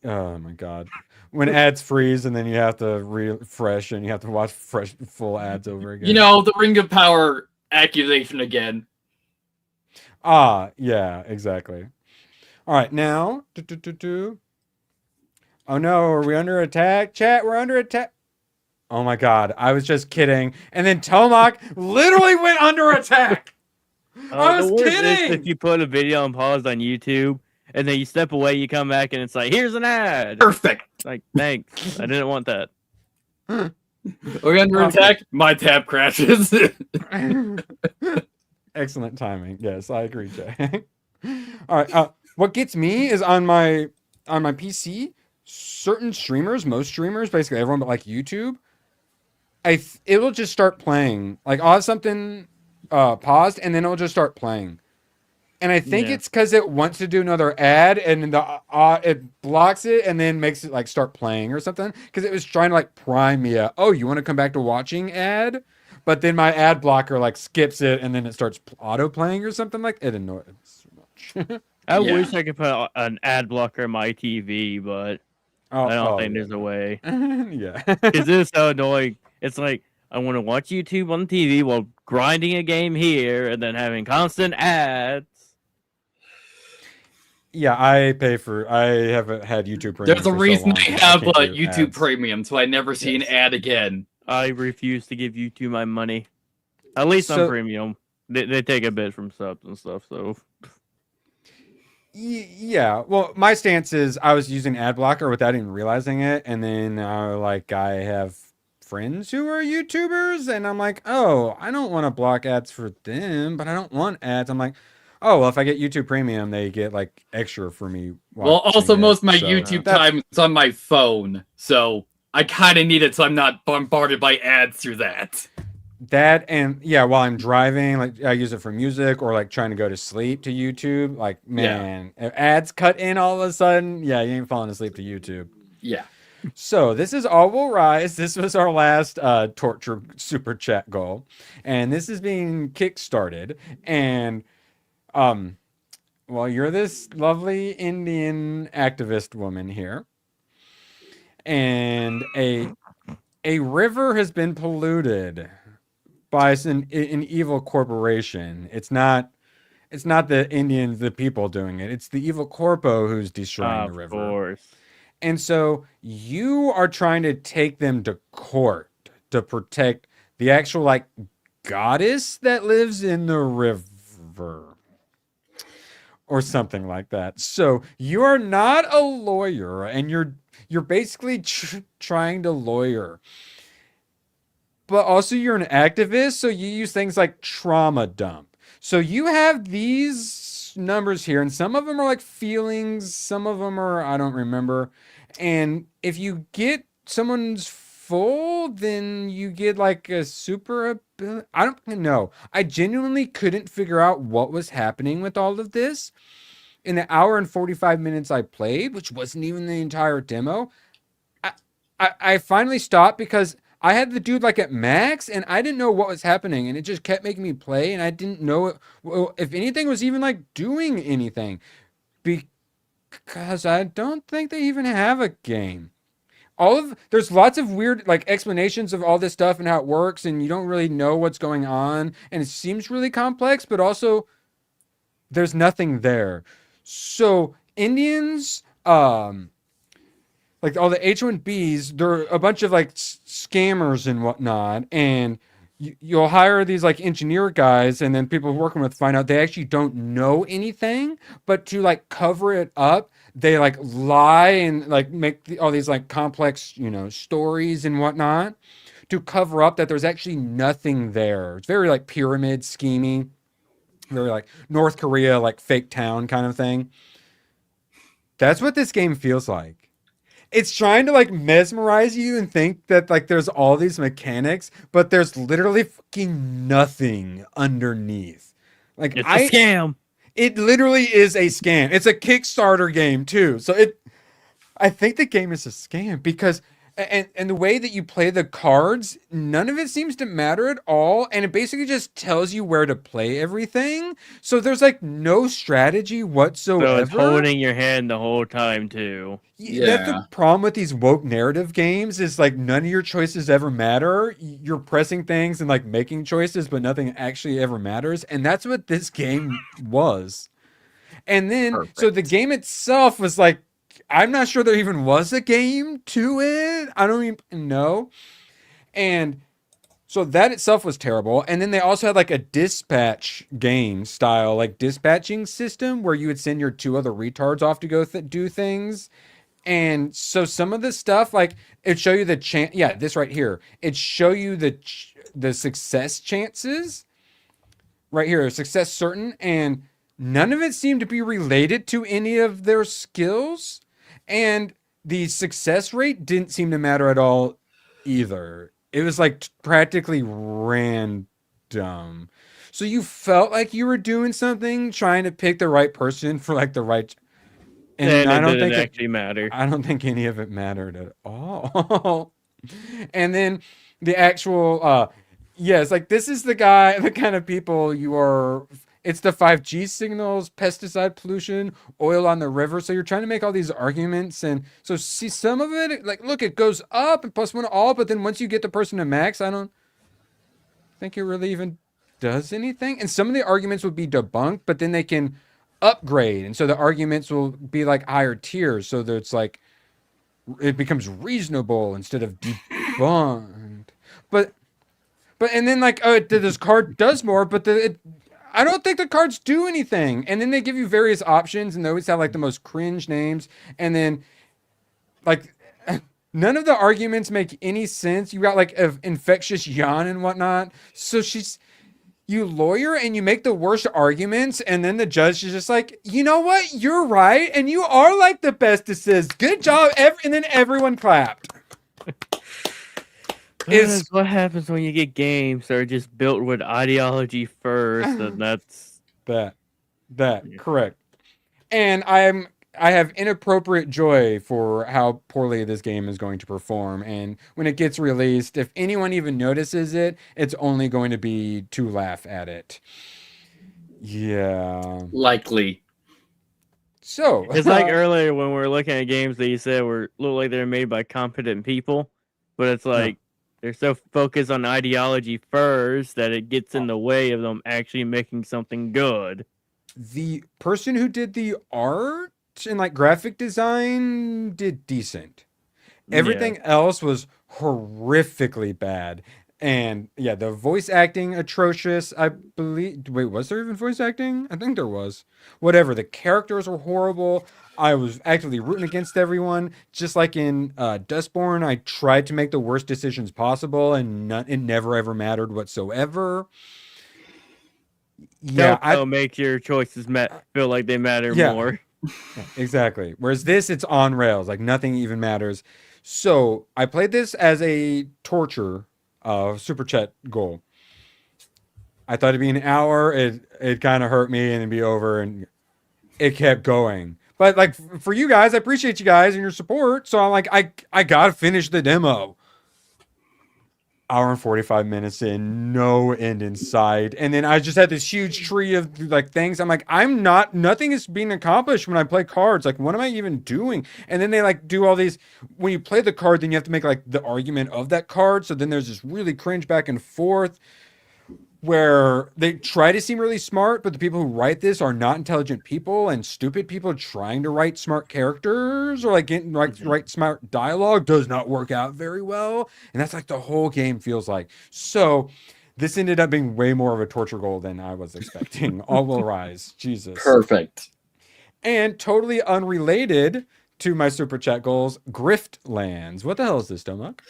H: my god. When ads freeze and then you have to refresh and you have to watch fresh full ads over again.
I: You know, the Ring of Power accusation again.
H: Yeah, exactly. All right, now. Oh no, are we under attack? Chat, we're under attack. Oh my god, I was just kidding. And then Tomac literally went under attack. I was
J: The worst is
H: kidding.
J: if you put a video on pause on YouTube and then you step away, you come back and it's like, here's an ad.
I: Perfect.
J: Like, thanks. I didn't want that.
I: Are we under attack? My tab crashes.
H: Excellent timing. Yes, I agree, Jay. All right. What gets me is on my PC, certain streamers, most streamers, basically everyone but like YouTube, it'll just start playing. Like I'll have something paused and then it'll just start playing. And I think it's because it wants to do another ad and it blocks it and then makes it like start playing or something. Because it was trying to like prime me oh, you want to come back to watching ad? But then my ad blocker like skips it and then it starts auto playing or something like it annoys so much.
J: I wish I could put an ad blocker in my TV, but I don't think there's a way.
H: Yeah.
J: Because it's so annoying. It's like, I want to watch YouTube on TV while grinding a game here and then having constant ads.
H: Yeah, I haven't had YouTube Premium.
I: There's a
H: for so
I: reason
H: long
I: I
H: that
I: have
H: can't do
I: YouTube
H: ads.
I: Premium, so I never see an ad again.
J: I refuse to give YouTube my money. At least on premium. They take a bit from subs and stuff, so.
H: Yeah, well, my stance is I was using ad blocker without even realizing it, and then I have friends who are YouTubers, and I'm like, oh, I don't want to block ads for them, but I don't want ads. I'm like, oh, well, if I get YouTube Premium, they get like extra for me.
I: Well, also
H: watching
I: most
H: it,
I: of my
H: so
I: YouTube
H: that's-
I: time is on my phone, so I kind of need it so I'm not bombarded by ads through that.
H: That and yeah, while I'm driving, like I use it for music or like trying to go to sleep to YouTube. Like, man, if ads cut in all of a sudden, yeah, you ain't falling asleep to YouTube.
I: Yeah.
H: So this is All Will Rise. This was our last torture super chat goal, and this is being kickstarted. And well, you're this lovely Indian activist woman here, and a river has been polluted by an evil corporation. It's not the Indians, the people doing it. It's the evil corpo who's destroying the river.
J: Of course.
H: And so you are trying to take them to court to protect the actual like goddess that lives in the river or something like that. So you are not a lawyer and you're basically trying to lawyer. But also you're an activist, so you use things like trauma dump. So you have these numbers here, and some of them are like feelings, some of them are, I don't remember. And if you get someone's full, then you get like a super ability. I don't know. I genuinely couldn't figure out what was happening with all of this. In the hour and 45 minutes I played, which wasn't even the entire demo, I finally stopped because I had the dude like at max and I didn't know what was happening and it just kept making me play and I didn't know if anything was even like doing anything because I don't think they even have a game. There's lots of weird like explanations of all this stuff and how it works and you don't really know what's going on and it seems really complex, but also there's nothing there. So Indians, like all the H1Bs, they're a bunch of like scammers and whatnot, and you'll hire these like engineer guys, and then people working with find out they actually don't know anything, but to like cover it up, they like lie and like make all these like complex, stories and whatnot to cover up that there's actually nothing there. It's very like pyramid scheming, very like North Korea, like fake town kind of thing. That's what this game feels like. It's trying to like mesmerize you and think that like there's all these mechanics, but there's literally fucking nothing underneath. Like
J: It's a scam.
H: It literally is a scam. It's a Kickstarter game too. So I think the game is a scam because and the way that you play the cards, none of it seems to matter at all, and it basically just tells you where to play everything. So there's like no strategy whatsoever.
J: So it's holding your hand the whole time too.
H: That's the problem with these woke narrative games is like none of your choices ever matter. You're pressing things and like making choices, but nothing actually ever matters. And that's what this game was. And then, so the game itself was like, I'm not sure there even was a game to it. I don't even know. And so that itself was terrible. And then they also had like a dispatch game style, like dispatching system where you would send your two other retards off to go do things. And so some of the stuff, like it'd show you the chance. Yeah, this right here. It'd show you the success chances right here, success certain. And none of it seemed to be related to any of their skills. And the success rate didn't seem to matter at all either. It was like practically random. So you felt like you were doing something, trying to pick the right person for like the right.
J: And I don't think it actually mattered.
H: I don't think any of it mattered at all. And then the actual, yes, like this is the kind of people you are. It's the 5G signals, pesticide pollution, oil on the river. So you're trying to make all these arguments. And so see some of it, like, look, it goes up and plus one all. But then once you get the person to max, I don't think it really even does anything. And some of the arguments would be debunked, but then they can upgrade. And so the arguments will be like higher tiers. So that it's like, it becomes reasonable instead of debunked. But and then like, oh, this card does more, but I don't think the cards do anything. And then they give you various options and they always have like the most cringe names. And then like none of the arguments make any sense. You got like an infectious yawn and whatnot. So you lawyer and you make the worst arguments. And then the judge is just like, you know what? You're right. And you are like the bestest. Good job. And then everyone clapped.
J: It's what happens when you get games that are just built with ideology first, and that's
H: correct. And I have inappropriate joy for how poorly this game is going to perform. And when it gets released, if anyone even notices it, it's only going to be to laugh at it. Yeah,
I: likely.
H: So
J: it's like earlier when we were looking at games that you said look like they're made by competent people, but it's like. They're so focused on ideology first that it gets in the way of them actually making something good.
H: The person who did the art and like graphic design did decent. Everything else was horrifically bad. And yeah, the voice acting atrocious. I believe. Wait, was there even voice acting? I think there was. Whatever. The characters were horrible. I was actively rooting against everyone. Just like in Dustborn, I tried to make the worst decisions possible, and it never ever mattered whatsoever.
J: Yeah, I'll make your choices feel like they matter more.
H: Yeah, exactly. Whereas this, it's on rails. Like nothing even matters. So I played this as a torture super chat goal. I thought it'd be an hour. It kind of hurt me and it'd be over, and it kept going. But like for you guys, I appreciate you guys and your support. So I'm like, I gotta finish the demo. Hour and 45 minutes in, no end in sight. And then I just had this huge tree of like things. I'm like, nothing is being accomplished when I play cards. Like, what am I even doing? And then they like do all these, when you play the card, then you have to make like the argument of that card. So then there's this really cringe back and forth where they try to seem really smart, but the people who write this are not intelligent people and stupid people trying to write smart characters or like write smart dialogue does not work out very well. And that's like the whole game feels like. So this ended up being way more of a torture goal than I was expecting. All will rise. Jesus.
I: Perfect.
H: And totally unrelated to my super chat goals, Griftlands. What the hell is this, Domuk?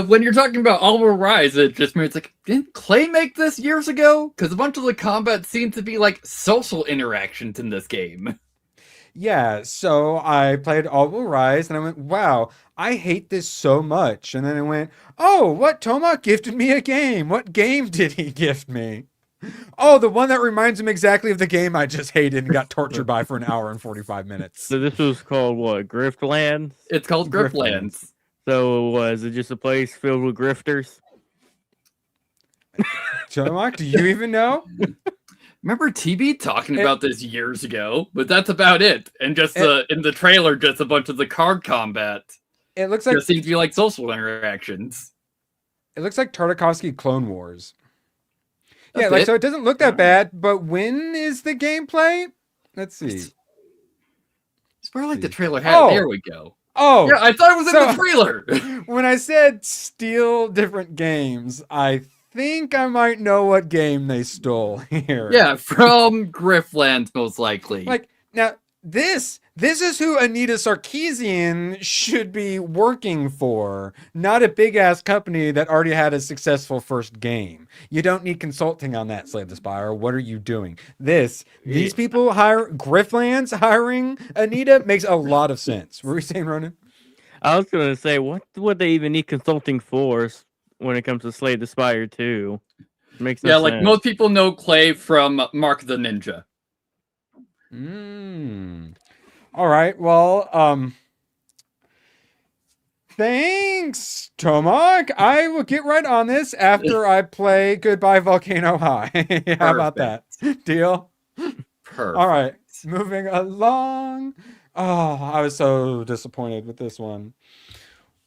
I: When you're talking about All Will Rise, it just means like, didn't Clay make this years ago? Because a bunch of the combat seems to be like social interactions in this game.
H: Yeah, so I played All Will Rise and I went, wow, I hate this so much. And then I went, oh, what? Tomak gifted me a game. What game did he gift me? Oh, the one that reminds him exactly of the game I just hated and got tortured by for an hour and 45 minutes.
J: So this was called what? Griftlands?
I: It's called
H: Griftlands.
I: Griftlands.
J: So was it just a place filled with grifters?
H: Tomak, do you even know?
I: Remember TB talking about this years ago, but that's about it. And just in the trailer, just a bunch of the card combat.
H: It looks like
I: Just seems to be like social interactions.
H: it looks like Tartakovsky Clone Wars.
I: That's
H: Yeah, like
I: it.
H: so it doesn't look that bad, but when is the gameplay? Let's see.
I: It's more like the trailer had.
H: Oh.
I: There we go.
H: Oh,
I: Yeah, I thought it was
H: so-
I: in the trailer.
H: when I said steal different games, I think I might know what game they stole here.
I: Yeah, from Griftlands, most likely.
H: Like now this is who Anita Sarkeesian should be working for, not a big ass company that already had a successful first game. You don't need consulting on that, Slay the Spire. What are you doing? These people Griftlands hiring Anita makes a lot of sense. What were you saying, Ronan?
J: I was going to say, what would they even need consulting for when it comes to Slay the Spire 2? Makes no
I: yeah,
J: sense.
I: like most people know Clay from Mark the Ninja.
H: All right. Well, thanks, Tomak. I will get right on this after I play Goodbye Volcano High. How about that? Deal?
I: Perfect.
H: All right. Moving along. Oh, I was so disappointed with this one.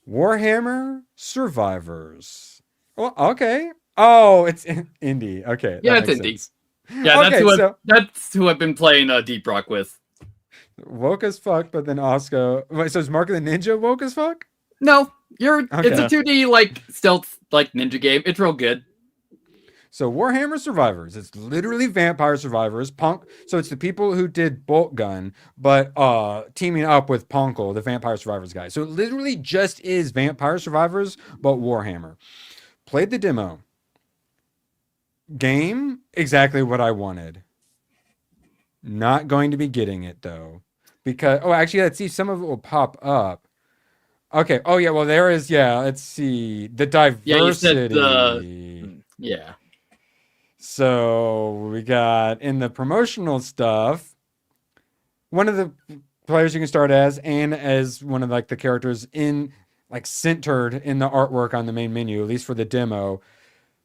H: Warhammer Survivors. Well, okay. Oh, it's indie. Okay.
I: Yeah,
H: that
I: it's
H: makes
I: indie.
H: sense.
I: Yeah,
H: Okay,
I: that's who I've been playing Deep Rock with.
H: Woke as fuck, but then Oscar. Wait, so is Mark of the Ninja woke as fuck?
I: No, it's
H: Okay.
I: a 2D like stealth like ninja game. It's real good.
H: So Warhammer Survivors, it's literally Vampire Survivors. Punk. So it's the people who did Bolt Gun, but teaming up with Punkle, the Vampire Survivors guy. So it literally just is Vampire Survivors, but Warhammer. Played the demo. Game, exactly what I wanted. Not going to be getting it though. Because actually, let's see, some of it will pop up. Okay. Oh yeah, well there is, let's see. The diversity.
I: Yeah, you said yeah.
H: So we got in the promotional stuff, one of the players you can start as, and as one of like the characters in like centered in the artwork on the main menu, at least for the demo,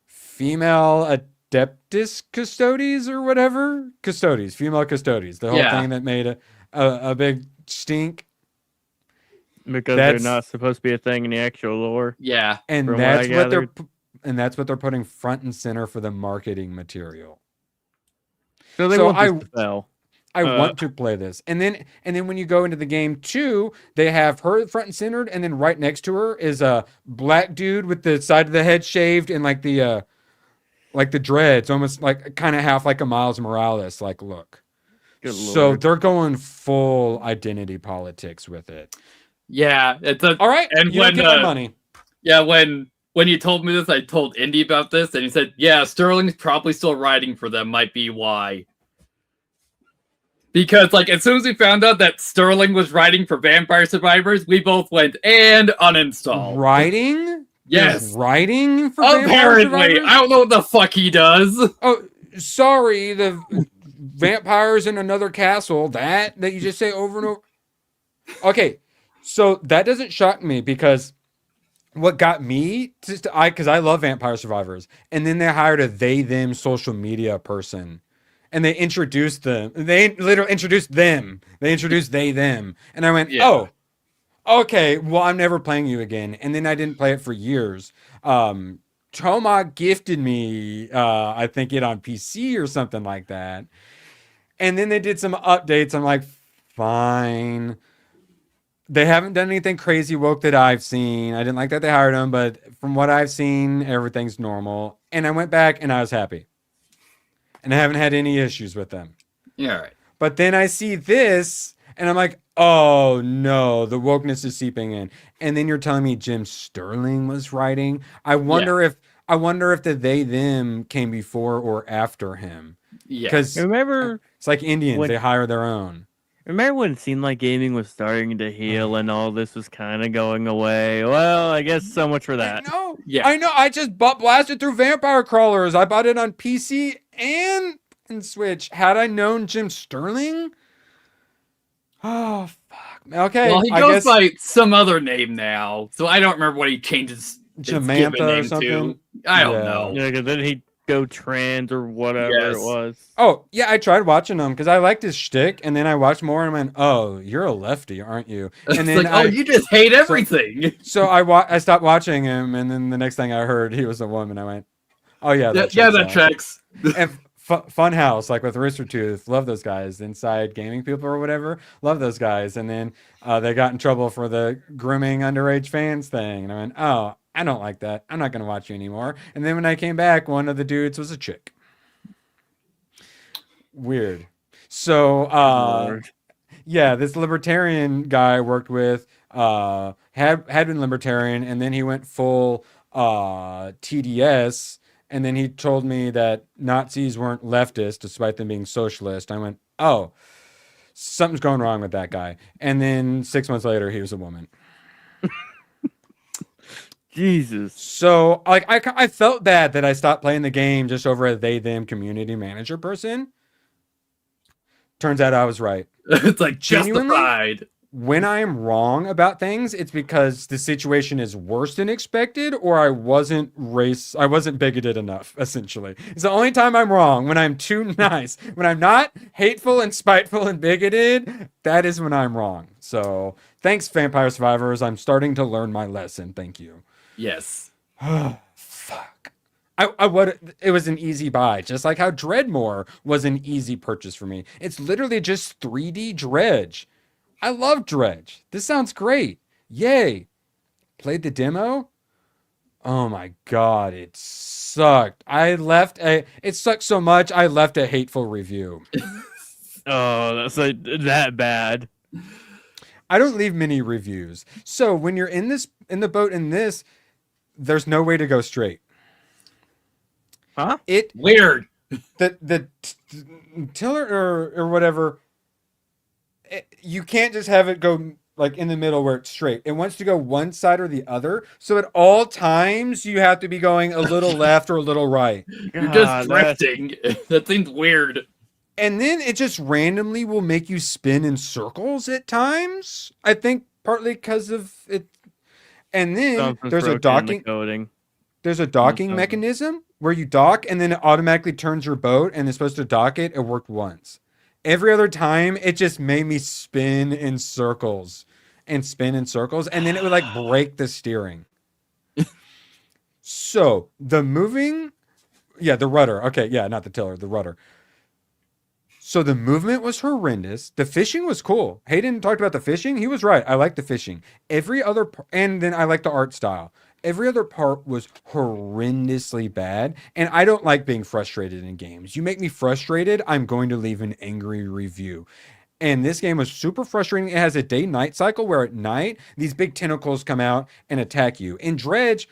H: female Adeptus Custodes or whatever. Custodes, female Custodes. The whole thing that made a big stink.
J: Because they're not supposed to be a thing in the actual lore.
I: Yeah.
H: And that's what they're putting front and center for the marketing material.
J: So they want this to fail.
H: I want to play this. And then when you go into the game too, they have her front and centered, and then right next to her is a black dude with the side of the head shaved and like the dreads, almost like kind of half like a Miles Morales like look.
J: Good
H: so
J: Lord.
H: they're going full identity politics with it.
I: Yeah,
H: all right.
I: And
H: you
I: when
H: don't get my money.
I: Yeah, when you told me this, I told Indy about this, and he said, "Yeah, Sterling's probably still writing for them. Might be why." Because like as soon as we found out that Sterling was writing for Vampire Survivors, we both went and uninstall.
H: Writing?
I: Yes,
H: He's writing for Vampire
I: apparently.
H: Survivors?
I: I don't know what the fuck he does.
H: Oh, sorry, the vampires in another castle. That you just say over and over. Okay, so that doesn't shock me because what got me because I love Vampire Survivors, and then they hired a them social media person, and they introduced them. They literally introduced them. They introduced them, and I went, oh, okay. Well, I'm never playing you again. And then I didn't play it for years. Toma gifted me, I think it on PC or something like that, and then they did some updates. I'm like, fine. They haven't done anything crazy woke that I've seen. I didn't like that they hired him, but from what I've seen, everything's normal. And I went back and I was happy. And I haven't had any issues with them.
I: Yeah, all right.
H: But then I see this and I'm like, oh no, the wokeness is seeping in. And then you're telling me Jim Sterling was writing. I wonder if the them came before or after him.
I: Yeah.
H: Because
J: remember
H: it's like Indians, they hire their own.
J: Remember when it seemed like gaming was starting to heal and all this was kind of going away? Well, I guess so much for that.
H: No,
I: Yeah.
H: I know. I just blasted through Vampire Crawlers. I bought it on PC and Switch. Had I known Jim Sterling, oh fuck. Okay,
I: Well, he
H: I
I: goes
H: guess
I: by some other name now, so I don't remember what he changes his given
H: Jamantha or
I: name
H: something.
I: to. I don't
H: Yeah.
I: know.
J: Yeah, because then he'd go trans or whatever
I: Yes.
J: it was.
H: Oh yeah, I tried watching him because I liked his shtick, and then I watched more and went, "Oh, you're a lefty, aren't you?" And
I: It's
H: then
I: like, oh, you just hate everything.
H: so I stopped watching him, and then the next thing I heard, he was a woman. I went, "Oh yeah, that
I: yeah,
H: checks
I: that
H: out."
I: checks.
H: And Funhouse, like with Rooster Tooth, love those guys. Inside Gaming People or whatever, love those guys. And then they got in trouble for the grooming underage fans thing, and I went, "Oh, I don't like that. I'm not going to watch you anymore." And then when I came back, one of the dudes was a chick. Weird. So
J: Lord.
H: yeah, this libertarian guy I worked with had been libertarian, and then he went full TDS, and then he told me that Nazis weren't leftist despite them being socialist. I went, oh, something's going wrong with that guy. And then 6 months later, he was a woman.
J: Jesus.
H: So like I felt bad that I stopped playing the game just over a they them community manager person. Turns out I was right.
I: It's like
H: Genuinely?
I: justified.
H: When I am wrong about things, it's because the situation is worse than expected, or I wasn't bigoted enough, essentially. It's the only time I'm wrong, when I'm too nice. When I'm not hateful and spiteful and bigoted, that is when I'm wrong. So thanks, Vampire Survivors. I'm starting to learn my lesson. Thank you.
I: Yes.
H: Fuck. It was an easy buy, just like how Dreadmore was an easy purchase for me. It's literally just 3D Dredge. I love Dredge. This sounds great. Yay. Played the demo? Oh my god, it sucked. It sucked so much I left a hateful review.
J: Oh, that's like that bad.
H: I don't leave many reviews. So when you're in the boat in this, there's no way to go straight.
J: Huh?
I: Weird.
H: The tiller or whatever, you can't just have it go like in the middle where it's straight. It wants to go one side or the other. So at all times you have to be going a little left or a little right.
I: You're just drifting. That seems weird.
H: And then it just randomly will make you spin in circles at times. I think partly because of it. And then
J: Something's
H: there's a
J: broken in the
H: docking.
J: coding.
H: There's a docking
J: Okay.
H: mechanism where you dock and then it automatically turns your boat and it's supposed to dock it. It worked once. Every other time, it just made me spin in circles. And then it would like break the steering. So the rudder. Okay, yeah, not the tiller, the rudder. So the movement was horrendous. The fishing was cool. Hayden talked about the fishing. He was right. I like the fishing. And then I like the art style. Every other part was horrendously bad. And I don't like being frustrated in games. You make me frustrated, I'm going to leave an angry review. And this game was super frustrating. It has a day-night cycle where at night, these big tentacles come out and attack you. In Dredge,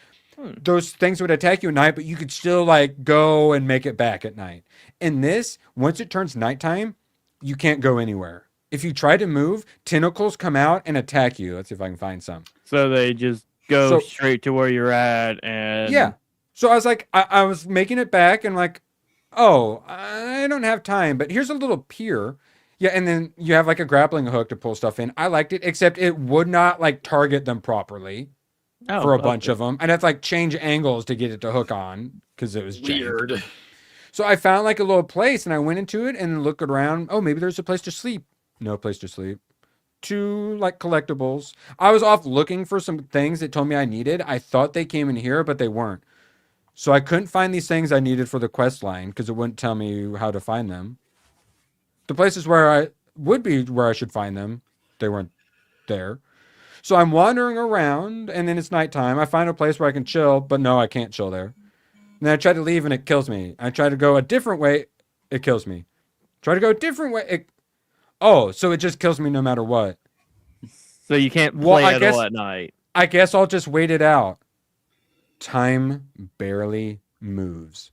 H: those things would attack you at night, but you could still like go and make it back at night. In this, once it turns nighttime, you can't go anywhere. If you try to move, tentacles come out and attack you. Let's see if I can find some.
J: So they just go straight to where you're at, and
H: yeah. So I was like, I was making it back and like, oh, I don't have time, but here's a little pier. Yeah, and then you have like a grappling hook to pull stuff in. I liked it, except it would not like target them properly for a bunch of them. I'd have to like change angles to get it to hook on because it was
I: weird.
H: Jank. So I found like a little place and I went into it and looked around. Oh, maybe there's a place to sleep. No place to sleep. 2 like collectibles. I was off looking for some things that told me I needed. I thought they came in here, but they weren't. So I couldn't find these things I needed for the quest line because it wouldn't tell me how to find them. The places where I would be where I should find them, they weren't there. So I'm wandering around and then it's nighttime. I find a place where I can chill, but no, I can't chill there. And then I try to leave and it kills me. I try to go a different way, it kills me. Try to go a different way, so it just kills me no matter what.
J: So you can't play at all at night.
H: I guess I'll just wait it out. Time barely moves.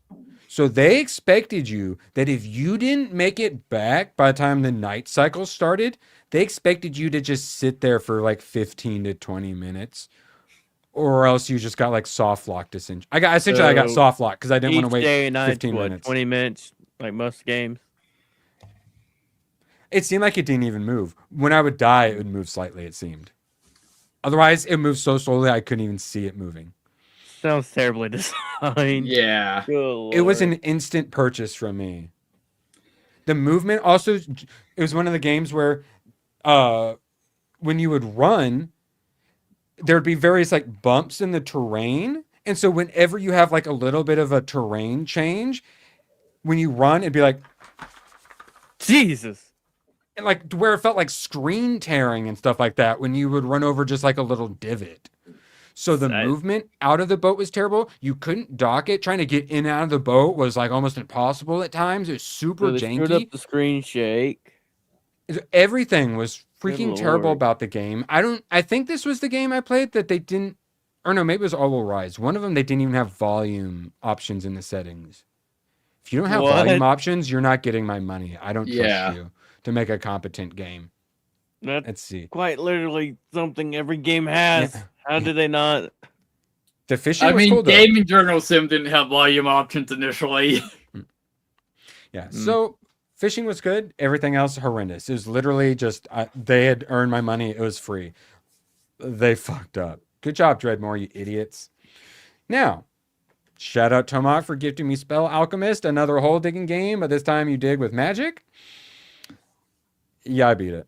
H: So they expected you that if you didn't make it back by the time the night cycle started, they expected you to just sit there for like 15 to 20 minutes. Or else you just got like soft lock disengage. I got
J: So,
H: soft lock because I didn't want to
J: Each
H: wait
J: day and night,
H: 15
J: what,
H: minutes.
J: 20 minutes, like most games.
H: It seemed like it didn't even move. When I would die, it would move slightly, it seemed. Otherwise, it moved so slowly I couldn't even see it moving.
J: Sounds terribly designed.
I: Yeah.
J: Good
H: It was
J: lord.
H: an instant purchase from me. The movement also, it was one of the games where when you would run, there'd be various like bumps in the terrain. And so whenever you have like a little bit of a terrain change, when you run, it'd be like,
J: Jesus.
H: and like to where it felt like screen tearing and stuff like that when you would run over just like a little divot. So the
J: That-
H: movement out of the boat was terrible. You couldn't dock it. Trying to get in and out of the boat was like almost impossible at times. It was super
J: So they screwed
H: janky.
J: up the screen shake.
H: Everything was freaking
J: Good
H: terrible
J: lord.
H: about the game. I think this was the game I played that they didn't, or no, maybe it was All Will Rise. One of them, they didn't even have volume options in the settings. If you don't have
J: What?
H: volume options, you're not getting my money. I don't
I: Yeah.
H: trust you to make a competent game.
J: That's
H: Let's see.
J: quite literally something every game has.
H: Yeah.
J: How did they not?
H: The fishing
I: I
H: was
I: mean,
H: cool though.
I: Gaming Journal Sim didn't have volume options initially.
H: Yeah. So fishing was good. Everything else horrendous. It was literally just they had earned my money. It was free. They fucked up. Good job, Dreadmore, you idiots. Now, shout out Tomac for gifting me Spell Alchemist, another hole digging game, but this time you dig with magic. Yeah, I beat it.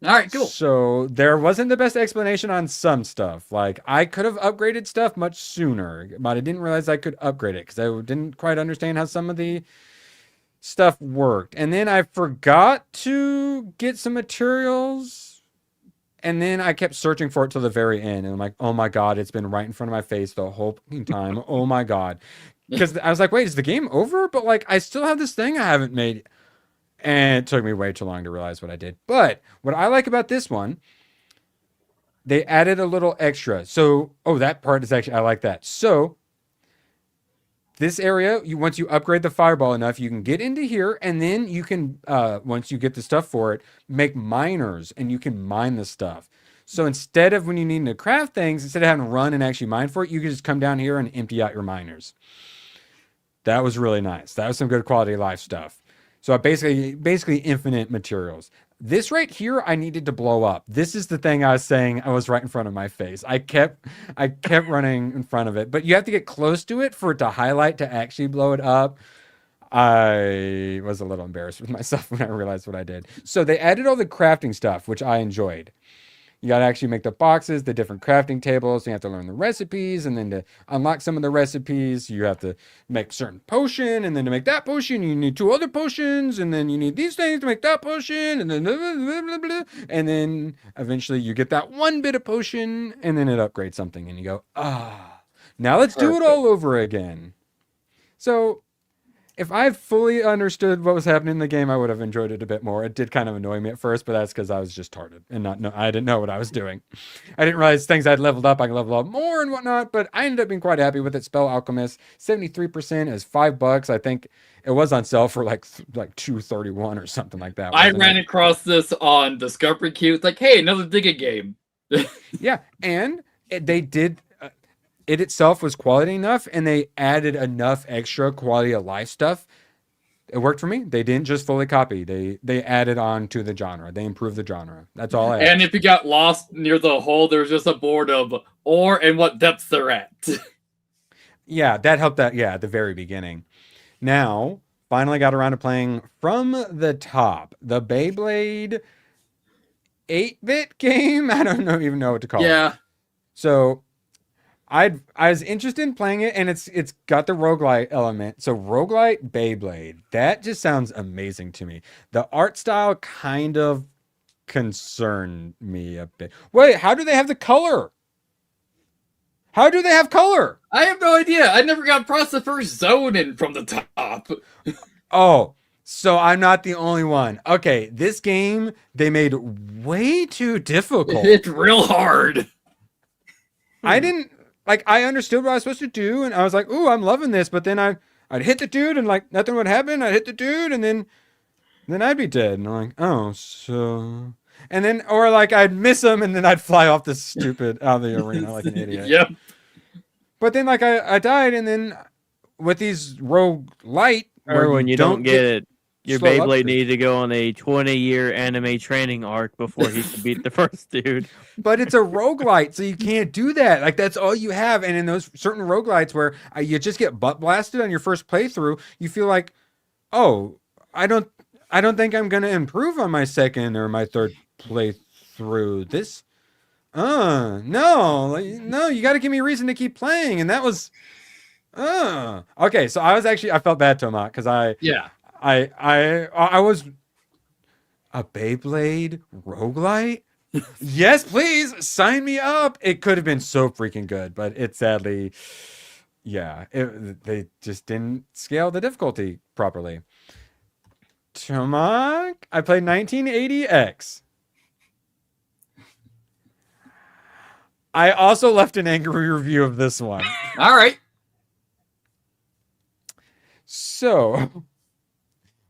I: All right, cool.
H: So there wasn't the best explanation on some stuff. Like I could have upgraded stuff much sooner, but I didn't realize I could upgrade it because I didn't quite understand how some of the stuff worked. And then I forgot to get some materials. And then I kept searching for it till the very end. And I'm like, oh my God, it's been right in front of my face the whole fucking time. Oh my God. Because I was like, wait, is the game over? But like, I still have this thing I haven't made. And it took me way too long to realize what I did. But what I like about this one, they added a little extra. So, that part is actually, I like that. So, this area, once you upgrade the fireball enough, you can get into here, and then you can, once you get the stuff for it, make miners, and you can mine the stuff. So instead of when you need to craft things, instead of having to run and actually mine for it, you can just come down here and empty out your miners. That was really nice. That was some good quality of life stuff. So I basically infinite materials. This right here, I needed to blow up. This is the thing I was saying. I was right in front of my face. I kept running in front of it, but you have to get close to it for it to highlight to actually blow it up. I was a little embarrassed with myself when I realized what I did. So they added all the crafting stuff, which I enjoyed. You got to actually make the boxes, the different crafting tables. You have to learn the recipes. And then to unlock some of the recipes, you have to make certain potion. And then to make that potion, you need 2 other potions. And then you need these things to make that potion. And then blah, blah, blah, blah. And then eventually you get that 1 bit of potion. And then it upgrades something. And you go, now let's do it all over again. So if I had fully understood what was happening in the game, I would have enjoyed it a bit more. It did kind of annoy me at first, but that's because I was just tarded and I didn't know what I was doing. I didn't realize things I'd leveled up, I could level up more and whatnot, but I ended up being quite happy with it. Spell Alchemist, 73% is $5. I think it was on sale for like $2.31 or something like that.
I: I ran across this on Discovery Queue. It's like, hey, another digging game.
H: Yeah, and they did. It itself was quality enough, and they added enough extra quality of life stuff. It worked for me. They didn't just fully copy. They added on to the genre. They improved the genre. That's all I asked.
I: And if you got lost near the hole, there's just a board of ore and what depths they're at.
H: Yeah, that helped that. Yeah, at the very beginning. Now, finally got around to playing From the Top, the Beyblade 8-bit game. I don't even know what to call it.
I: Yeah.
H: So I was interested in playing it, and it's got the roguelite element. So roguelite Beyblade, that just sounds amazing to me. The art style kind of concerned me a bit. Wait, how do they have the color? How do they have color?
I: I have no idea. I never got past the first zone in From the Top.
H: Oh, so I'm not the only one. Okay, this game they made way too difficult.
I: It's real hard.
H: I didn't I understood what I was supposed to do, and I was like, "Ooh, I'm loving this." But then I I'd hit the dude and like nothing would happen. I'd hit the dude and then I'd be dead. And I'm like, oh, so. And then, or like I'd miss him and then I'd fly off this stupid out of the arena like an idiot.
I: Yep.
H: But then like I died and then with these rogue light,
J: Or when you don't get it, your
H: slow
J: Beyblade
H: upgrade.
J: needs to go on a 20-year anime training arc before he can beat the first dude.
H: But it's a roguelite, so you can't do that. Like that's all you have. And in those certain roguelites where you just get butt blasted on your first playthrough, you feel like, oh, I don't think I'm gonna improve on my second or my third playthrough. This, no, no, you got to give me a reason to keep playing. And that was, okay. So I felt bad, Tomat, because
I: Yeah.
H: I was a Beyblade roguelite. Yes, please sign me up. It could have been so freaking good, but it sadly, yeah, they just didn't scale the difficulty properly. Tomak, I played 1980X. I also left an angry review of this one.
I: All right.
H: So,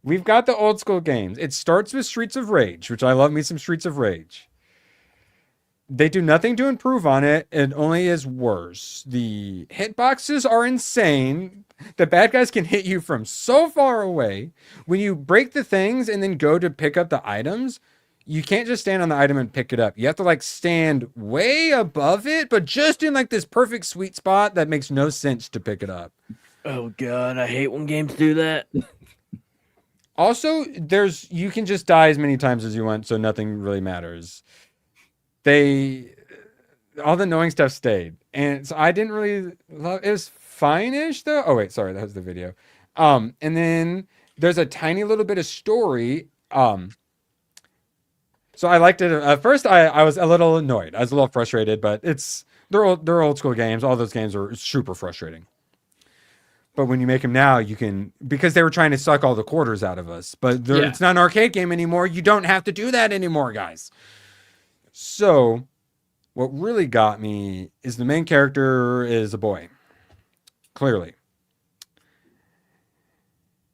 H: we've got the old school games. It starts with Streets of Rage, which I love me some Streets of Rage. They do nothing to improve on it. It only is worse. The hitboxes are insane. The bad guys can hit you from so far away. When you break the things and then go to pick up the items, you can't just stand on the item and pick it up. You have to like stand way above it, but just in like this perfect sweet spot that makes no sense to pick it up.
J: Oh god, I hate when games do that.
H: Also, you can just die as many times as you want, so nothing really matters. All the annoying stuff stayed, and so I didn't really love. It was fine-ish though. Oh wait, sorry, that was the video. And then there's a tiny little bit of story. So I liked it. At first, I was a little annoyed. I was a little frustrated, but they're old school games. All those games are super frustrating. But when you make them now, you can, because they were trying to suck all the quarters out of us. But it's not an arcade game anymore. You don't have to do that anymore, guys. So what really got me is the main character is a boy. Clearly.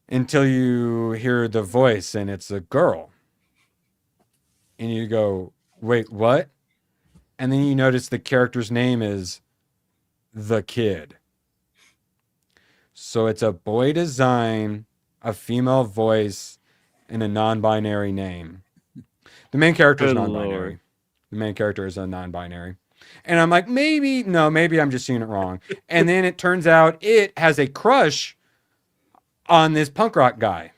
H: Until you hear the voice and it's a girl. And you go, wait, what? And then you notice the character's name is The Kid. So it's a boy design, a female voice, and a non-binary name. The main character is
J: Good
H: non-binary.
J: Lord.
H: The main character is a non-binary. And I'm like, maybe I'm just seeing it wrong. And then it turns out it has a crush on this punk rock guy.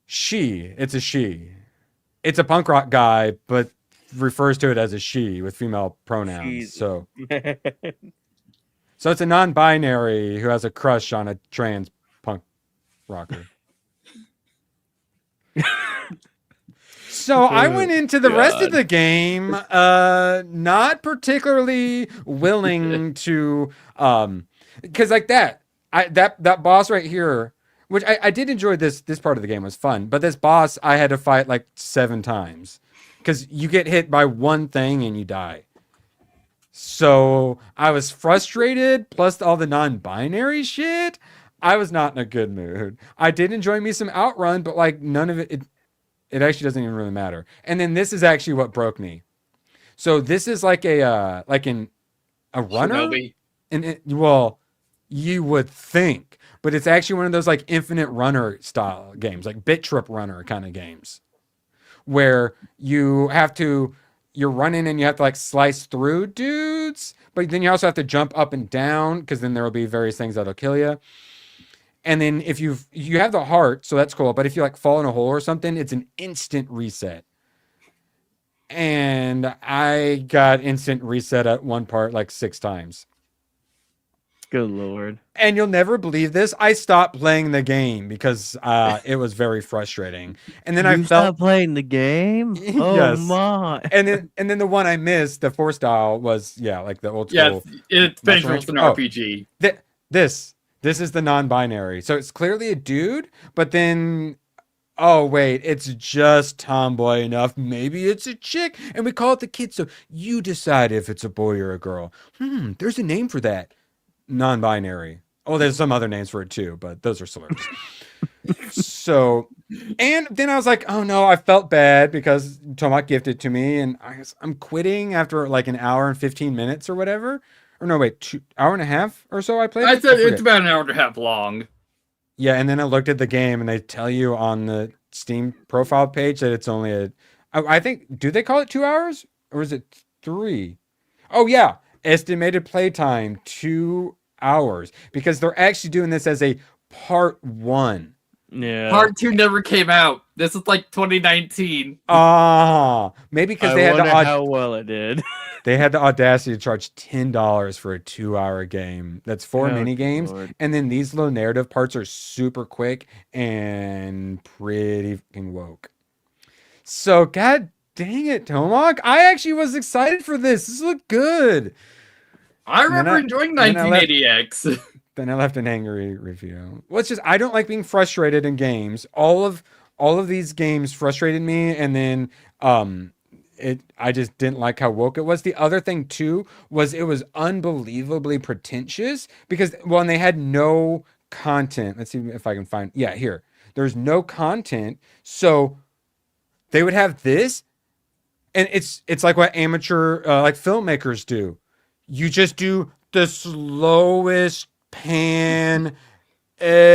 H: It's a she. It's a punk rock guy, but refers to it as a she with female pronouns.
J: Jesus.
H: So it's a non-binary who has a crush on a trans punk rocker. So I went into the rest of the game not particularly willing to because like that boss right here, which I did enjoy this part of the game was fun, but this boss I had to fight like 7 times because you get hit by one thing and you die. So I was frustrated, plus all the non-binary shit. I was not in a good mood. I did enjoy me some Outrun, but like none of it actually doesn't even really matter. And then this is actually what broke me. So this is like a runner.
I: Shinobi.
H: Well, you would think, but it's actually one of those like infinite runner style games, like Bit Trip Runner kind of games, where you're running and you have to like slice through dudes, but then you also have to jump up and down because then there will be various things that'll kill you. And then if you have the heart, so that's cool. But if you like fall in a hole or something, it's an instant reset. And I got instant reset at one part like 6 times.
J: Good lord.
H: And you'll never believe this. I stopped playing the game because it was very frustrating. And then I felt
J: stopped playing the game. Oh
H: Yes.
J: my!
H: and then the one I missed, the 4 style was like the old school.
I: Yeah, it's finished with an RPG.
H: This is the non-binary. So it's clearly a dude, but then oh wait, it's just tomboy enough. Maybe it's a chick, and we call it the kid. So you decide if it's a boy or a girl. There's a name for that. Non-binary. Oh, there's some other names for it too, but those are slurs. So, and then I was like, oh no, I felt bad because Tomac gifted it to me, and I'm quitting after like an hour and 15 minutes or whatever. Or no, wait, 2 hour and a half or so I played
I: I
H: it?
I: said
H: forget.
I: it's about an hour and a half long.
H: Yeah, and then I looked at the game, and they tell you on the Steam profile page that it's only I think, do they call it 2 hours? Or is it 3? Oh yeah, estimated playtime 2 hours. Because they're actually doing this as a part 1.
J: Yeah.
I: Part 2 never came out. This is like 2019.
H: Maybe because
J: I
H: they had
J: wonder how well it did.
H: they had the audacity to charge $10 for a 2-hour game. That's 4
J: Oh,
H: mini games,
J: Lord.
H: and then these little narrative parts are super quick and pretty fucking woke. So, god dang it, Tomac! I actually was excited for this. This looked good.
I: I
H: And then
I: remember enjoying
H: and then I left-
I: 1980X.
H: Then I left an angry review. Well, it's just I don't like being frustrated in games. All of these games frustrated me, and then I just didn't like how woke it was. The other thing too was it was unbelievably pretentious because and they had no content. Let's see if I can find. Yeah, here. There's no content, so they would have this, and it's like what amateur like filmmakers do. You just do the slowest pan ever.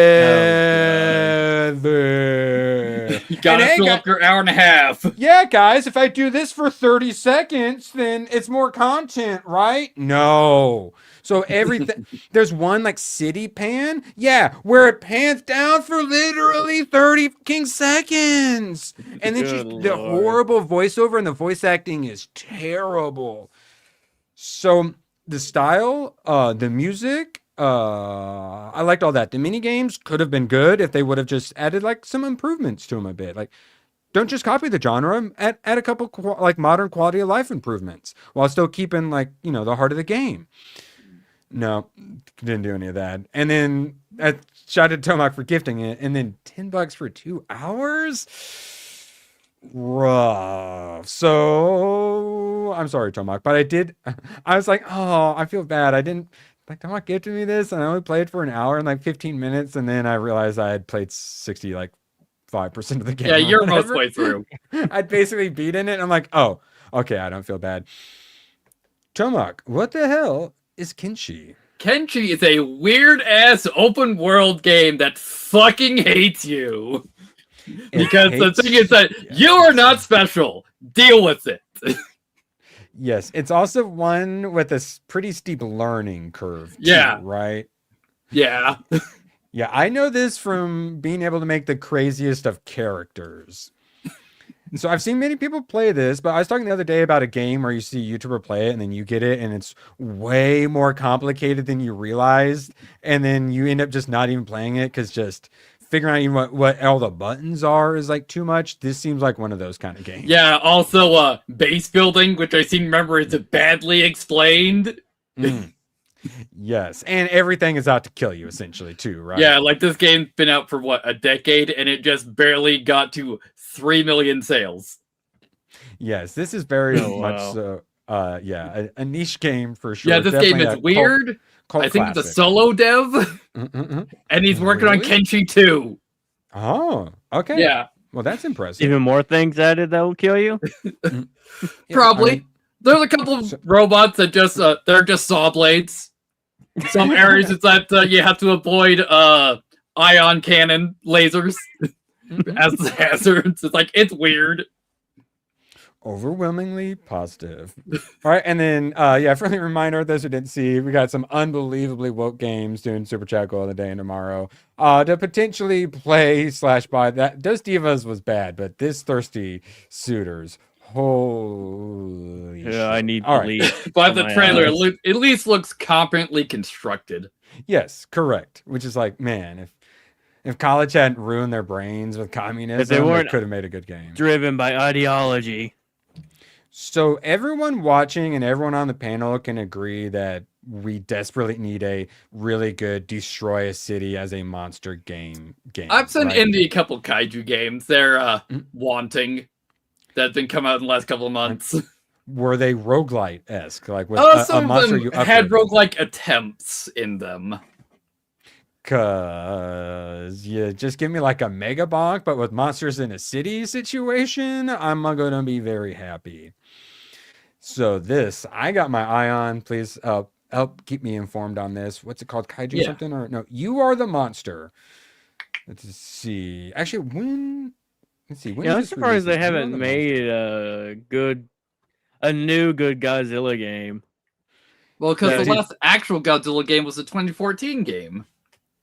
I: You gotta fill up your hour and a half.
H: Yeah, guys, if I do this for 30 seconds, then it's more content, right? No. So everything, there's one like city pan, yeah, where it pans down for literally 30 fucking seconds. And then
J: Good
H: the
J: Lord.
H: horrible voiceover and the voice acting is terrible. So the style, the music, I liked all that. The mini games could have been good if they would have just added like some improvements to them a bit. Like, don't just copy the genre, add a couple like modern quality of life improvements while still keeping like, the heart of the game. No, didn't do any of that. And then I shouted Tomac for gifting it, and then $10 for 2 hours. Rough. So I'm sorry, Tomac, but I was like, oh, I feel bad. I didn't like Tomac gifted me this, and I only played for an hour and like 15 minutes, and then I realized I had played 65% of the game.
I: Yeah,
H: or
I: you're most
H: whatever.
I: way through.
H: I'd basically beaten it. And I'm like, oh, okay, I don't feel bad. Tomac, what the hell is Kenshi?
I: Kenshi is a weird ass open world game that fucking hates you. Because the thing is that you are not special. Deal with it.
H: Yes, it's also one with a pretty steep learning curve. Too,
I: Yeah.
H: Right?
I: Yeah.
H: Yeah, I know this from being able to make the craziest of characters. So I've seen many people play this, but I was talking the other day about a game where you see a YouTuber play it and then you get it and it's way more complicated than you realized. And then you end up just not even playing it because just figuring out even what all the buttons are is like too much. This seems like one of those kind of games.
I: Yeah, also base building, which I seem to remember is badly explained.
H: Yes, and everything is out to kill you essentially too, right?
I: Yeah, like this game's been out for what, a decade, and it just barely got to 3 million sales.
H: Yes, this is very
J: Oh,
H: much
J: wow.
H: so. A niche game for sure.
I: Yeah, this game
H: Definitely
I: is
H: a
I: weird.
H: cult
I: I think it's a
H: classic.
I: solo dev,
H: Mm-mm-mm.
I: and he's working on
H: Really?
I: Kenshi 2.
H: Oh, okay.
I: Yeah,
H: Well, that's impressive.
J: Even more things added that will kill you.
H: Yeah,
I: probably.
H: I mean,
I: There's a couple of robots that just they're just saw blades. Some areas it's that you have to avoid ion cannon lasers as the hazards. It's like it's weird.
H: overwhelmingly positive. All right, and then friendly reminder, those who didn't see, we got some unbelievably woke games doing Super Chat Goal of the Day and tomorrow. To potentially play / buy that. Those Divas was bad, but this Thirsty Suitors. Holy shit.
J: Yeah, I need
H: All
J: to
H: right.
J: leave.
I: But
J: Oh
I: the
J: my
I: trailer
J: eyes.
I: at least looks competently constructed.
H: Yes, correct. Which is like, man, if college hadn't ruined their brains with communism, they
J: weren't
H: could have made a good game.
J: Driven by ideology.
H: So everyone watching and everyone on the panel can agree that we desperately need a really good destroy a city as a monster game.
I: I've seen
H: right?
I: indie couple kaiju games. They're wanting that have been come out in the last couple of months.
H: Were they roguelite-esque? Like with
I: Some
H: a monster
I: of
H: you
I: them had
H: upgrade?
I: roguelike attempts in them.
H: Cause you just give me like a mega bonk, but with monsters in a city situation, I'm gonna be very happy. So this, I got my eye on. Please help keep me informed on this. What's it called? Kaiju
C: Yeah.
H: something or no? You are the monster. Let's see. Actually, when let's see. When
J: Yeah,
H: is
J: I'm
H: this
J: surprised they
H: releasing? You Are
J: haven't
H: the
J: made a new good Godzilla game.
I: Well, because
J: Yeah,
I: the
J: dude.
I: last actual Godzilla game was the 2014 game.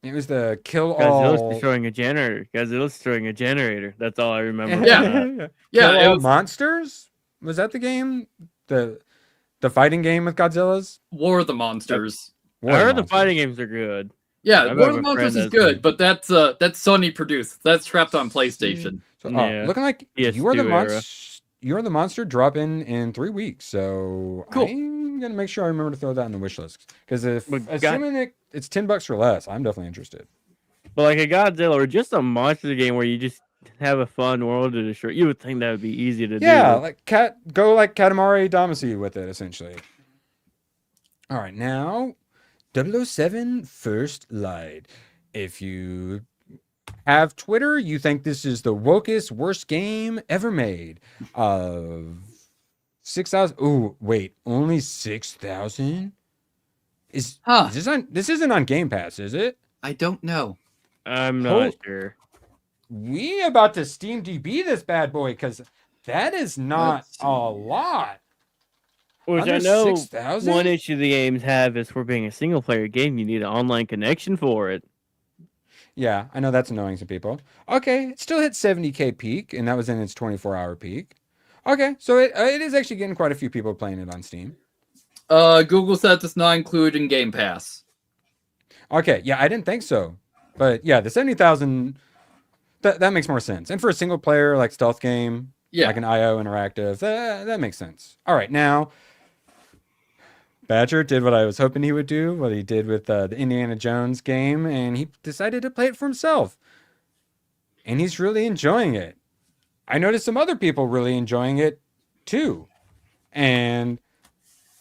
H: It was the kill
J: Godzilla's
H: all.
J: destroying a generator. Godzilla's destroying a generator. That's all I remember.
I: Yeah.
J: From that.
I: Yeah,
H: Kill
I: it
H: all
I: was
H: monsters. Was that the game? The fighting game with Godzilla's?
I: War of the Monsters.
H: War
J: I
H: of
J: heard the
H: Monsters.
J: fighting games are good.
I: Yeah,
J: I
I: War
J: have
I: of the
J: a
I: Monsters
J: friend
I: is
J: that's
I: good, but that's Sony produced. That's trapped on PlayStation.
H: So,
J: Yeah.
H: looking like
J: PS2
H: you are the
J: era.
H: monster. You are the monster. Dropping in 3 weeks. So
I: Cool.
H: I'm gonna make sure I remember to throw that in the wish list. Because if
J: But
H: assuming it's $10 or less, I'm definitely interested.
J: But like a Godzilla or just a monster game where you just have a fun world to destroy, you would think that would be easy to
H: Yeah,
J: do.
H: like go like Katamari Damacy with it essentially. All right, now 007 First Light. If you have Twitter, you think this is the wokest worst game ever made. 6,000. Oh, wait, only 6,000? Is this on? This isn't on Game Pass, is it?
I: I don't know.
J: I'm
H: Hol-
J: not sure.
H: We about to Steam DB this bad boy because that is not
I: Let's see.
H: a lot.
J: Which
H: Under
J: I know
H: 6,000?
J: one issue the games have is for being a single player game, you need an online connection for it.
H: Yeah, I know that's annoying to people. Okay, it still hit 70K peak, and that was in its 24-hour peak. Okay, so it is actually getting quite a few people playing it on Steam.
I: Google said does not include in Game Pass.
H: Okay, yeah, I didn't think so. But yeah, the 70,000, that makes more sense. And for a single player, like stealth game,
I: Yeah.
H: like an IO interactive, that makes sense. All right, now, Badger did what I was hoping he would do, what he did with the Indiana Jones game, and he decided to play it for himself. And he's really enjoying it. I noticed some other people really enjoying it too. And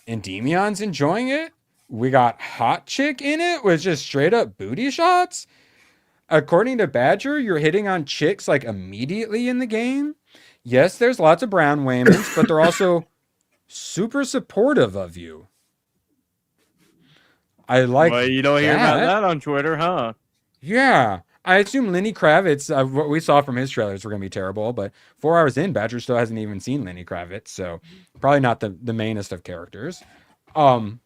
H: Endemion's enjoying it. We got Hot Chick in it with just straight up booty shots. According to Badger, you're hitting on chicks like immediately in the game. Yes, there's lots of brown women's, but they're also super supportive of you. I like
J: Well, you don't hear about
H: that.
J: that on Twitter, huh?
H: Yeah. I assume Lenny Kravitz, what we saw from his trailers were going to be terrible, but 4 hours in, Badger still hasn't even seen Lenny Kravitz, so probably not the mainest of characters. And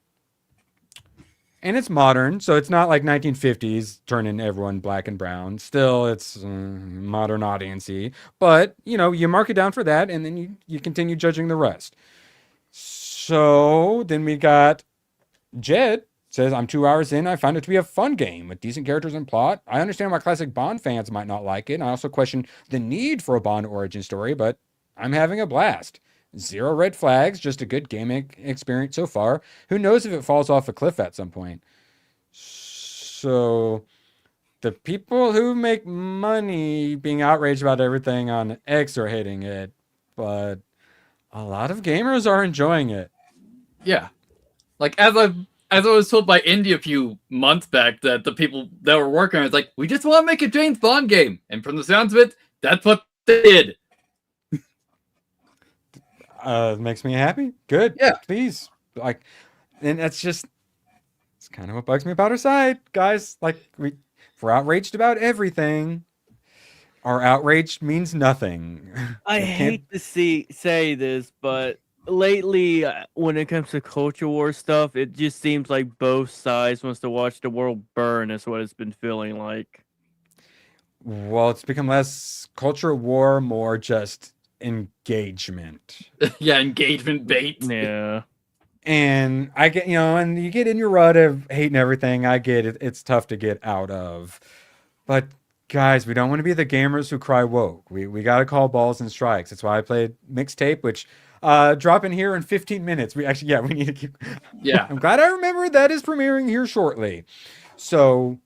H: it's modern, so it's not like 1950s turning everyone black and brown. Still, it's modern audience-y. But, you mark it down for that, and then you continue judging the rest. So then we got Jed. Says, I'm 2 hours in. I found it to be a fun game with decent characters and plot. I understand why classic Bond fans might not like it. And I also question the need for a Bond origin story, but I'm having a blast. 0 red flags, just a good gaming experience so far. Who knows if it falls off a cliff at some point? So, the people who make money being outraged about everything on X are hating it, but a lot of gamers are enjoying it.
I: Yeah. Like, as I was told by Indy a few months back that the people that were working on it was like, we just want to make a James Bond game. And from the sounds of it, that's what they did.
H: Makes me happy. Good.
I: Yeah.
H: Please. And it's kind of what bugs me about our side, guys. Like, we're outraged about everything. Our outrage means nothing.
J: I hate to say this, but lately, when it comes to culture war stuff, it just seems like both sides wants to watch the world burn. Is what it's been feeling like.
H: Well, it's become less culture war, more just engagement.
I: Yeah, engagement bait.
J: Yeah.
H: And I get, and you get in your rut of hating everything. I get it. It's tough to get out of. But guys, we don't want to be the gamers who cry woke. We got to call balls and strikes. That's why I played Mixtape, which drop in here in 15 minutes. We need to keep.
I: Yeah.
H: I'm glad I remembered that is premiering here shortly. So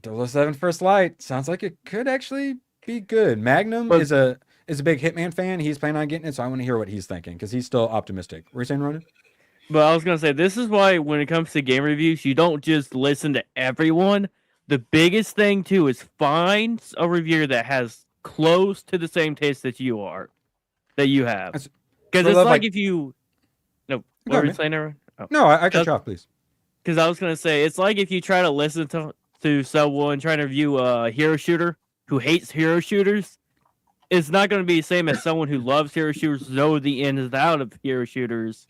H: 007 First Light sounds like it could actually be good. Magnum is a big Hitman fan. He's planning on getting it, so I want to hear what he's thinking because he's still optimistic. Were you saying, Ronan?
J: But I was gonna say this is why when it comes to game reviews, you don't just listen to everyone. The biggest thing too is find a reviewer that has close to the same taste that you have.
H: That's-
J: Because
H: for
J: it's
H: love,
J: like
H: like-
J: if you no,
H: Go
J: what were
H: ahead,
J: you
H: man.
J: saying, Aaron? Oh.
H: No, I cut you off, please.
J: Because I was gonna say it's like if you try to listen to someone trying to review a hero shooter who hates hero shooters, it's not gonna be the same as someone who loves hero shooters, know the ins and out of hero shooters.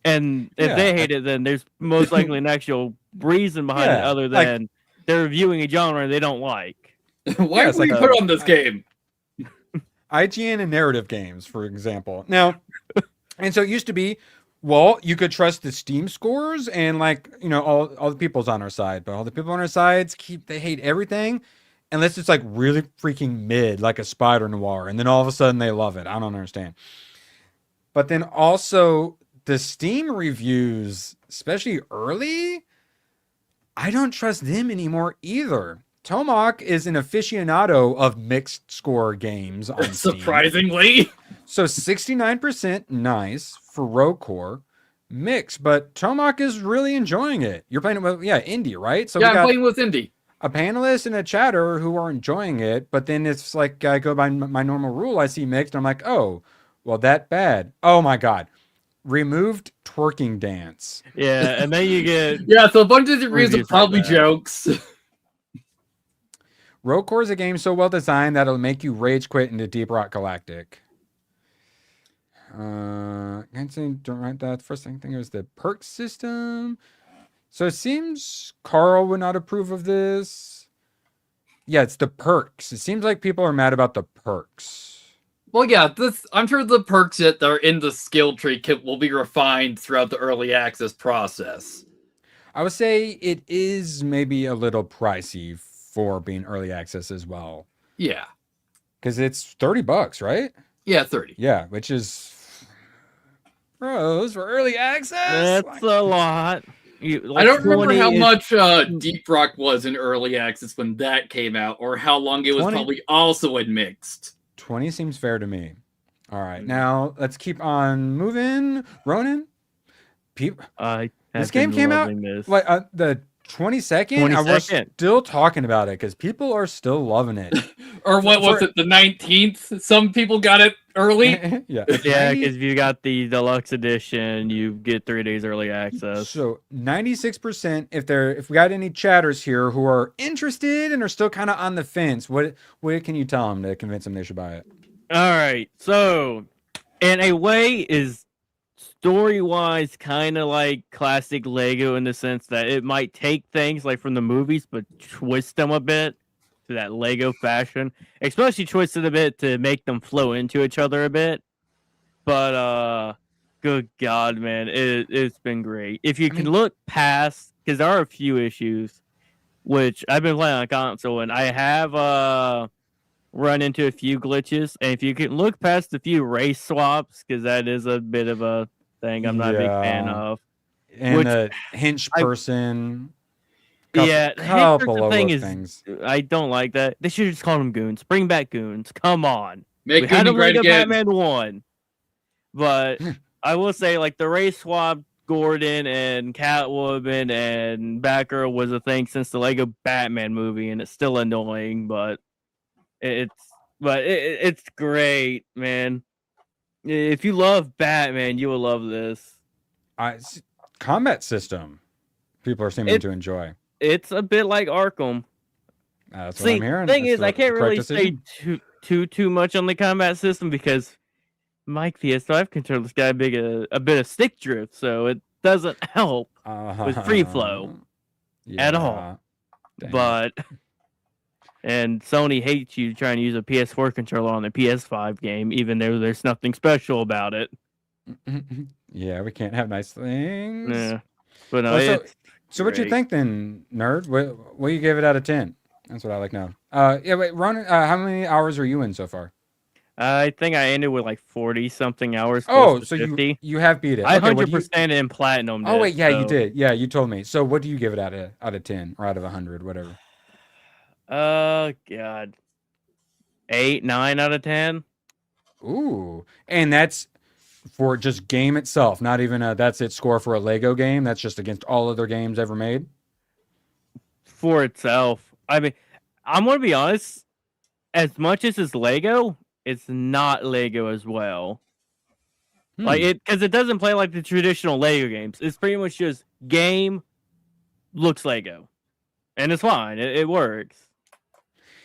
J: And if
H: Yeah,
J: they hate it, then there's most likely an actual reason behind it
H: Yeah,
J: other
H: like-
J: than they're reviewing a genre they don't like.
I: Why
H: it's
I: would we
H: like
I: put
H: a-
I: on this game?
H: IGN and narrative games, for example. Now, and so it used to be, well, you could trust the Steam scores and like, all the people's on our side, but all the people on our sides they hate everything unless it's like really freaking mid, like a Spider Noir, and then all of a sudden they love it. I don't understand. But then also the Steam reviews, especially early, I don't trust them anymore either. Tomahawk is an aficionado of mixed score games on Steam.
I: Surprisingly.
H: So 69% nice for Rocore mix, but Tomahawk is really enjoying it. You're playing it with, indie, right? So
I: Yeah,
H: we
I: I'm
H: got
I: playing with Indy.
H: a panelist and a chatter who are enjoying it, but then it's like I go by my normal rule, I see mixed, I'm like, oh, well, that bad. Oh my God. Removed twerking dance.
J: Yeah, and then you get
I: Yeah, so a bunch of the reviews are
J: Reviews like
I: probably
J: that.
I: jokes.
H: Rocore is a game so well designed that it'll make you rage quit into Deep Rock Galactic. Can't say don't write that. First thing was the perk system. So it seems Carl would not approve of this. Yeah, it's the perks. It seems like people are mad about the perks.
I: Well, yeah, I'm sure the perks that are in the skill tree will be refined throughout the early access process.
H: I would say it is maybe a little pricey for being early access as well.
I: Yeah.
H: Because it's $30, right?
I: Yeah, 30.
H: Yeah, which is bros for early access.
J: that's a lot.
I: I don't remember
J: 20
I: how
J: is-
I: much Deep Rock was in early access when that came out, or how long it was
H: 20?
I: probably also in mixed.
H: 20 seems fair to me. All right, now let's keep on moving. Ronan,
J: I
H: this
J: have
H: game
J: been
H: came out
J: loving this.
H: like the 22nd, and we're
J: 22nd.
H: still talking about it because people are still loving it.
I: Or what was it, the 19th? Some people got it early.
H: Yeah,
J: Yeah,
H: 90
J: because if you got the deluxe edition, you get 3 days early access.
H: So 96%. If we got any chatters here who are interested and are still kind of on the fence, what can you tell them to convince them they should buy it?
J: All right, so in a way, is story-wise kind of like classic Lego in the sense that it might take things like from the movies, but twist them a bit to that Lego fashion, especially twist it a bit to make them flow into each other a bit. But good God, man, it's been great. If you can look past, because there are a few issues, which I've been playing on console, and I have run into a few glitches, and if you can look past a few race swaps, because that is a bit of a thing I'm not a big fan
H: Yeah.
J: of.
H: And
J: Which
H: the hinge
J: I-
H: person.
J: Yeah, the
H: couple
J: Hitler
H: of
J: thing
H: those
J: is
H: things.
J: I don't like that. They should have just called them goons. Bring back goons. Come on.
I: Make
J: We had
I: Goonie
J: a
I: great
J: Lego
I: again.
J: Batman 1. But I will say, like, the race swap Gordon and Catwoman and Batgirl was a thing since the Lego Batman movie, and it's still annoying, but it's great, man. If you love Batman, you will love this.
H: Combat system. People are seeming to enjoy.
J: It's a bit like Arkham.
H: That's what
J: See,
H: I'm hearing.
J: thing
H: That's
J: is,
H: the
J: I can't
H: correct
J: really
H: decision.
J: say too much on the combat system because my PS5 controller's got a bit of stick drift, so it doesn't help with free flow at all.
H: Dang.
J: But and Sony hates you trying to use a PS4 controller on the PS5 game, even though there's nothing special about it.
H: Yeah, we can't have nice things.
J: Yeah, but no,
H: Well,
J: it's
H: So what you
J: great.
H: think then, nerd? What you give it out of 10? That's what I like now. Yeah, wait, Ron, how many hours are you in so far?
J: I think I ended with like 40 something hours.
H: Oh,
J: close
H: so
J: to 50.
H: you have beat it.
J: I
H: Okay, what do you-
J: 100% in platinum.
H: Oh wait, yeah, you did. Yeah, you told me. So what do you give it out of 10 or out of 100, whatever?
J: God, 8, 9 out of 10.
H: Ooh, and that's for just game itself, not even a that's it score for a Lego game. That's just against all other games ever made.
J: For itself. I mean, I'm gonna be honest. As much as it's Lego, it's not Lego as well. Like it, because it doesn't play like the traditional Lego games. It's pretty much just game looks Lego, and it's fine. It works.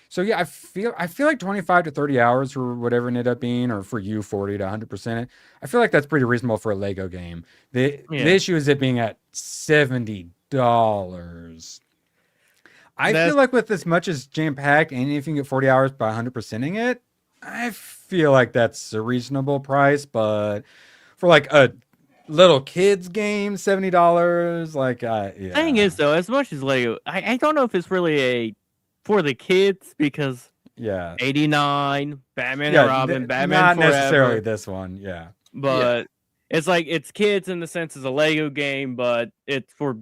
H: So yeah, I feel like 25 to 30 hours for whatever it ended up being, or for you 40 to 100%. I feel like that's pretty reasonable for a Lego game. The issue is it being at $70. I feel like with as much as jam packed, and if you can get 40 hours by 100%ing it, I feel like that's a reasonable price. But for like a little kids game, $70, like yeah.
J: Thing is though, as much as Lego, I don't know if it's really a for the kids because 89, Batman and Robin, Batman
H: not
J: Forever,
H: necessarily this one,
J: but it's like it's kids in the sense it's a Lego game, but it's for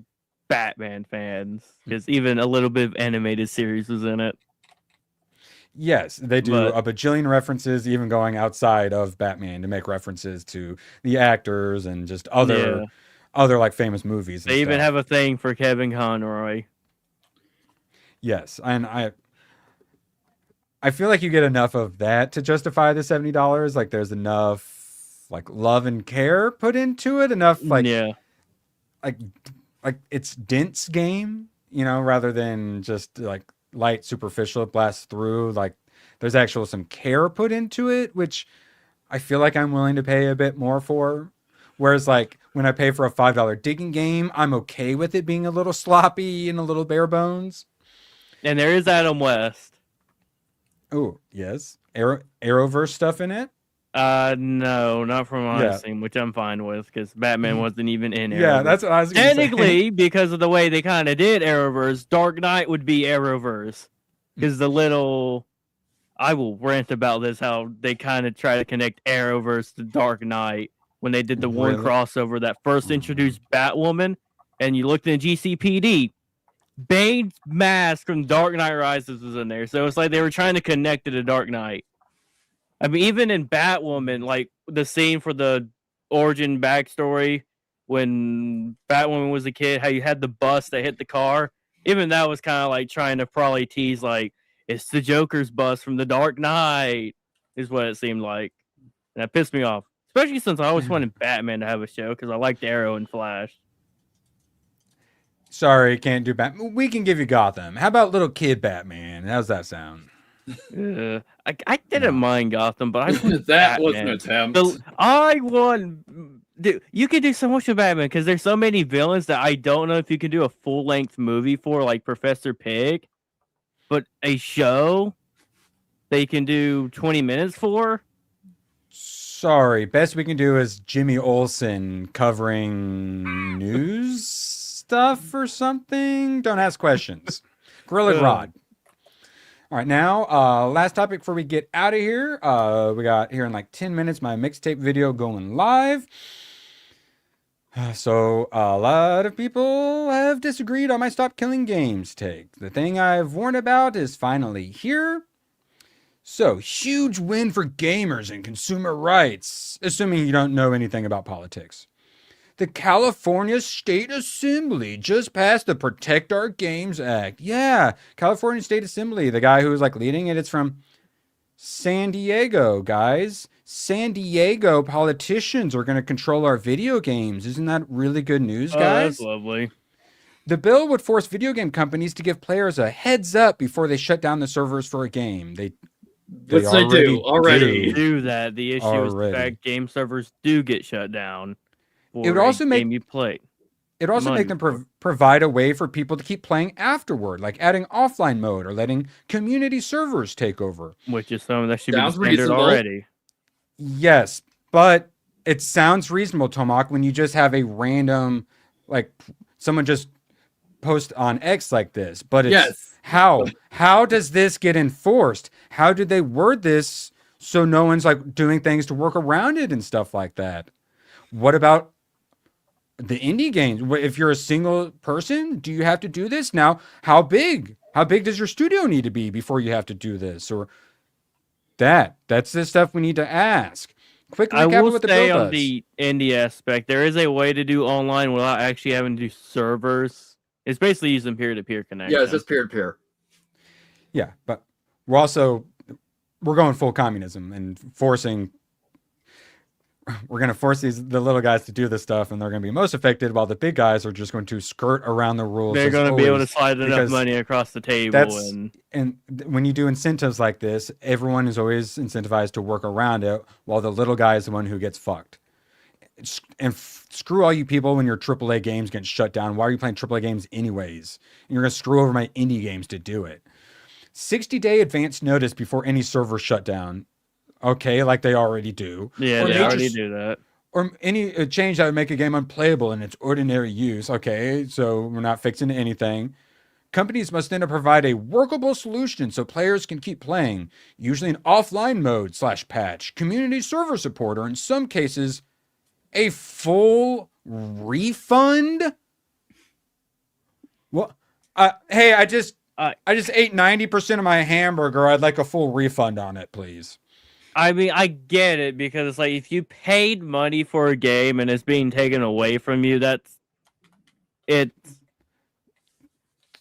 J: Batman fans because even a little bit of animated series was in it.
H: Yes, they do a bajillion references, even going outside of Batman to make references to the actors and just other like famous movies.
J: They even have a thing for Kevin Conroy.
H: Yes, and I feel like you get enough of that to justify the $70. Like there's enough like love and care put into it, enough like like it's dense game, you know, rather than just like light superficial it blasts through. Like there's actual some care put into it, which I feel like I'm willing to pay a bit more for. Whereas like when I pay for a $5 digging game, I'm okay with it being a little sloppy and a little bare bones.
J: And there is Adam West.
H: Oh, yes. Arrowverse stuff in it?
J: No, not from Odyssey, which I'm fine with because Batman wasn't even in Arrowverse.
H: Yeah, that's what I was going to say.
J: Technically, because of the way they kind of did Arrowverse, Dark Knight would be Arrowverse. Because the little... I will rant about this, how they kind of try to connect Arrowverse to Dark Knight when they did the one crossover that first introduced Batwoman, and you looked in GCPD, Bane's mask from Dark Knight Rises was in there. So it's like they were trying to connect it to Dark Knight. I mean, even in Batwoman, like the scene for the origin backstory when Batwoman was a kid, how you had the bus that hit the car. Even that was kind of like trying to probably tease, like, it's the Joker's bus from the Dark Knight, is what it seemed like. And that pissed me off. Especially since I always wanted Batman to have a show because I liked Arrow and Flash.
H: Sorry, can't do Batman. We can give you Gotham. How about little kid Batman? How's that sound?
J: I didn't mind Gotham, but I
I: that was an attempt.
J: Dude, you can do so much with Batman because there's so many villains that I don't know if you can do a full-length movie for, like Professor Pig, but a show they can do 20 minutes for.
H: Sorry, best we can do is Jimmy Olsen covering news stuff or something. Don't ask questions. Gorilla Grodd. All right, now, last topic before we get out of here. We got here in like 10 minutes my mixtape video going live. So a lot of people have disagreed on my Stop Killing Games take. The thing I've warned about is finally here. So, huge win for gamers and consumer rights, assuming you don't know anything about politics. The California State Assembly just passed the Protect Our Games Act. Yeah, California State Assembly, the guy who was like leading it, it's from San Diego, guys. San Diego politicians are going to control our video games. Isn't that really good news, guys?
J: That's lovely.
H: The bill would force video game companies to give players a heads up before they shut down the servers for a game. They
I: already
J: do that. The issue is the fact game servers do get shut down.
H: It would also make
J: you play.
H: It also make them provide a way for people to keep playing afterward, like adding offline mode or letting community servers take over.
J: Which is something that should be standard already.
H: Yes, but it sounds reasonable, Tomak, when you just have a random, like someone just post on X like this. But it's how does this get enforced? How did they word this so no one's like doing things to work around it and stuff like that? What about the indie games? If you're a single person, do you have to do this? Now, how big does your studio need to be before you have to do this? Or that's the stuff we need to ask. quick
J: I
H: recap of
J: will
H: what the
J: say
H: bill
J: on
H: does.
J: the indie aspect, there is a way to do online without actually having to do servers. It's basically using peer-to-peer connection.
I: Yeah, it's just peer to peer.
H: Yeah, but we're going full communism and we're going to force the little guys to do this stuff, and they're going to be most affected, while the big guys are just going to skirt around the rules.
J: They're going to be able to
H: always,
J: slide enough
H: because
J: money across the table,
H: when you do incentives like this, everyone is always incentivized to work around it, while the little guy is the one who gets fucked. And screw all you people when your AAA games get shut down. Why are you playing AAA games anyways? And you're going to screw over my indie games to do it. 60-day advance notice before any server shutdown. Okay, like they already do.
J: Yeah, they already do that.
H: Or any change that would make a game unplayable in its ordinary use. Okay, so we're not fixing anything. Companies must then provide a workable solution so players can keep playing, usually in offline mode /patch, community server support, or in some cases, a full refund. Well, hey, I just ate 90% of my hamburger. I'd like a full refund on it, please.
J: I mean, I get it, because it's like, if you paid money for a game and it's being taken away from you,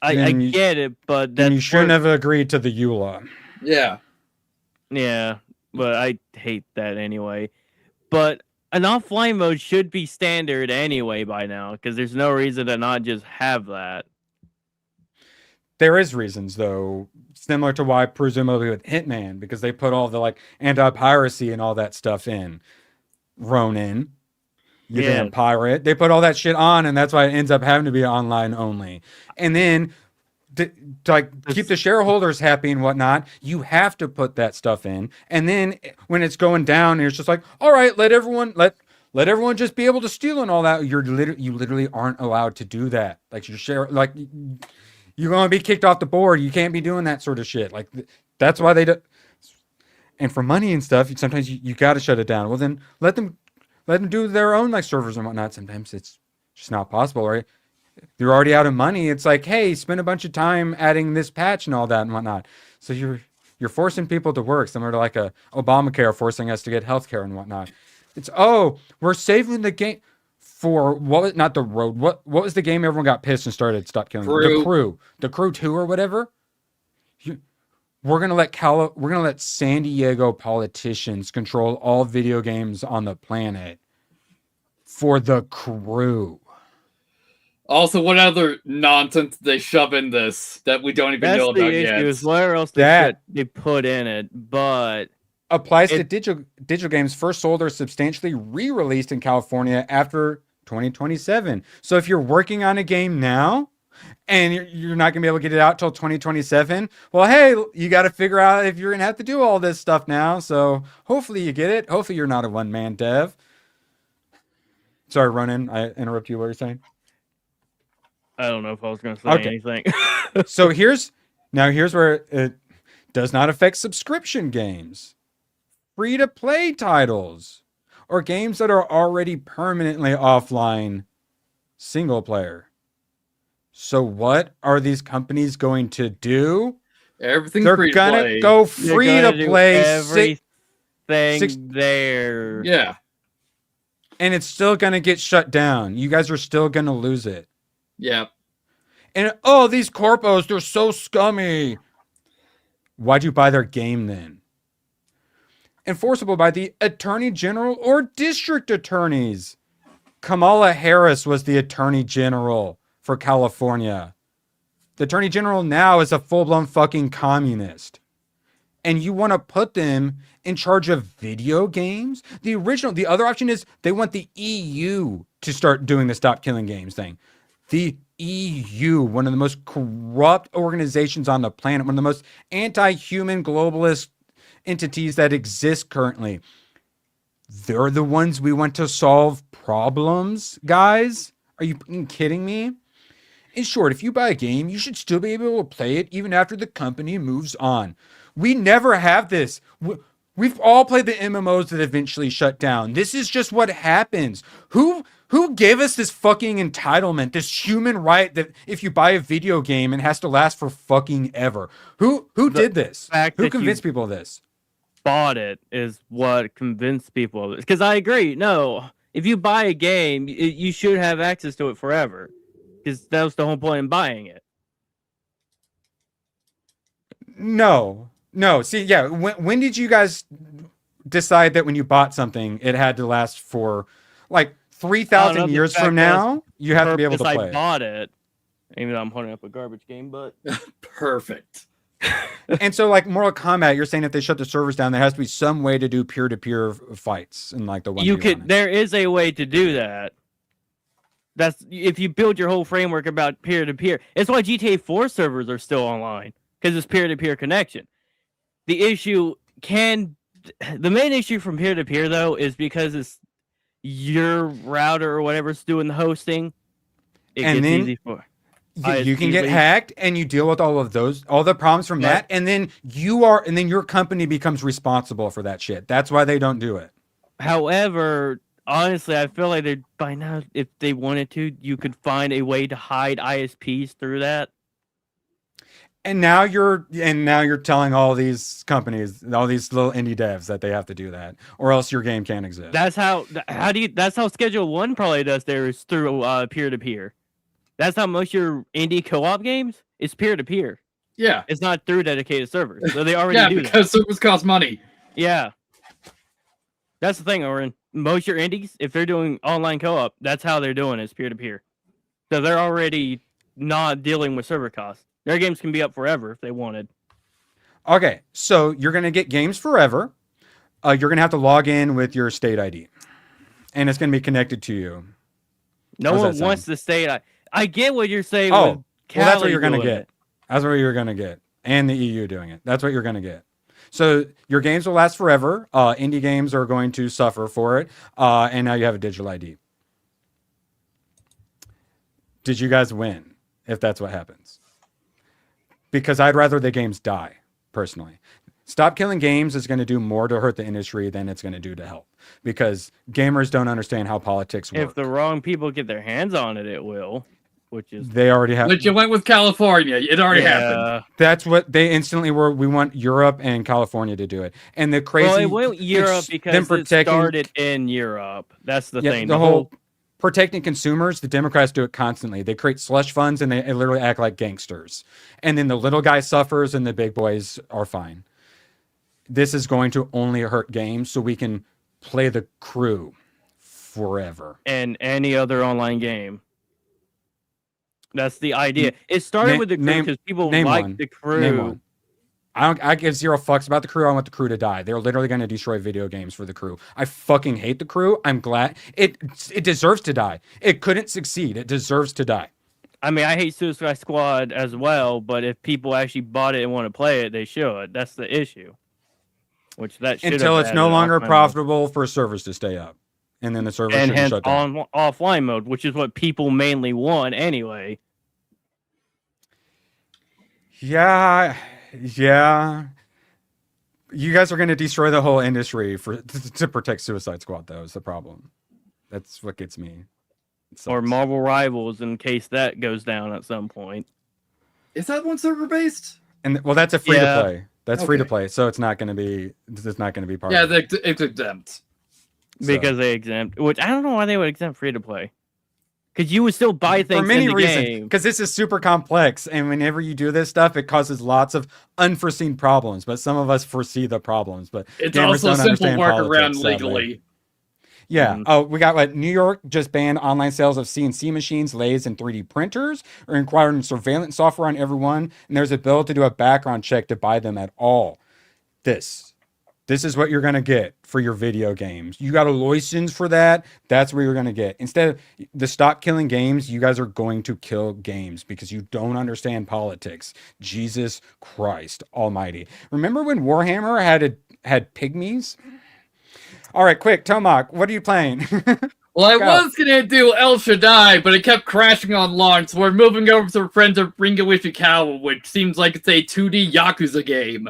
J: I get it, but
H: then you shouldn't have agreed to the EULA.
I: Yeah.
J: Yeah, but I hate that anyway. But an offline mode should be standard anyway by now, because there's no reason to not just have that.
H: There is reasons, though, similar to why presumably with Hitman, because they put all the anti-piracy and all that stuff in. Ronin, you damn pirate. They put all that shit on, and that's why it ends up having to be online only. And then to keep the shareholders happy and whatnot, you have to put that stuff in. And then when it's going down, it's just like, all right, let everyone just be able to steal and all that. You literally aren't allowed to do that. You're going to be kicked off the board. You can't be doing that sort of shit. That's why they do. And for money and stuff, sometimes you got to shut it down. Well, then let them do their own servers and whatnot. Sometimes it's just not possible, right? You're already out of money. It's like, hey, spend a bunch of time adding this patch and all that and whatnot. So you're forcing people to work, similar to like a Obamacare forcing us to get healthcare and whatnot. It's we're saving the game. For not the road. What was the game everyone got pissed and stopped killing? The Crew 2 or whatever. We're gonna let San Diego politicians control all video games on the planet for The Crew.
I: Also, what other nonsense they shove in this that we don't even know about yet?
J: That's the issue, is where else they put in it, but
H: applies to digital games first sold or substantially re-released in California after 2027. So if you're working on a game now and you're not going to be able to get it out till 2027, well, hey, you got to figure out if you're going to have to do all this stuff now. So hopefully you get it. Hopefully you're not a one-man dev. Sorry, Ronan, I interrupt you. What you're saying?
J: I don't know if I was going to say anything.
H: So here's where it does not affect subscription games, free-to-play titles, or games that are already permanently offline single player. So what are these companies going to do?
I: Everything
H: they're
I: free to
H: gonna
I: play.
H: go free to play
J: everything there.
I: Yeah.
H: And it's still gonna get shut down. You guys are still gonna lose it.
I: Yeah.
H: And these corpos, they're so scummy. Why'd you buy their game then? Enforceable by the Attorney General or District Attorneys. Kamala Harris was the Attorney General for California. The Attorney General now is a full-blown fucking communist. And you want to put them in charge of video games? The other option is they want the EU to start doing the Stop Killing Games thing. The EU, one of the most corrupt organizations on the planet, one of the most anti-human globalist entities that exist currently. They're the ones we want to solve problems, guys. Are you kidding me? In short, if you buy a game, you should still be able to play it even after the company moves on. We never have this. We've all played the MMOs that eventually shut down. This is just what happens. Who gave us this fucking entitlement, this human right that if you buy a video game, it has to last for fucking ever? Who did this? Who convinced people of this?
J: bought it is what convinced people of it. Because I agree. No, if you buy a game, you should have access to it forever. Because that was the whole point in buying it.
H: No. See, yeah. When did you guys decide that when you bought something, it had to last for like 3,000 years from now? You have to be able to play
J: I
H: it.
J: bought it. Even though I'm holding up a garbage game, but
I: Perfect.
H: And so, like Mortal Kombat, you're saying if they shut the servers down, there has to be some way to do peer-to-peer fights and like the one
J: you could. There is a way to do that. That's if you build your whole framework about peer-to-peer. It's why GTA 4 servers are still online because it's peer-to-peer connection. The main issue from peer-to-peer though is because it's your router or whatever's doing the hosting. It
H: And
J: gets
H: then
J: easy for.
H: You can get hacked, and you deal with all the problems from that, and then your company becomes responsible for that shit. That's why they don't do it.
J: However, honestly, I feel like they by now, if they wanted to, you could find a way to hide ISPs through that.
H: And now you're telling all these companies, all these little indie devs, that they have to do that, or else your game can't exist.
J: That's how Schedule 1 probably does theirs through peer-to-peer. That's how most of your indie co-op games is peer-to-peer.
I: Yeah.
J: It's not through dedicated servers. So they already do that.
I: because servers cost money.
J: Yeah. That's the thing, Oren. Most of your indies, if they're doing online co-op, that's how they're doing it, is peer-to-peer. So they're already not dealing with server costs. Their games can be up forever if they wanted.
H: Okay, so you're going to get games forever. You're going to have to log in with your state ID. And it's going to be connected to you.
J: No one wants the state ID. I get what you're saying.
H: Oh, well, that's what you're going to
J: doing
H: get.
J: it.
H: That's what you're going to get. And the EU doing it. That's what you're going to get. So your games will last forever. Indie games are going to suffer for it. And now you have a digital ID. Did you guys win if that's what happens? Because I'd rather the games die, personally. Stop Killing Games is going to do more to hurt the industry than it's going to do to help. Because gamers don't understand how politics work.
J: If the wrong people get their hands on it, it will. Which is
H: they already have.
I: But you went with California. It already happened.
H: That's what they instantly were. We want Europe and California to do it. And the crazy.
J: Well, it went Europe because it started in Europe. That's the thing.
H: The whole protecting consumers, the Democrats do it constantly. They create slush funds and they literally act like gangsters. And then the little guy suffers and the big boys are fine. This is going to only hurt games so we can play the Crew forever.
J: And any other online game. That's the idea. It started with the Crew because people like the Crew.
H: Name one. I give zero fucks about the Crew. I want the Crew to die. They're literally going to destroy video games for the Crew. I fucking hate the Crew. I'm glad it deserves to die. It couldn't succeed. It deserves to die.
J: I mean, I hate Suicide Squad as well, but if people actually bought it and want to play it, they should. That's the issue. Which that should
H: until it's no longer profitable for servers to stay up, and then the servers should shut down.
J: On offline mode, which is what people mainly want anyway.
H: Yeah. You guys are going to destroy the whole industry to protect Suicide Squad, though, is the problem. That's what gets me.
J: Or Marvel Rivals, in case that goes down at some point.
I: Is that one server based?
H: And well, that's a free to play. That's free to play, so it's not going to be. It's not going to be part.
I: Yeah,
H: of it.
I: it's exempt.
J: Because they exempt, which I don't know why they would exempt free to play. Because you would still buy things
H: for many
J: in the
H: reasons.
J: game.
H: Because this is super complex, and whenever you do this stuff, it causes lots of unforeseen problems. But some of us foresee the problems. But
I: it's
H: gamers
I: also
H: don't
I: simple
H: understand
I: workaround
H: politics,
I: legally.
H: Yeah. Mm-hmm. Oh, we got what? New York just banned online sales of CNC machines, lathes, and 3D printers, or requiring surveillance software on everyone. And there's a bill to do a background check to buy them at all. This is what you're going to get for your video games. You got a license for that. That's what you're going to get. Instead of the Stop Killing Games, you guys are going to kill games because you don't understand politics. Jesus Christ almighty. Remember when Warhammer had pygmies? All right, quick, Tomac, what are you playing?
I: Well, I was going to do El Shaddai, but it kept crashing on launch, so we're moving over to Friends of Ringo Ishikawa, which seems like it's a 2D Yakuza game.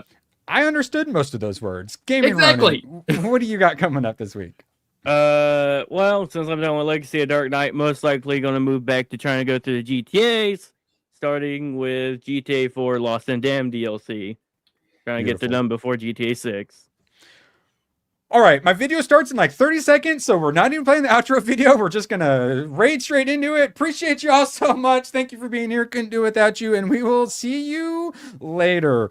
H: I understood most of those words. Gaming
I: exactly.
H: Ronin, what do you got coming up this week?
J: Well, since I'm done with Legacy of Dark Knight, most likely going to move back to trying to go through the GTAs, starting with GTA 4 Lost and Damned DLC. Trying to get to them before GTA 6.
H: All right, my video starts in like 30 seconds, so we're not even playing the outro video. We're just gonna raid straight into it. Appreciate you all so much. Thank you for being here. Couldn't do it without you, and we will see you later.